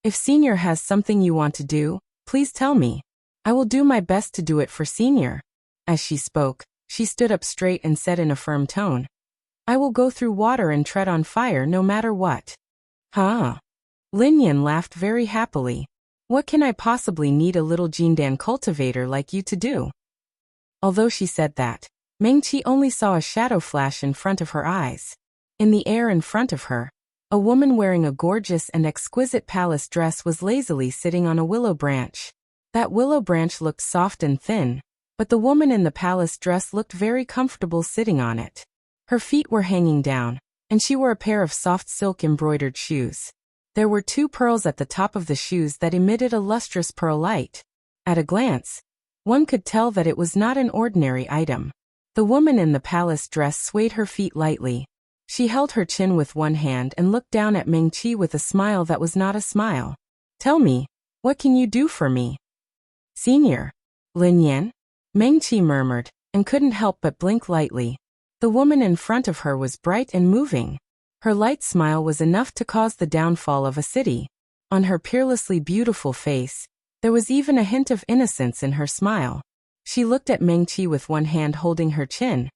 If Senior has something you want to do, please tell me. I will do my best to do it for Senior. As she spoke, she stood up straight and said in a firm tone, I will go through water and tread on fire no matter what. Huh? Lin Yan laughed very happily. What can I possibly need a little Jindan cultivator like you to do? Although she said that, Meng Qi only saw a shadow flash in front of her eyes. In the air in front of her, a woman wearing a gorgeous and exquisite palace dress was lazily sitting on a willow branch. That willow branch looked soft and thin, but the woman in the palace dress looked very comfortable sitting on it. Her feet were hanging down, and she wore a pair of soft silk embroidered shoes. There were 2 pearls at the top of the shoes that emitted a lustrous pearl light. At a glance, one could tell that it was not an ordinary item. The woman in the palace dress swayed her feet lightly. She held her chin with one hand and looked down at Meng Qi with a smile that was not a smile. Tell me, what can you do for me? Senior. Lin Yan? Meng Qi murmured, and couldn't help but blink lightly. The woman in front of her was bright and moving. Her light smile was enough to cause the downfall of a city. On her peerlessly beautiful face, there was even a hint of innocence in her smile. She looked at Meng Qi with one hand holding her chin,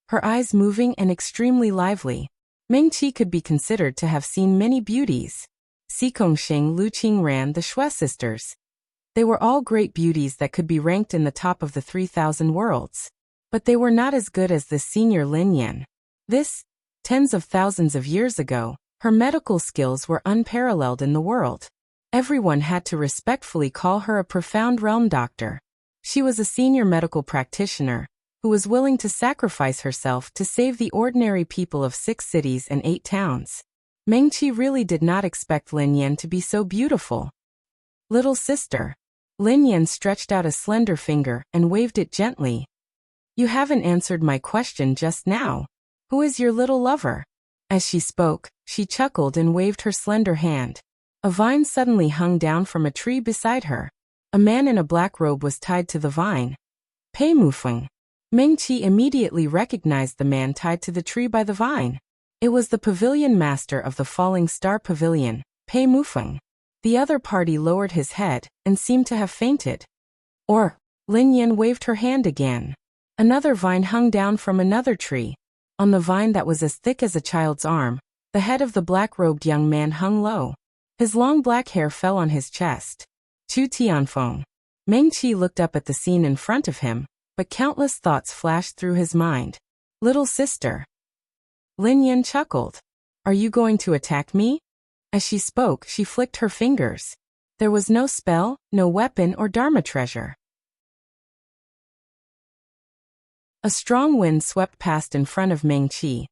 her eyes moving and extremely lively. Meng Qi could be considered to have seen many beauties. Xikongxing, Lu Qingran, the Shui sisters. They were all great beauties that could be ranked in the top of the 3,000 worlds. But they were not as good as this Senior Lin Yan. This, tens of thousands of years ago, her medical skills were unparalleled in the world. Everyone had to respectfully call her a profound realm doctor. She was a senior medical practitioner, who was willing to sacrifice herself to save the ordinary people of 6 cities and 8 towns. Meng Qi really did not expect Lin Yan to be so beautiful. Little sister. Lin Yan stretched out a slender finger and waved it gently. You haven't answered my question just now. Who is your little lover? As she spoke, she chuckled and waved her slender hand. A vine suddenly hung down from a tree beside her. A man in a black robe was tied to the vine. Pei Mufeng. Meng Qi immediately recognized the man tied to the tree by the vine. It was the pavilion master of the Falling Star Pavilion, Pei Mufeng. The other party lowered his head and seemed to have fainted. Or, Lin Yan waved her hand again. Another vine hung down from another tree. On the vine that was as thick as a child's arm, the head of the black-robed young man hung low. His long black hair fell on his chest. Chu Tianfeng. Meng Qi looked up at the scene in front of him, but countless thoughts flashed through his mind. Little sister. Lin Yan chuckled. Are you going to attack me? As she spoke, she flicked her fingers. There was no spell, no weapon or dharma treasure. A strong wind swept past in front of Meng Qi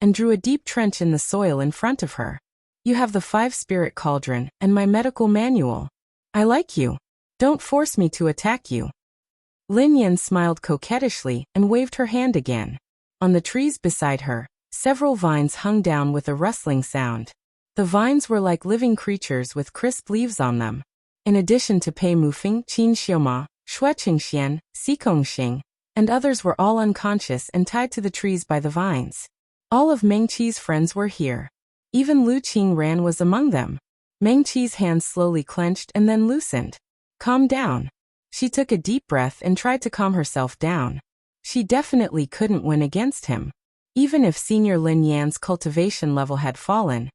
and drew a deep trench in the soil in front of her. You have the 5-spirit cauldron and my medical manual. I like you. Don't force me to attack you. Lin Yan smiled coquettishly and waved her hand again. On the trees beside her, several vines hung down with a rustling sound. The vines were like living creatures with crisp leaves on them. In addition to Pei Mufeng, Qin Xiuma, Shui Qingxian, Xikong Xing, and others were all unconscious and tied to the trees by the vines. All of Meng Qi's friends were here. Even Lu Qingran was among them. Meng Qi's hands slowly clenched and then loosened. Calm down. She took a deep breath and tried to calm herself down. She definitely couldn't win against him. Even if Senior Lin Yan's cultivation level had fallen,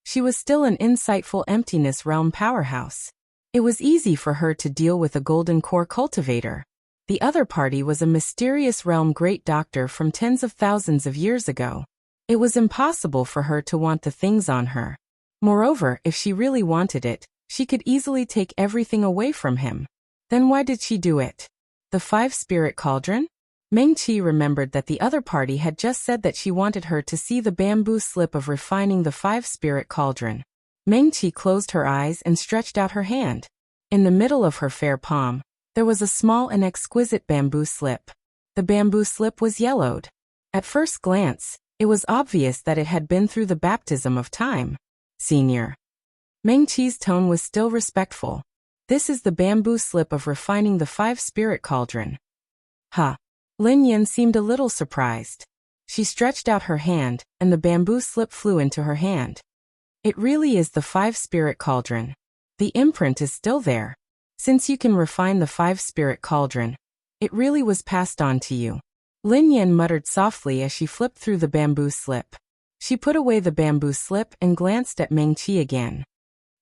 she was still an insightful emptiness realm powerhouse. It was easy for her to deal with a golden core cultivator. The other party was a mysterious realm great doctor from tens of thousands of years ago. It was impossible for her to want the things on her. Moreover, if she really wanted it, she could easily take everything away from him. Then why did she do it? The 5-spirit cauldron? Meng Qi remembered that the other party had just said that she wanted her to see the bamboo slip of refining the 5-spirit cauldron. Meng Qi closed her eyes and stretched out her hand. In the middle of her fair palm, there was a small and exquisite bamboo slip. The bamboo slip was yellowed. At first glance, it was obvious that it had been through the baptism of time. Senior. Meng Qi's tone was still respectful. This is the bamboo slip of refining the 5-spirit cauldron. Ha. Lin Yan seemed a little surprised. She stretched out her hand, and the bamboo slip flew into her hand. It really is the 5-spirit cauldron. The imprint is still there. Since you can refine the 5-spirit cauldron, it really was passed on to you. Lin Yan muttered softly as she flipped through the bamboo slip. She put away the bamboo slip and glanced at Meng Qi again.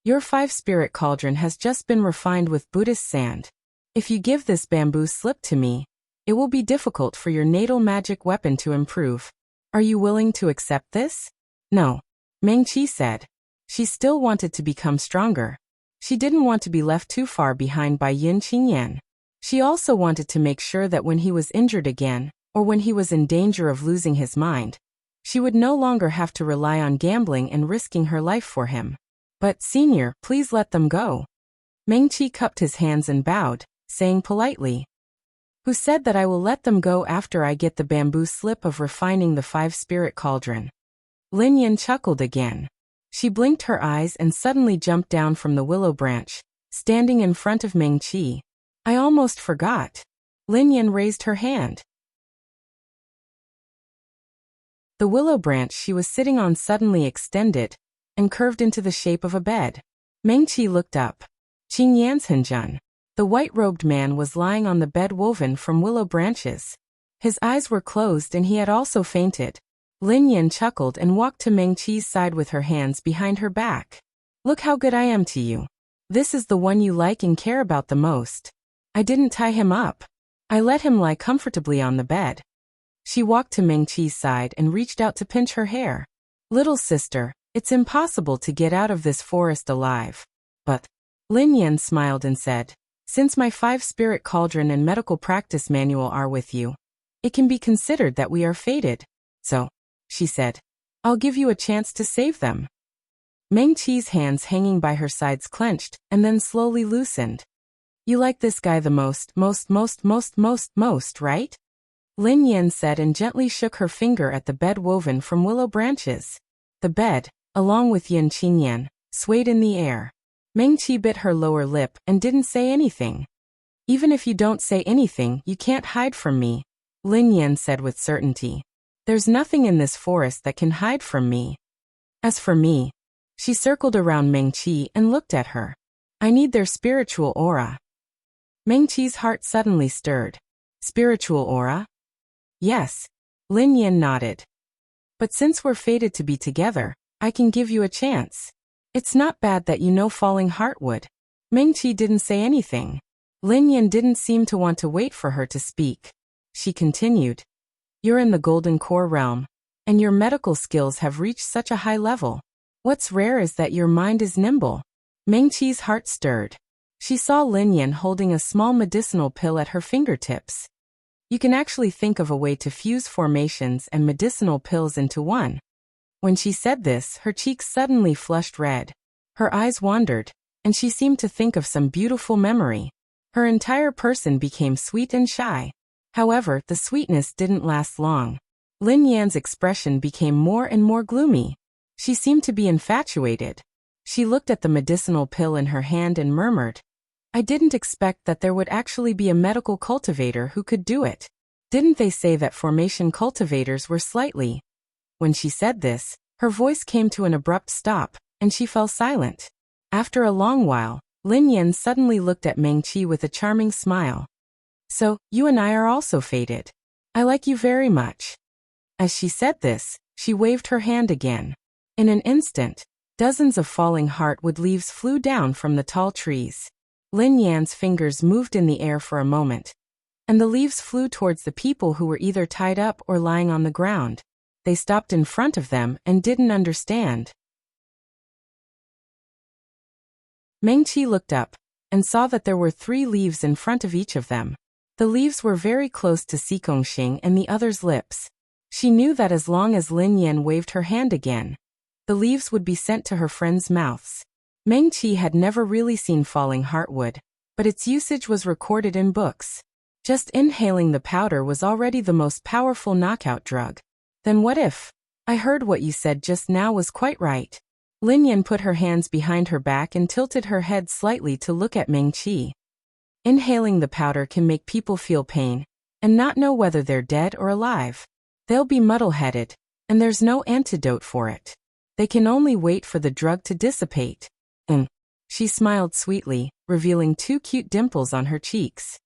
Your 5-spirit cauldron has just been refined with Buddhist sand. If you give this bamboo slip to me, it will be difficult for your natal magic weapon to improve. Are you willing to accept this? No. Meng Qi said. She still wanted to become stronger. She didn't want to be left too far behind by Yin Qingyan. She also wanted to make sure that when he was injured again, or when he was in danger of losing his mind, she would no longer have to rely on gambling and risking her life for him. But, Senior, please let them go. Meng Qi cupped his hands and bowed, saying politely, Who said that I will let them go after I get the bamboo slip of refining the 5-spirit cauldron? Lin Yan chuckled again. She blinked her eyes and suddenly jumped down from the willow branch, standing in front of Meng Qi. I almost forgot. Lin Yan raised her hand. The willow branch she was sitting on suddenly extended and curved into the shape of a bed. Meng Qi looked up. Qing Yanshenjun. The white-robed man was lying on the bed woven from willow branches. His eyes were closed and he had also fainted. Lin Yan chuckled and walked to Meng Qi's side with her hands behind her back. Look how good I am to you. This is the one you like and care about the most. I didn't tie him up. I let him lie comfortably on the bed. She walked to Meng Qi's side and reached out to pinch her hair. Little sister, it's impossible to get out of this forest alive. But Lin Yan smiled and said, Since my 5-spirit cauldron and medical practice manual are with you, it can be considered that we are fated. So, she said, I'll give you a chance to save them. Meng Qi's hands hanging by her sides clenched and then slowly loosened. You like this guy the most, right? Lin Yan said and gently shook her finger at the bed woven from willow branches. The bed, along with Yin Qingyan, swayed in the air. Meng Qi bit her lower lip and didn't say anything. Even if you don't say anything, you can't hide from me, Lin Yan said with certainty. There's nothing in this forest that can hide from me. As for me, she circled around Meng Qi and looked at her. I need their spiritual aura. Mengqi's heart suddenly stirred. Spiritual aura? Yes. Lin Yan nodded. But since we're fated to be together, I can give you a chance. It's not bad that you know falling heartwood. Mengqi didn't say anything. Lin Yan didn't seem to want to wait for her to speak. She continued. You're in the golden core realm, and your medical skills have reached such a high level. What's rare is that your mind is nimble. Mengqi's heart stirred. She saw Lin Yan holding a small medicinal pill at her fingertips. You can actually think of a way to fuse formations and medicinal pills into one. When she said this, her cheeks suddenly flushed red. Her eyes wandered, and she seemed to think of some beautiful memory. Her entire person became sweet and shy. However, the sweetness didn't last long. Lin Yan's expression became more and more gloomy. She seemed to be infatuated. She looked at the medicinal pill in her hand and murmured, I didn't expect that there would actually be a medical cultivator who could do it. Didn't they say that formation cultivators were slightly? When she said this, her voice came to an abrupt stop, and she fell silent. After a long while, Lin Yan suddenly looked at Mengqi with a charming smile. So, you and I are also fated. I like you very much. As she said this, she waved her hand again. In an instant, dozens of falling heartwood leaves flew down from the tall trees. Lin Yan's fingers moved in the air for a moment, and the leaves flew towards the people who were either tied up or lying on the ground. They stopped in front of them and didn't understand. Mengqi looked up and saw that there were 3 leaves in front of each of them. The leaves were very close to Xing and the other's lips. She knew that as long as Lin Yan waved her hand again, the leaves would be sent to her friends' mouths. Mengqi had never really seen falling heartwood, but its usage was recorded in books. Just inhaling the powder was already the most powerful knockout drug. Then what if? I heard what you said just now was quite right. Lin Yan put her hands behind her back and tilted her head slightly to look at Mengqi. Inhaling the powder can make people feel pain, and not know whether they're dead or alive. They'll be muddle-headed, and there's no antidote for it. They can only wait for the drug to dissipate. She smiled sweetly, revealing 2 cute dimples on her cheeks.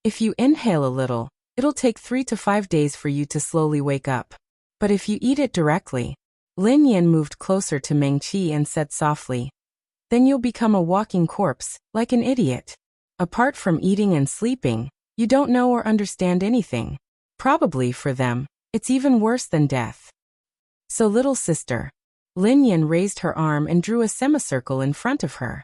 If you inhale a little, it'll take 3 to 5 days for you to slowly wake up. But if you eat it directly, Lin Yan moved closer to Mengqi and said softly, then you'll become a walking corpse, like an idiot. Apart from eating and sleeping, you don't know or understand anything. Probably for them, it's even worse than death. So little sister. Lin Yan raised her arm and drew a semicircle in front of her.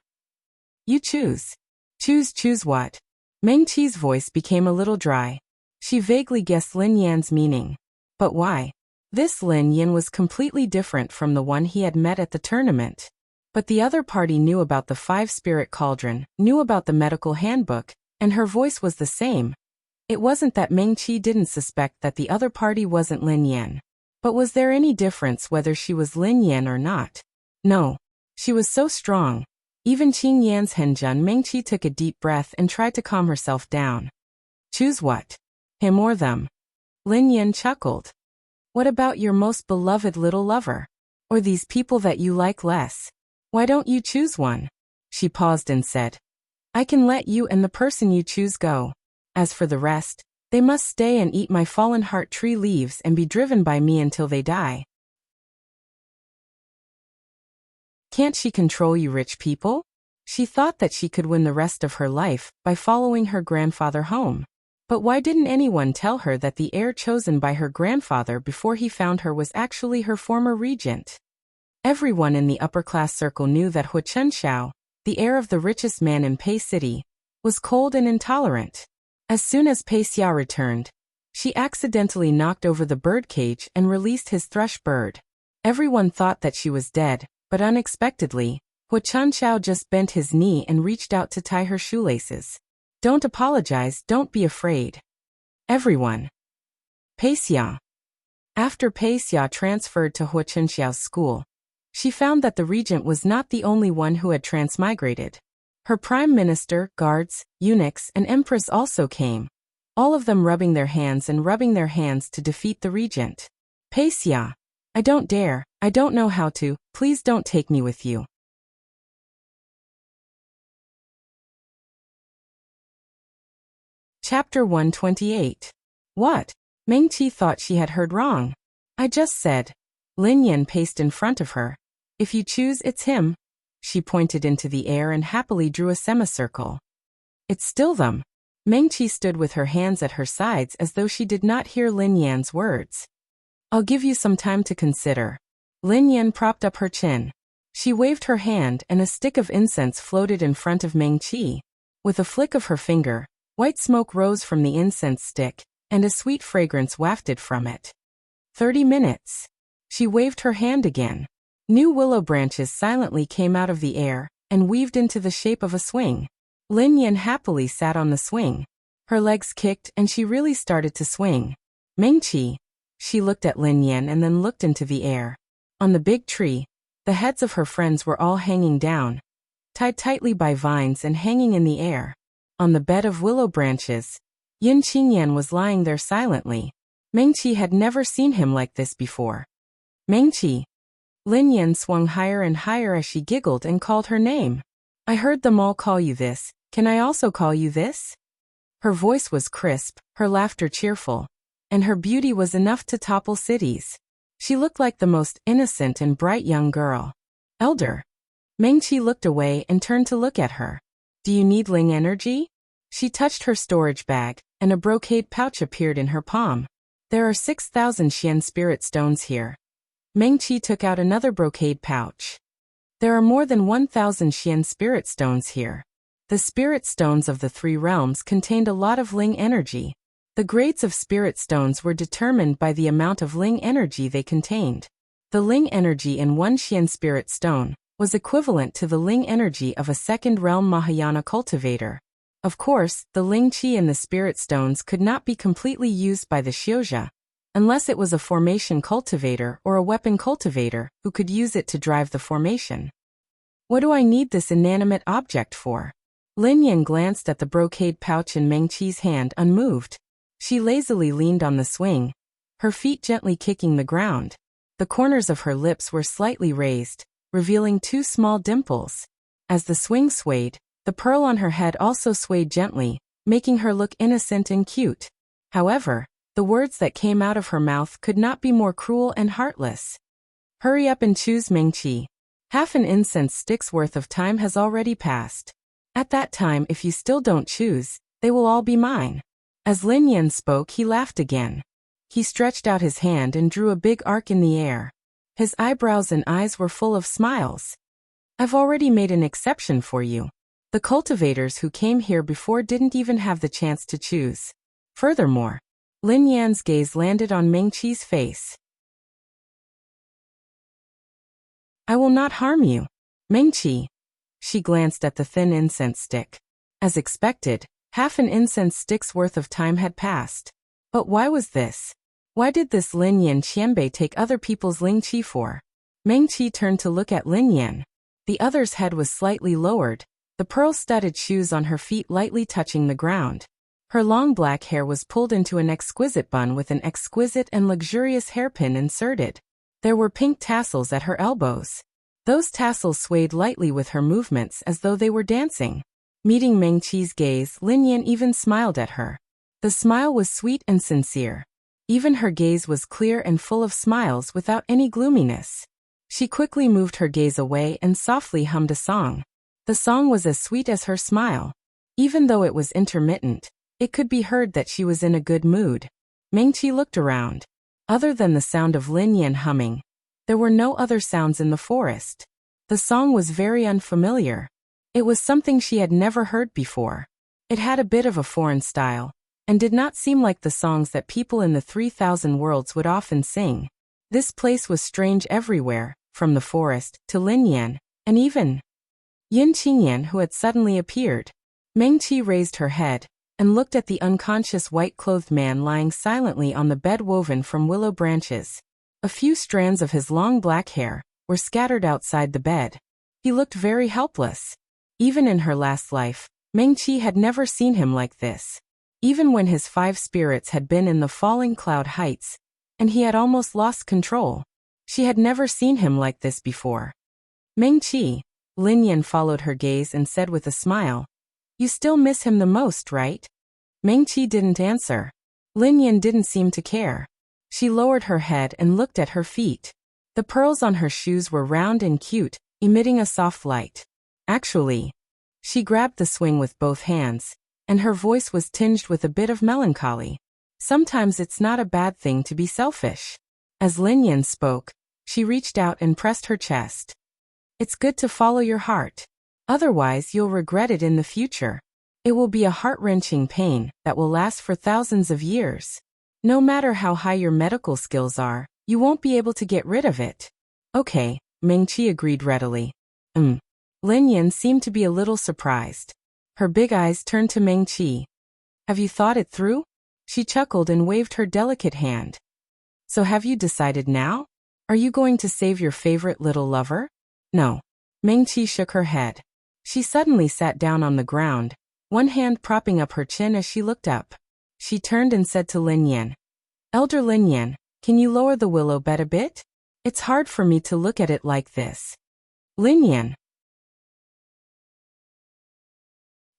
You choose. Choose what? Mengqi's voice became a little dry. She vaguely guessed Lin Yan's meaning. But why? This Lin Yan was completely different from the one he had met at the tournament. But the other party knew about the 5-spirit cauldron, knew about the medical handbook, and her voice was the same. It wasn't that Mengqi didn't suspect that the other party wasn't Lin Yan. But was there any difference whether she was Lin Yan or not? No. She was so strong. Even Qing Yan's Henjun. Mengqi took a deep breath and tried to calm herself down. Choose what? Him or them? Lin Yan chuckled. What about your most beloved little lover? Or these people that you like less? Why don't you choose one? She paused and said, I can let you and the person you choose go. As for the rest, they must stay and eat my fallen heart tree leaves and be driven by me until they die. Can't she control you rich people? She thought that she could win the rest of her life by following her grandfather home. But why didn't anyone tell her that the heir chosen by her grandfather before he found her was actually her former regent? Everyone in the upper-class circle knew that Hu Chunxiao, the heir of the richest man in Pei City, was cold and intolerant. As soon as Pei Xia returned, she accidentally knocked over the birdcage and released his thrush bird. Everyone thought that she was dead, but unexpectedly, Hu Chunxiao just bent his knee and reached out to tie her shoelaces. Don't apologize, don't be afraid. Everyone. Pei Xia. After Pei Xia transferred to Hu Chunxiao's school, she found that the regent was not the only one who had transmigrated. Her prime minister, guards, eunuchs, and empress also came, all of them rubbing their hands to defeat the regent. Pei Xia. I don't dare, I don't know how to, please don't take me with you. Chapter 128. What? Meng Qi thought she had heard wrong. I just said. Lin Yan paced in front of her. If you choose, it's him. She pointed into the air and happily drew a semicircle. It's still them. Meng Qi stood with her hands at her sides as though she did not hear Lin Yan's words. I'll give you some time to consider. Lin Yan propped up her chin. She waved her hand and a stick of incense floated in front of Meng Qi. With a flick of her finger, white smoke rose from the incense stick, and a sweet fragrance wafted from it. 30 minutes. She waved her hand again. New willow branches silently came out of the air and weaved into the shape of a swing. Lin Yan happily sat on the swing. Her legs kicked and she really started to swing. Meng Qi. She looked at Lin Yan and then looked into the air. On the big tree, the heads of her friends were all hanging down, tied tightly by vines and hanging in the air. On the bed of willow branches, Yin Qingyan was lying there silently. Meng Qi had never seen him like this before. Meng Qi. Lin Yan swung higher and higher as she giggled and called her name. I heard them all call you this. Can I also call you this? Her voice was crisp, her laughter cheerful, and her beauty was enough to topple cities. She looked like the most innocent and bright young girl. Elder. Meng Qi looked away and turned to look at her. Do you need Ling energy? She touched her storage bag, and a brocade pouch appeared in her palm. There are 6,000 Xian spirit stones here. Meng Qi took out another brocade pouch. There are more than 1,000 Xian spirit stones here. The spirit stones of the 3 realms contained a lot of Ling energy. The grades of spirit stones were determined by the amount of Ling energy they contained. The Ling energy in 1 Xian spirit stone was equivalent to the Ling energy of a second realm Mahayana cultivator. Of course, the Ling Qi in the spirit stones could not be completely used by the Xiuzha, unless it was a formation cultivator or a weapon cultivator who could use it to drive the formation. What do I need this inanimate object for? Lin Yan glanced at the brocade pouch in Meng Qi's hand unmoved. She lazily leaned on the swing, her feet gently kicking the ground. The corners of her lips were slightly raised, revealing 2 small dimples. As the swing swayed, the pearl on her head also swayed gently, making her look innocent and cute. However, the words that came out of her mouth could not be more cruel and heartless. Hurry up and choose, Meng Qi. Half an incense stick's worth of time has already passed. At that time, if you still don't choose, they will all be mine. As Lin Yan spoke, he laughed again. He stretched out his hand and drew a big arc in the air. His eyebrows and eyes were full of smiles. I've already made an exception for you. The cultivators who came here before didn't even have the chance to choose. Furthermore, Lin Yan's gaze landed on Meng Qi's face. I will not harm you, Meng Qi. She glanced at the thin incense stick. As expected, half an incense stick's worth of time had passed. But why was this? Why did this Lin Yan Qianbei take other people's Ling Qi for? Meng Qi turned to look at Lin Yan. The other's head was slightly lowered, the pearl-studded shoes on her feet lightly touching the ground. Her long black hair was pulled into an exquisite bun with an exquisite and luxurious hairpin inserted. There were pink tassels at her elbows. Those tassels swayed lightly with her movements as though they were dancing. Meeting Meng Qi's gaze, Lin Yan even smiled at her. The smile was sweet and sincere. Even her gaze was clear and full of smiles without any gloominess. She quickly moved her gaze away and softly hummed a song. The song was as sweet as her smile. Even though it was intermittent, it could be heard that she was in a good mood. Meng Qi looked around. Other than the sound of Lin Yan humming, there were no other sounds in the forest. The song was very unfamiliar. It was something she had never heard before. It had a bit of a foreign style, and did not seem like the songs that people in the 3,000 worlds would often sing. This place was strange everywhere, from the forest to Lin Yan, and even Yin Qingyan, who had suddenly appeared. Meng Qi raised her head and looked at the unconscious white-clothed man lying silently on the bed woven from willow branches. A few strands of his long black hair were scattered outside the bed. He looked very helpless. Even in her last life, Meng Qi had never seen him like this. Even when his 5 spirits had been in the falling cloud heights, and he had almost lost control, she had never seen him like this before. Meng Qi. Lin Yan followed her gaze and said with a smile, You still miss him the most, right? Mengqi didn't answer. Lin Yan didn't seem to care. She lowered her head and looked at her feet. The pearls on her shoes were round and cute, emitting a soft light. Actually, she grabbed the swing with both hands, and her voice was tinged with a bit of melancholy. Sometimes it's not a bad thing to be selfish. As Lin Yan spoke, she reached out and pressed her chest. It's good to follow your heart. Otherwise, you'll regret it in the future. It will be a heart-wrenching pain that will last for thousands of years. No matter how high your medical skills are, you won't be able to get rid of it. Okay, Mengqi agreed readily. Lin Yan seemed to be a little surprised. Her big eyes turned to Mengqi. Have you thought it through? She chuckled and waved her delicate hand. So have you decided now? Are you going to save your favorite little lover? No. Mengqi shook her head. She suddenly sat down on the ground, one hand propping up her chin as she looked up. She turned and said to Lin Yan, Elder Lin Yan, can you lower the willow bed a bit? It's hard for me to look at it like this. Lin Yan.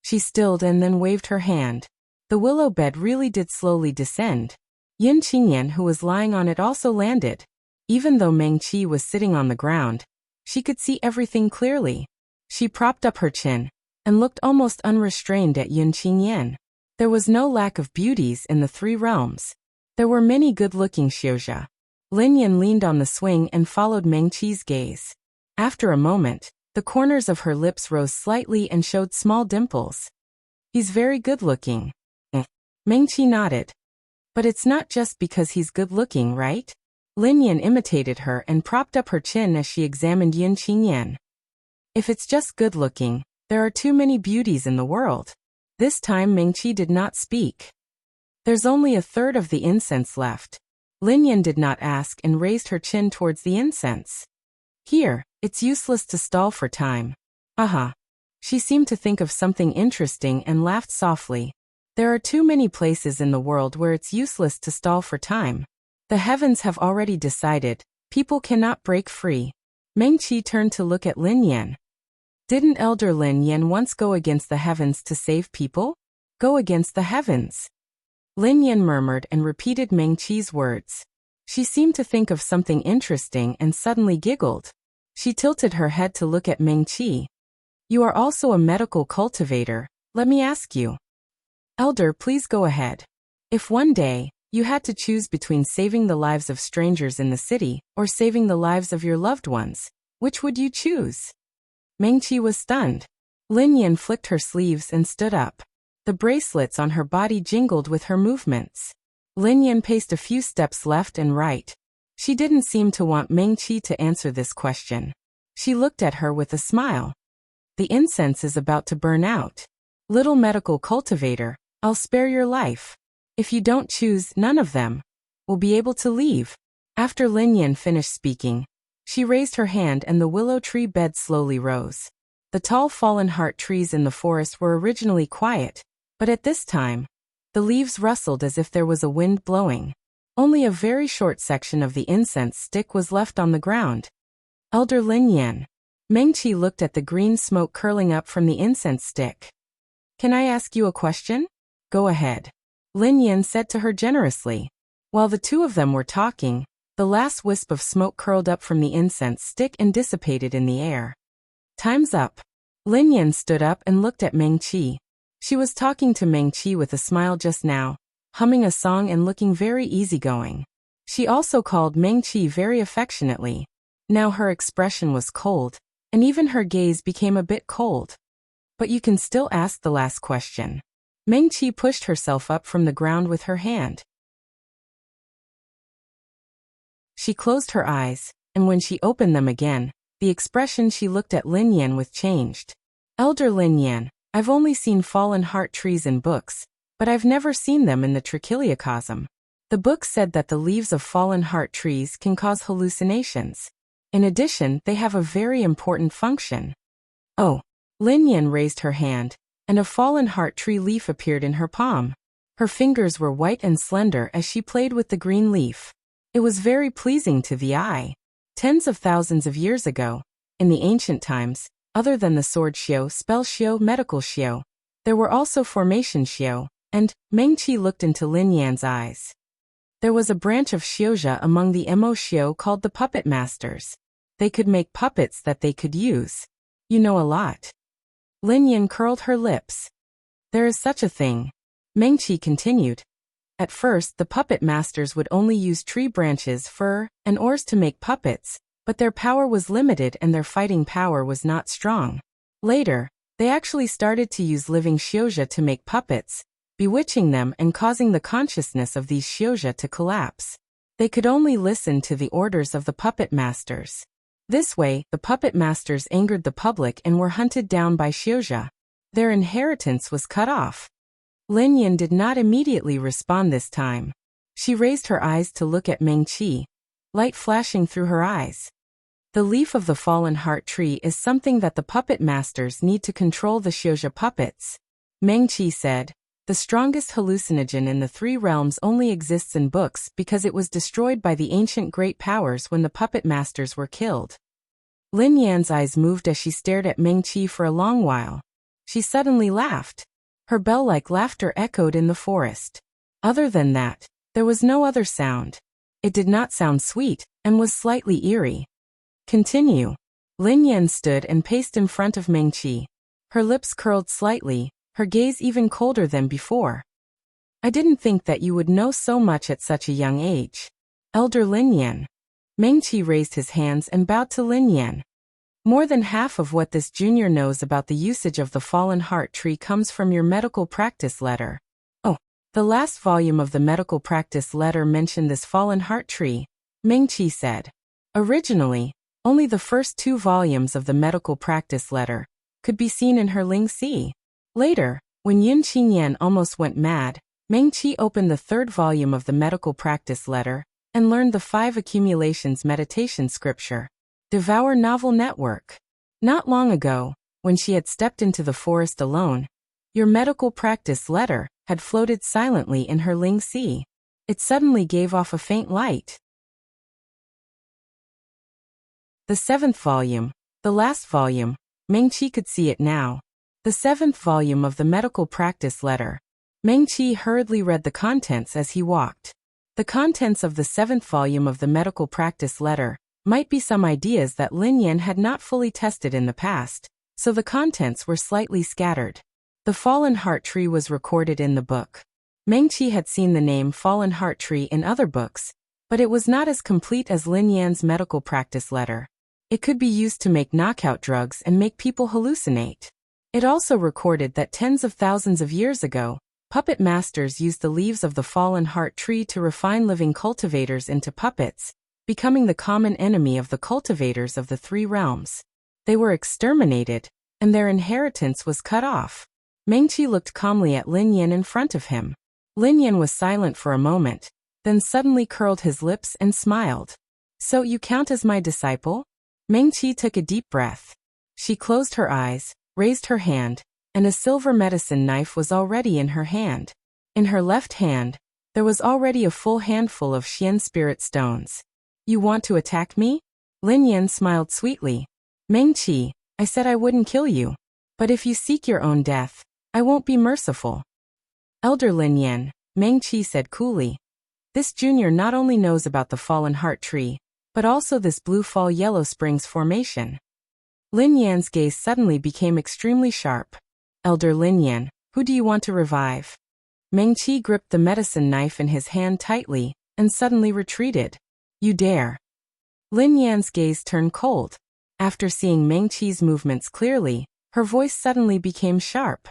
She stilled and then waved her hand. The willow bed really did slowly descend. Yin Qingyan, who was lying on it, also landed. Even though Mengqi was sitting on the ground, she could see everything clearly. She propped up her chin and looked almost unrestrained at Yin Qingyan. There was no lack of beauties in the three realms. There were many good-looking xiuzha. Lin Yan leaned on the swing and followed Mengqi's gaze. After a moment, the corners of her lips rose slightly and showed small dimples. He's very good-looking. Mengqi nodded. But it's not just because he's good-looking, right? Lin Yan imitated her and propped up her chin as she examined Yin Qingyan. If it's just good-looking, there are too many beauties in the world. This time Mengqi did not speak. There's only a third of the incense left. Lin Yan did not ask and raised her chin towards the incense. Here, it's useless to stall for time. Aha. She seemed to think of something interesting and laughed softly. There are too many places in the world where it's useless to stall for time. The heavens have already decided, people cannot break free. Mengqi turned to look at Lin Yan. Didn't Elder Lin Yan once go against the heavens to save people? Go against the heavens. Lin Yan murmured and repeated Mengqi's words. She seemed to think of something interesting and suddenly giggled. She tilted her head to look at Mengqi. You are also a medical cultivator, let me ask you. Elder, please go ahead. If one day, you had to choose between saving the lives of strangers in the city or saving the lives of your loved ones, which would you choose? Mengqi was stunned. Lin Yan flicked her sleeves and stood up. The bracelets on her body jingled with her movements. Lin Yan paced a few steps left and right. She didn't seem to want Mengqi to answer this question. She looked at her with a smile. The incense is about to burn out. Little medical cultivator, I'll spare your life. If you don't choose none of them, we'll be able to leave. After Lin Yan finished speaking, she raised her hand and the willow tree bed slowly rose. The tall fallen heart trees in the forest were originally quiet, but at this time, the leaves rustled as if there was a wind blowing. Only a very short section of the incense stick was left on the ground. Elder Lin Yan. Mengqi looked at the green smoke curling up from the incense stick. Can I ask you a question? Go ahead. Lin Yan said to her generously. While the two of them were talking, the last wisp of smoke curled up from the incense stick and dissipated in the air. Time's up. Lin Yan stood up and looked at Mengqi. She was talking to Mengqi with a smile just now, humming a song and looking very easygoing. She also called Mengqi very affectionately. Now her expression was cold, and even her gaze became a bit cold. But you can still ask the last question. Mengqi pushed herself up from the ground with her hand. She closed her eyes, and when she opened them again, the expression she looked at Lin Yan with changed. Elder Lin Yan, I've only seen fallen heart trees in books, but I've never seen them in the trichiliocosm. The book said that the leaves of fallen heart trees can cause hallucinations. In addition, they have a very important function. Oh. Lin Yan raised her hand, and a fallen heart tree leaf appeared in her palm. Her fingers were white and slender as she played with the green leaf. It was very pleasing to the eye. Tens of thousands of years ago, in the ancient times, other than the sword xiu, spell xiu, medical xiu, there were also formation xiu, And Meng Qi looked into Lin Yan's eyes. There was a branch of Xiuzha among the Mo Xiu called the Puppet Masters. They could make puppets that they could use. You know a lot. Lin Yan curled her lips. There is such a thing. Meng Qi continued. At first, the puppet masters would only use tree branches, fur, and oars to make puppets, but their power was limited and their fighting power was not strong. Later, they actually started to use living Xiuzha to make puppets, bewitching them and causing the consciousness of these Xiuzha to collapse. They could only listen to the orders of the puppet masters. This way, the puppet masters angered the public and were hunted down by Xiuzha. Their inheritance was cut off. Lin Yan did not immediately respond this time. She raised her eyes to look at Meng Qi, light flashing through her eyes. The leaf of the fallen heart tree is something that the puppet masters need to control the Xiuzha puppets. Meng Qi said, the strongest hallucinogen in the three realms only exists in books because it was destroyed by the ancient great powers when the puppet masters were killed. Lin Yan's eyes moved as she stared at Meng Qi for a long while. She suddenly laughed. Her bell-like laughter echoed in the forest. Other than that, there was no other sound. It did not sound sweet, and was slightly eerie. Continue. Lin Yan stood and paced in front of Meng Qi. Her lips curled slightly, her gaze even colder than before. I didn't think that you would know so much at such a young age. Elder Lin Yan. Meng Qi raised his hands and bowed to Lin Yan. More than half of what this junior knows about the usage of the fallen heart tree comes from your medical practice letter. Oh, the last volume of the medical practice letter mentioned this fallen heart tree, Meng Qi said. Originally, only the first 2 volumes of the medical practice letter could be seen in her Ling Si. Later, when Yun Qinyan almost went mad, Meng Qi opened the 3rd volume of the medical practice letter and learned the 5 accumulations meditation scripture. Devour Novel Network. Not long ago, when she had stepped into the forest alone, your medical practice letter had floated silently in her Ling Si. It suddenly gave off a faint light. The 7th volume, the last volume, Meng Qi could see it now. The 7th volume of the medical practice letter. Meng Qi hurriedly read the contents as he walked. The contents of the 7th volume of the medical practice letter might be some ideas that Lin Yan had not fully tested in the past, so the contents were slightly scattered. The fallen heart tree was recorded in the book. Meng Qi had seen the name fallen heart tree in other books, but it was not as complete as Lin Yan's medical practice letter. It could be used to make knockout drugs and make people hallucinate. It also recorded that tens of thousands of years ago, puppet masters used the leaves of the fallen heart tree to refine living cultivators into puppets, becoming the common enemy of the cultivators of the 3 realms. They were exterminated, and their inheritance was cut off. Meng Qi looked calmly at Lin Yan in front of him. Lin Yan was silent for a moment, then suddenly curled his lips and smiled. So you count as my disciple? Meng Qi took a deep breath. She closed her eyes, raised her hand, and a silver medicine knife was already in her hand. In her left hand, there was already a full handful of Xian spirit stones. You want to attack me? Lin Yan smiled sweetly. Meng Qi, I said I wouldn't kill you. But if you seek your own death, I won't be merciful. Elder Lin Yan, Meng Qi said coolly. This junior not only knows about the fallen heart tree, but also this blue fall yellow springs formation. Lin Yan's gaze suddenly became extremely sharp. Elder Lin Yan, who do you want to revive? Meng Qi gripped the medicine knife in his hand tightly, and suddenly retreated. You dare. Lin Yan's gaze turned cold. After seeing Meng Qi's movements clearly, her voice suddenly became sharp.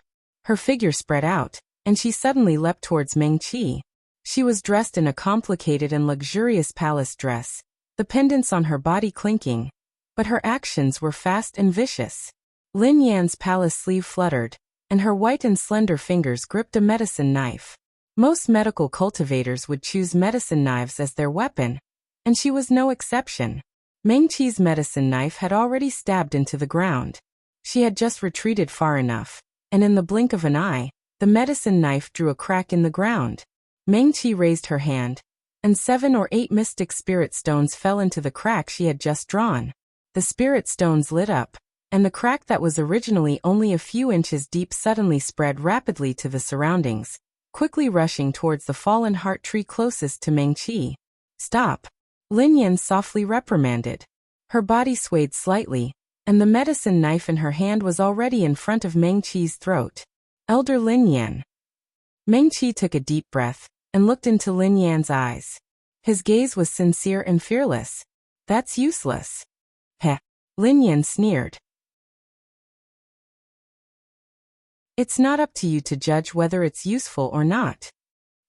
Her figure spread out, and she suddenly leapt towards Meng Qi. She was dressed in a complicated and luxurious palace dress, the pendants on her body clinking, but her actions were fast and vicious. Lin Yan's palace sleeve fluttered, and her white and slender fingers gripped a medicine knife. Most medical cultivators would choose medicine knives as their weapon, and she was no exception. Meng Qi's medicine knife had already stabbed into the ground. She had just retreated far enough, and in the blink of an eye, the medicine knife drew a crack in the ground. Meng Qi raised her hand, and 7 or 8 mystic spirit stones fell into the crack she had just drawn. The spirit stones lit up, and the crack that was originally only a few inches deep suddenly spread rapidly to the surroundings, quickly rushing towards the fallen heart tree closest to Meng-Chi. "Stop!" Lin Yan softly reprimanded. Her body swayed slightly, and the medicine knife in her hand was already in front of Meng-Chi's throat. "Elder Lin Yan." Meng-Chi took a deep breath and looked into Lin Yan's eyes. His gaze was sincere and fearless. "That's useless." "Heh." Lin Yan sneered. "It's not up to you to judge whether it's useful or not."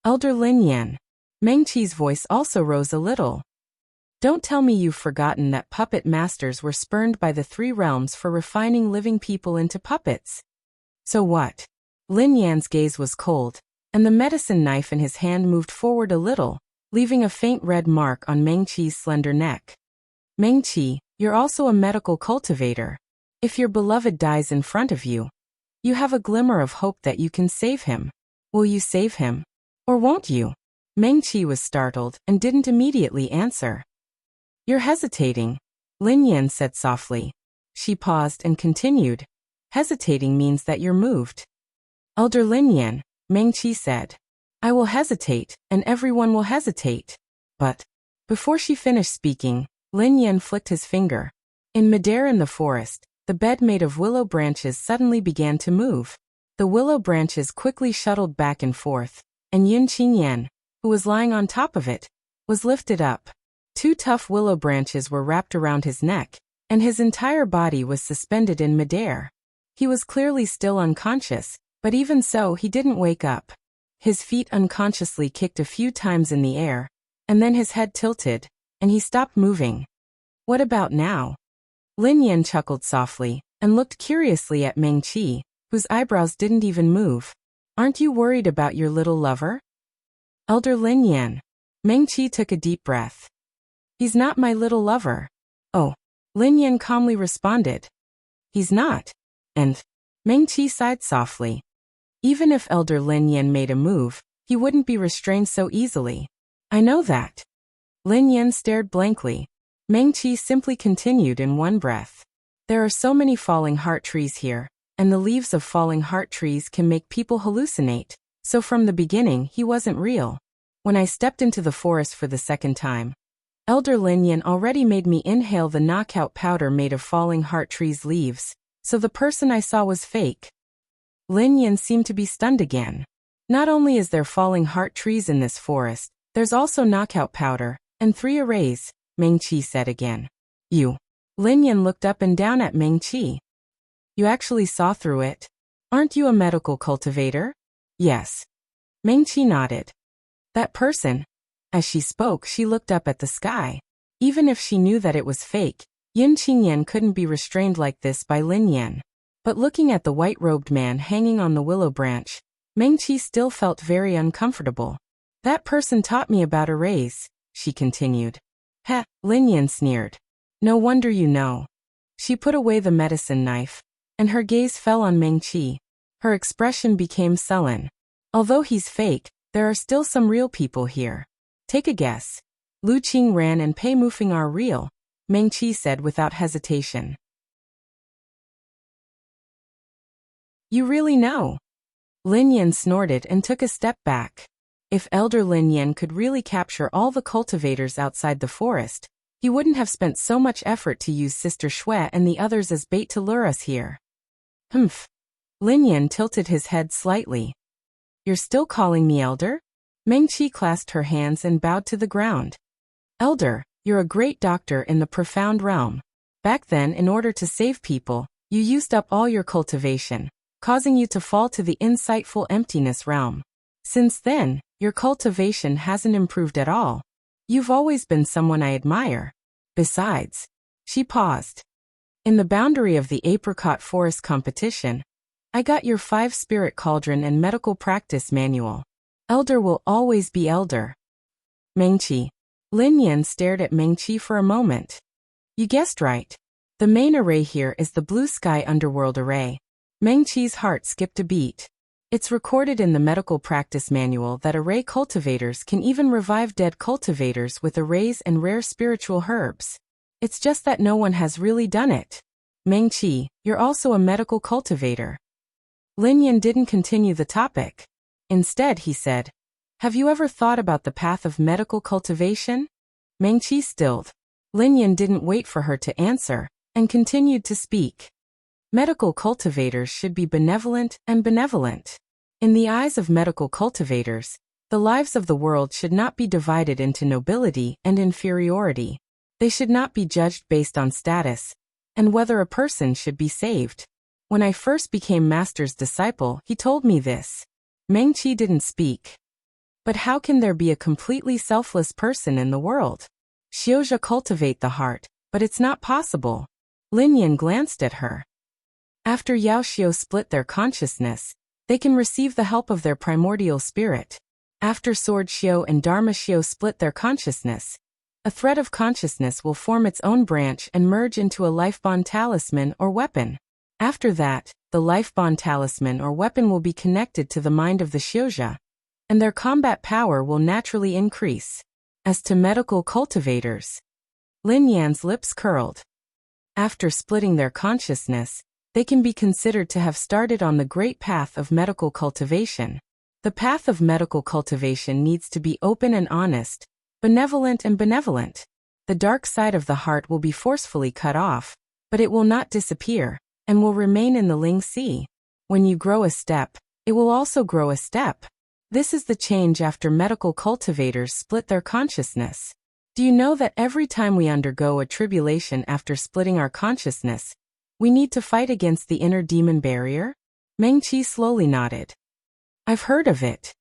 "Elder Lin Yan." Meng-Chi's voice also rose a little. "Don't tell me you've forgotten that puppet masters were spurned by the three realms for refining living people into puppets." "So what?" Lin Yan's gaze was cold, and the medicine knife in his hand moved forward a little, leaving a faint red mark on Meng-Chi's slender neck. "Meng-Chi, you're also a medical cultivator. If your beloved dies in front of you, you have a glimmer of hope that you can save him. Will you save him? Or won't you?" Meng-Chi was startled and didn't immediately answer. "You're hesitating," Lin Yan said softly. She paused and continued. "Hesitating means that you're moved." "Elder Lin Yan," Meng-Chi said. "I will hesitate, and everyone will hesitate. But..." Before she finished speaking, Lin Yan flicked his finger. In midair in the forest, the bed made of willow branches suddenly began to move. The willow branches quickly shuttled back and forth, and Yin Qingyan, who was lying on top of it, was lifted up. Two tough willow branches were wrapped around his neck, and his entire body was suspended in midair. He was clearly still unconscious, but even so he didn't wake up. His feet unconsciously kicked a few times in the air, and then his head tilted, and he stopped moving. "What about now?" Lin Yan chuckled softly, and looked curiously at Meng-Chi, whose eyebrows didn't even move. "Aren't you worried about your little lover?" "Elder Lin Yan." Meng-Chi took a deep breath. "He's not my little lover." "Oh," Lin Yan calmly responded. "He's not." And Meng-Chi sighed softly. Even if Elder Lin Yan made a move, he wouldn't be restrained so easily. "I know that." Lin Yan stared blankly. Meng-Chi simply continued in one breath. "There are so many falling heart trees here, and the leaves of falling heart trees can make people hallucinate, so from the beginning he wasn't real. When I stepped into the forest for the second time, Elder Lin Yan already made me inhale the knockout powder made of falling heart trees' leaves, so the person I saw was fake." Lin Yan seemed to be stunned again. "Not only is there falling heart trees in this forest, there's also knockout powder, and 3 arrays, Meng-Chi said again. "You." Lin Yan looked up and down at Meng-Chi. "You actually saw through it? Aren't you a medical cultivator?" "Yes." Meng-Chi nodded. "That person..." As she spoke, she looked up at the sky. Even if she knew that it was fake, Yin Qingyan couldn't be restrained like this by Lin Yan. But looking at the white-robed man hanging on the willow branch, Meng-Chi still felt very uncomfortable. "That person taught me about arrays," she continued. "Heh," Lin Yan sneered. "No wonder you know." She put away the medicine knife, and her gaze fell on Meng-Chi. Her expression became sullen. "Although he's fake, there are still some real people here. Take a guess." "Lu Qing Ran and Pei Mufeng are real," Meng-Chi said without hesitation. "You really know?" Lin Yan snorted and took a step back. If Elder Lin Yan could really capture all the cultivators outside the forest, he wouldn't have spent so much effort to use Sister Shui and the others as bait to lure us here. "Humph." Lin Yan tilted his head slightly. "You're still calling me Elder?" Meng-Chi clasped her hands and bowed to the ground. "Elder, you're a great doctor in the profound realm. Back then, in order to save people, you used up all your cultivation, causing you to fall to the insightful emptiness realm. Since then, your cultivation hasn't improved at all. You've always been someone I admire. Besides..." She paused. "In the boundary of the Apricot Forest competition, I got your 5-spirit cauldron and medical practice manual. Elder will always be Elder." "Meng-Chi." Lin Yan stared at Meng-Chi for a moment. "You guessed right. The main array here is the Blue Sky Underworld array." Meng-Chi's heart skipped a beat. "It's recorded in the medical practice manual that array cultivators can even revive dead cultivators with arrays and rare spiritual herbs. It's just that no one has really done it. Meng-Chi, you're also a medical cultivator." Lin Yan didn't continue the topic. Instead, he said, "Have you ever thought about the path of medical cultivation?" Mengqi stilled. Lin Yan didn't wait for her to answer, and continued to speak. Medical cultivators should be benevolent and benevolent. In the eyes of medical cultivators, the lives of the world should not be divided into nobility and inferiority. They should not be judged based on status, and whether a person should be saved. When I first became Master's disciple, he told me this. Mengqi didn't speak. But how can there be a completely selfless person in the world? Xiuzha cultivate the heart, but it's not possible. Lin Yan glanced at her. After Yao Xiu split their consciousness, they can receive the help of their primordial spirit. After Sword Xiu and Dharma Xiu split their consciousness, a thread of consciousness will form its own branch and merge into a life-bond talisman or weapon. After that, the life-bond talisman or weapon will be connected to the mind of the Xiuzha, and their combat power will naturally increase. As to medical cultivators, Lin Yan's lips curled. After splitting their consciousness, they can be considered to have started on the great path of medical cultivation. The path of medical cultivation needs to be open and honest, benevolent and benevolent. The dark side of the heart will be forcefully cut off, but it will not disappear, and will remain in the Ling Sea. When you grow a step, it will also grow a step. This is the change after medical cultivators split their consciousness. Do you know that every time we undergo a tribulation after splitting our consciousness, we need to fight against the inner demon barrier? Mengqi slowly nodded. I've heard of it.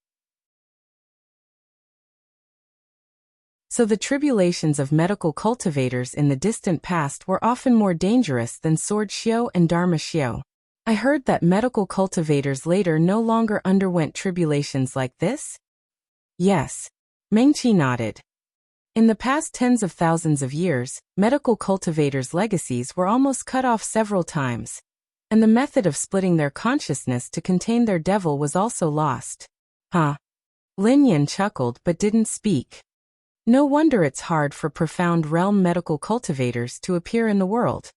So the tribulations of medical cultivators in the distant past were often more dangerous than Sword Xiu and Dharma Xiu. I heard that medical cultivators later no longer underwent tribulations like this? Yes. Mengqi nodded. In the past tens of thousands of years, medical cultivators' legacies were almost cut off several times, and the method of splitting their consciousness to contain their devil was also lost. Huh? Lin Yan chuckled but didn't speak. No wonder it's hard for profound realm medical cultivators to appear in the world.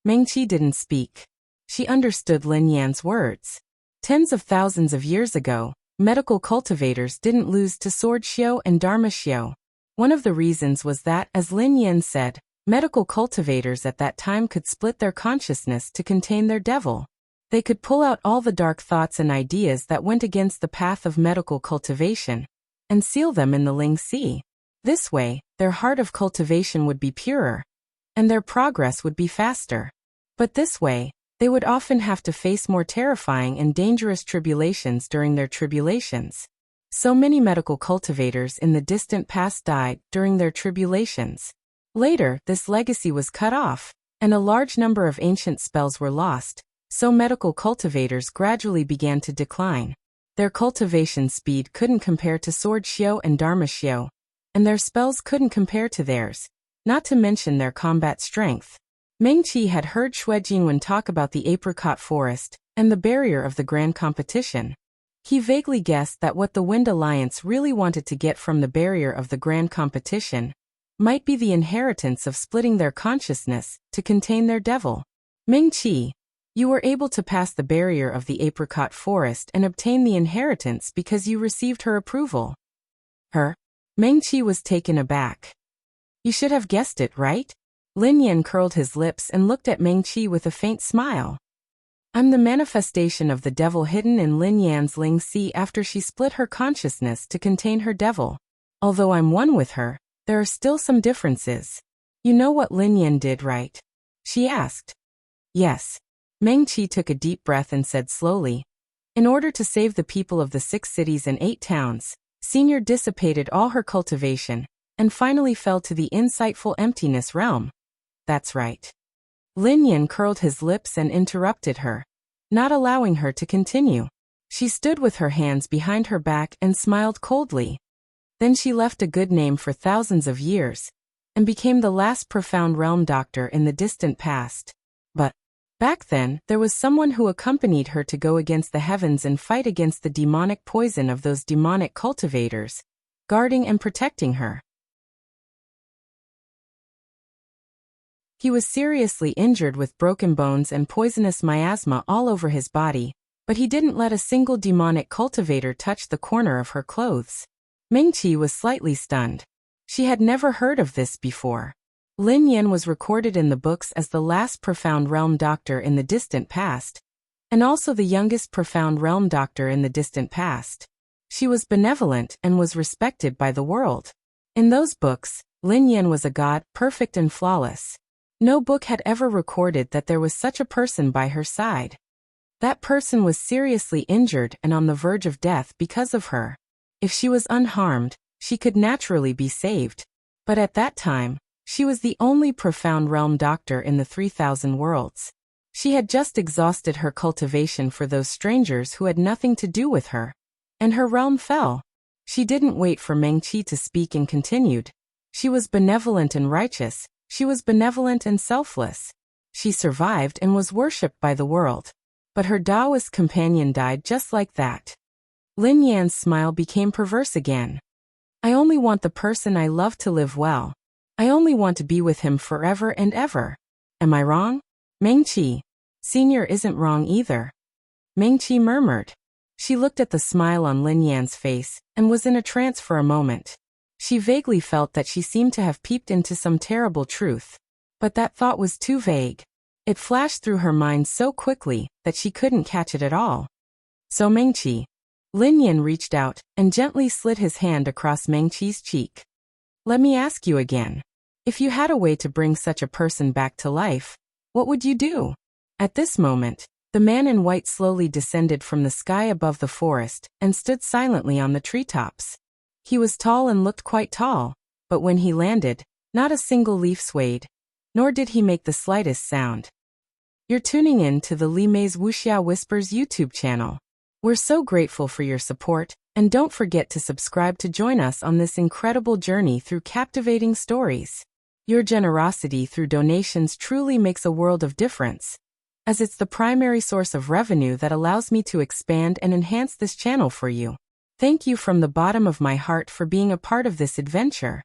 Mengqi didn't speak. She understood Lin Yan's words. Tens of thousands of years ago, medical cultivators didn't lose to Sword Xiu and Dharma Xiu. One of the reasons was that, as Lin Yan said, medical cultivators at that time could split their consciousness to contain their devil. They could pull out all the dark thoughts and ideas that went against the path of medical cultivation, and seal them in the Ling Sea. This way, their heart of cultivation would be purer, and their progress would be faster. But this way, they would often have to face more terrifying and dangerous tribulations during their tribulations. So many medical cultivators in the distant past died during their tribulations. Later, this legacy was cut off, and a large number of ancient spells were lost, so medical cultivators gradually began to decline. Their cultivation speed couldn't compare to Sword Xiu and Dharma Xiu, and their spells couldn't compare to theirs, not to mention their combat strength. Mengqi had heard Xue Jingwen talk about the apricot forest and the barrier of the grand competition. He vaguely guessed that what the Wind Alliance really wanted to get from the barrier of the grand competition might be the inheritance of splitting their consciousness to contain their devil. Mengqi, you were able to pass the barrier of the apricot forest and obtain the inheritance because you received her approval. Her? Mengqi was taken aback. You should have guessed it, right? Lin Yan curled his lips and looked at Mengqi with a faint smile. I'm the manifestation of the devil hidden in Lin Yan's Ling Sea after she split her consciousness to contain her devil. Although I'm one with her, there are still some differences. You know what Lin Yan did, right? She asked. Yes. Mengqi took a deep breath and said slowly, in order to save the people of the 6 cities and 8 towns, Senior dissipated all her cultivation, and finally fell to the insightful emptiness realm. That's right. Lin Yan curled his lips and interrupted her, not allowing her to continue. She stood with her hands behind her back and smiled coldly. Then she left a good name for thousands of years, and became the last profound realm doctor in the distant past. But back then, there was someone who accompanied her to go against the heavens and fight against the demonic poison of those demonic cultivators, guarding and protecting her. He was seriously injured with broken bones and poisonous miasma all over his body, but but he didn't let a single demonic cultivator touch the corner of her clothes. Mengqi was slightly stunned. She had never heard of this before. Lin Yan was recorded in the books as the last Profound Realm Doctor in the distant past, and also the youngest Profound Realm Doctor in the distant past. She was benevolent and was respected by the world. In those books, Lin Yan was a god, perfect and flawless. No book had ever recorded that there was such a person by her side. That person was seriously injured and on the verge of death because of her. If she was unharmed, she could naturally be saved. But at that time, she was the only Profound Realm Doctor in the 3,000 worlds. She had just exhausted her cultivation for those strangers who had nothing to do with her. And her realm fell. She didn't wait for Mengqi to speak and continued. She was benevolent and righteous. She was benevolent and selfless. She survived and was worshipped by the world. But her Taoist companion died just like that. Lin Yan's smile became perverse again. I only want the person I love to live well. I only want to be with him forever and ever. Am I wrong? Mengqi Senior isn't wrong either. Mengqi murmured. She looked at the smile on Lin Yan's face and was in a trance for a moment. She vaguely felt that she seemed to have peeped into some terrible truth. But that thought was too vague. It flashed through her mind so quickly that she couldn't catch it at all. So Mengqi. Lin Yan reached out and gently slid his hand across Mengqi's cheek. Let me ask you again. If you had a way to bring such a person back to life, what would you do? At this moment, the man in white slowly descended from the sky above the forest and stood silently on the treetops. He was tall and looked quite tall, but when he landed, not a single leaf swayed, nor did he make the slightest sound. You're tuning in to the Li Mei's Wuxia Whispers YouTube channel. We're so grateful for your support, and don't forget to subscribe to join us on this incredible journey through captivating stories. Your generosity through donations truly makes a world of difference, as it's the primary source of revenue that allows me to expand and enhance this channel for you. Thank you from the bottom of my heart for being a part of this adventure.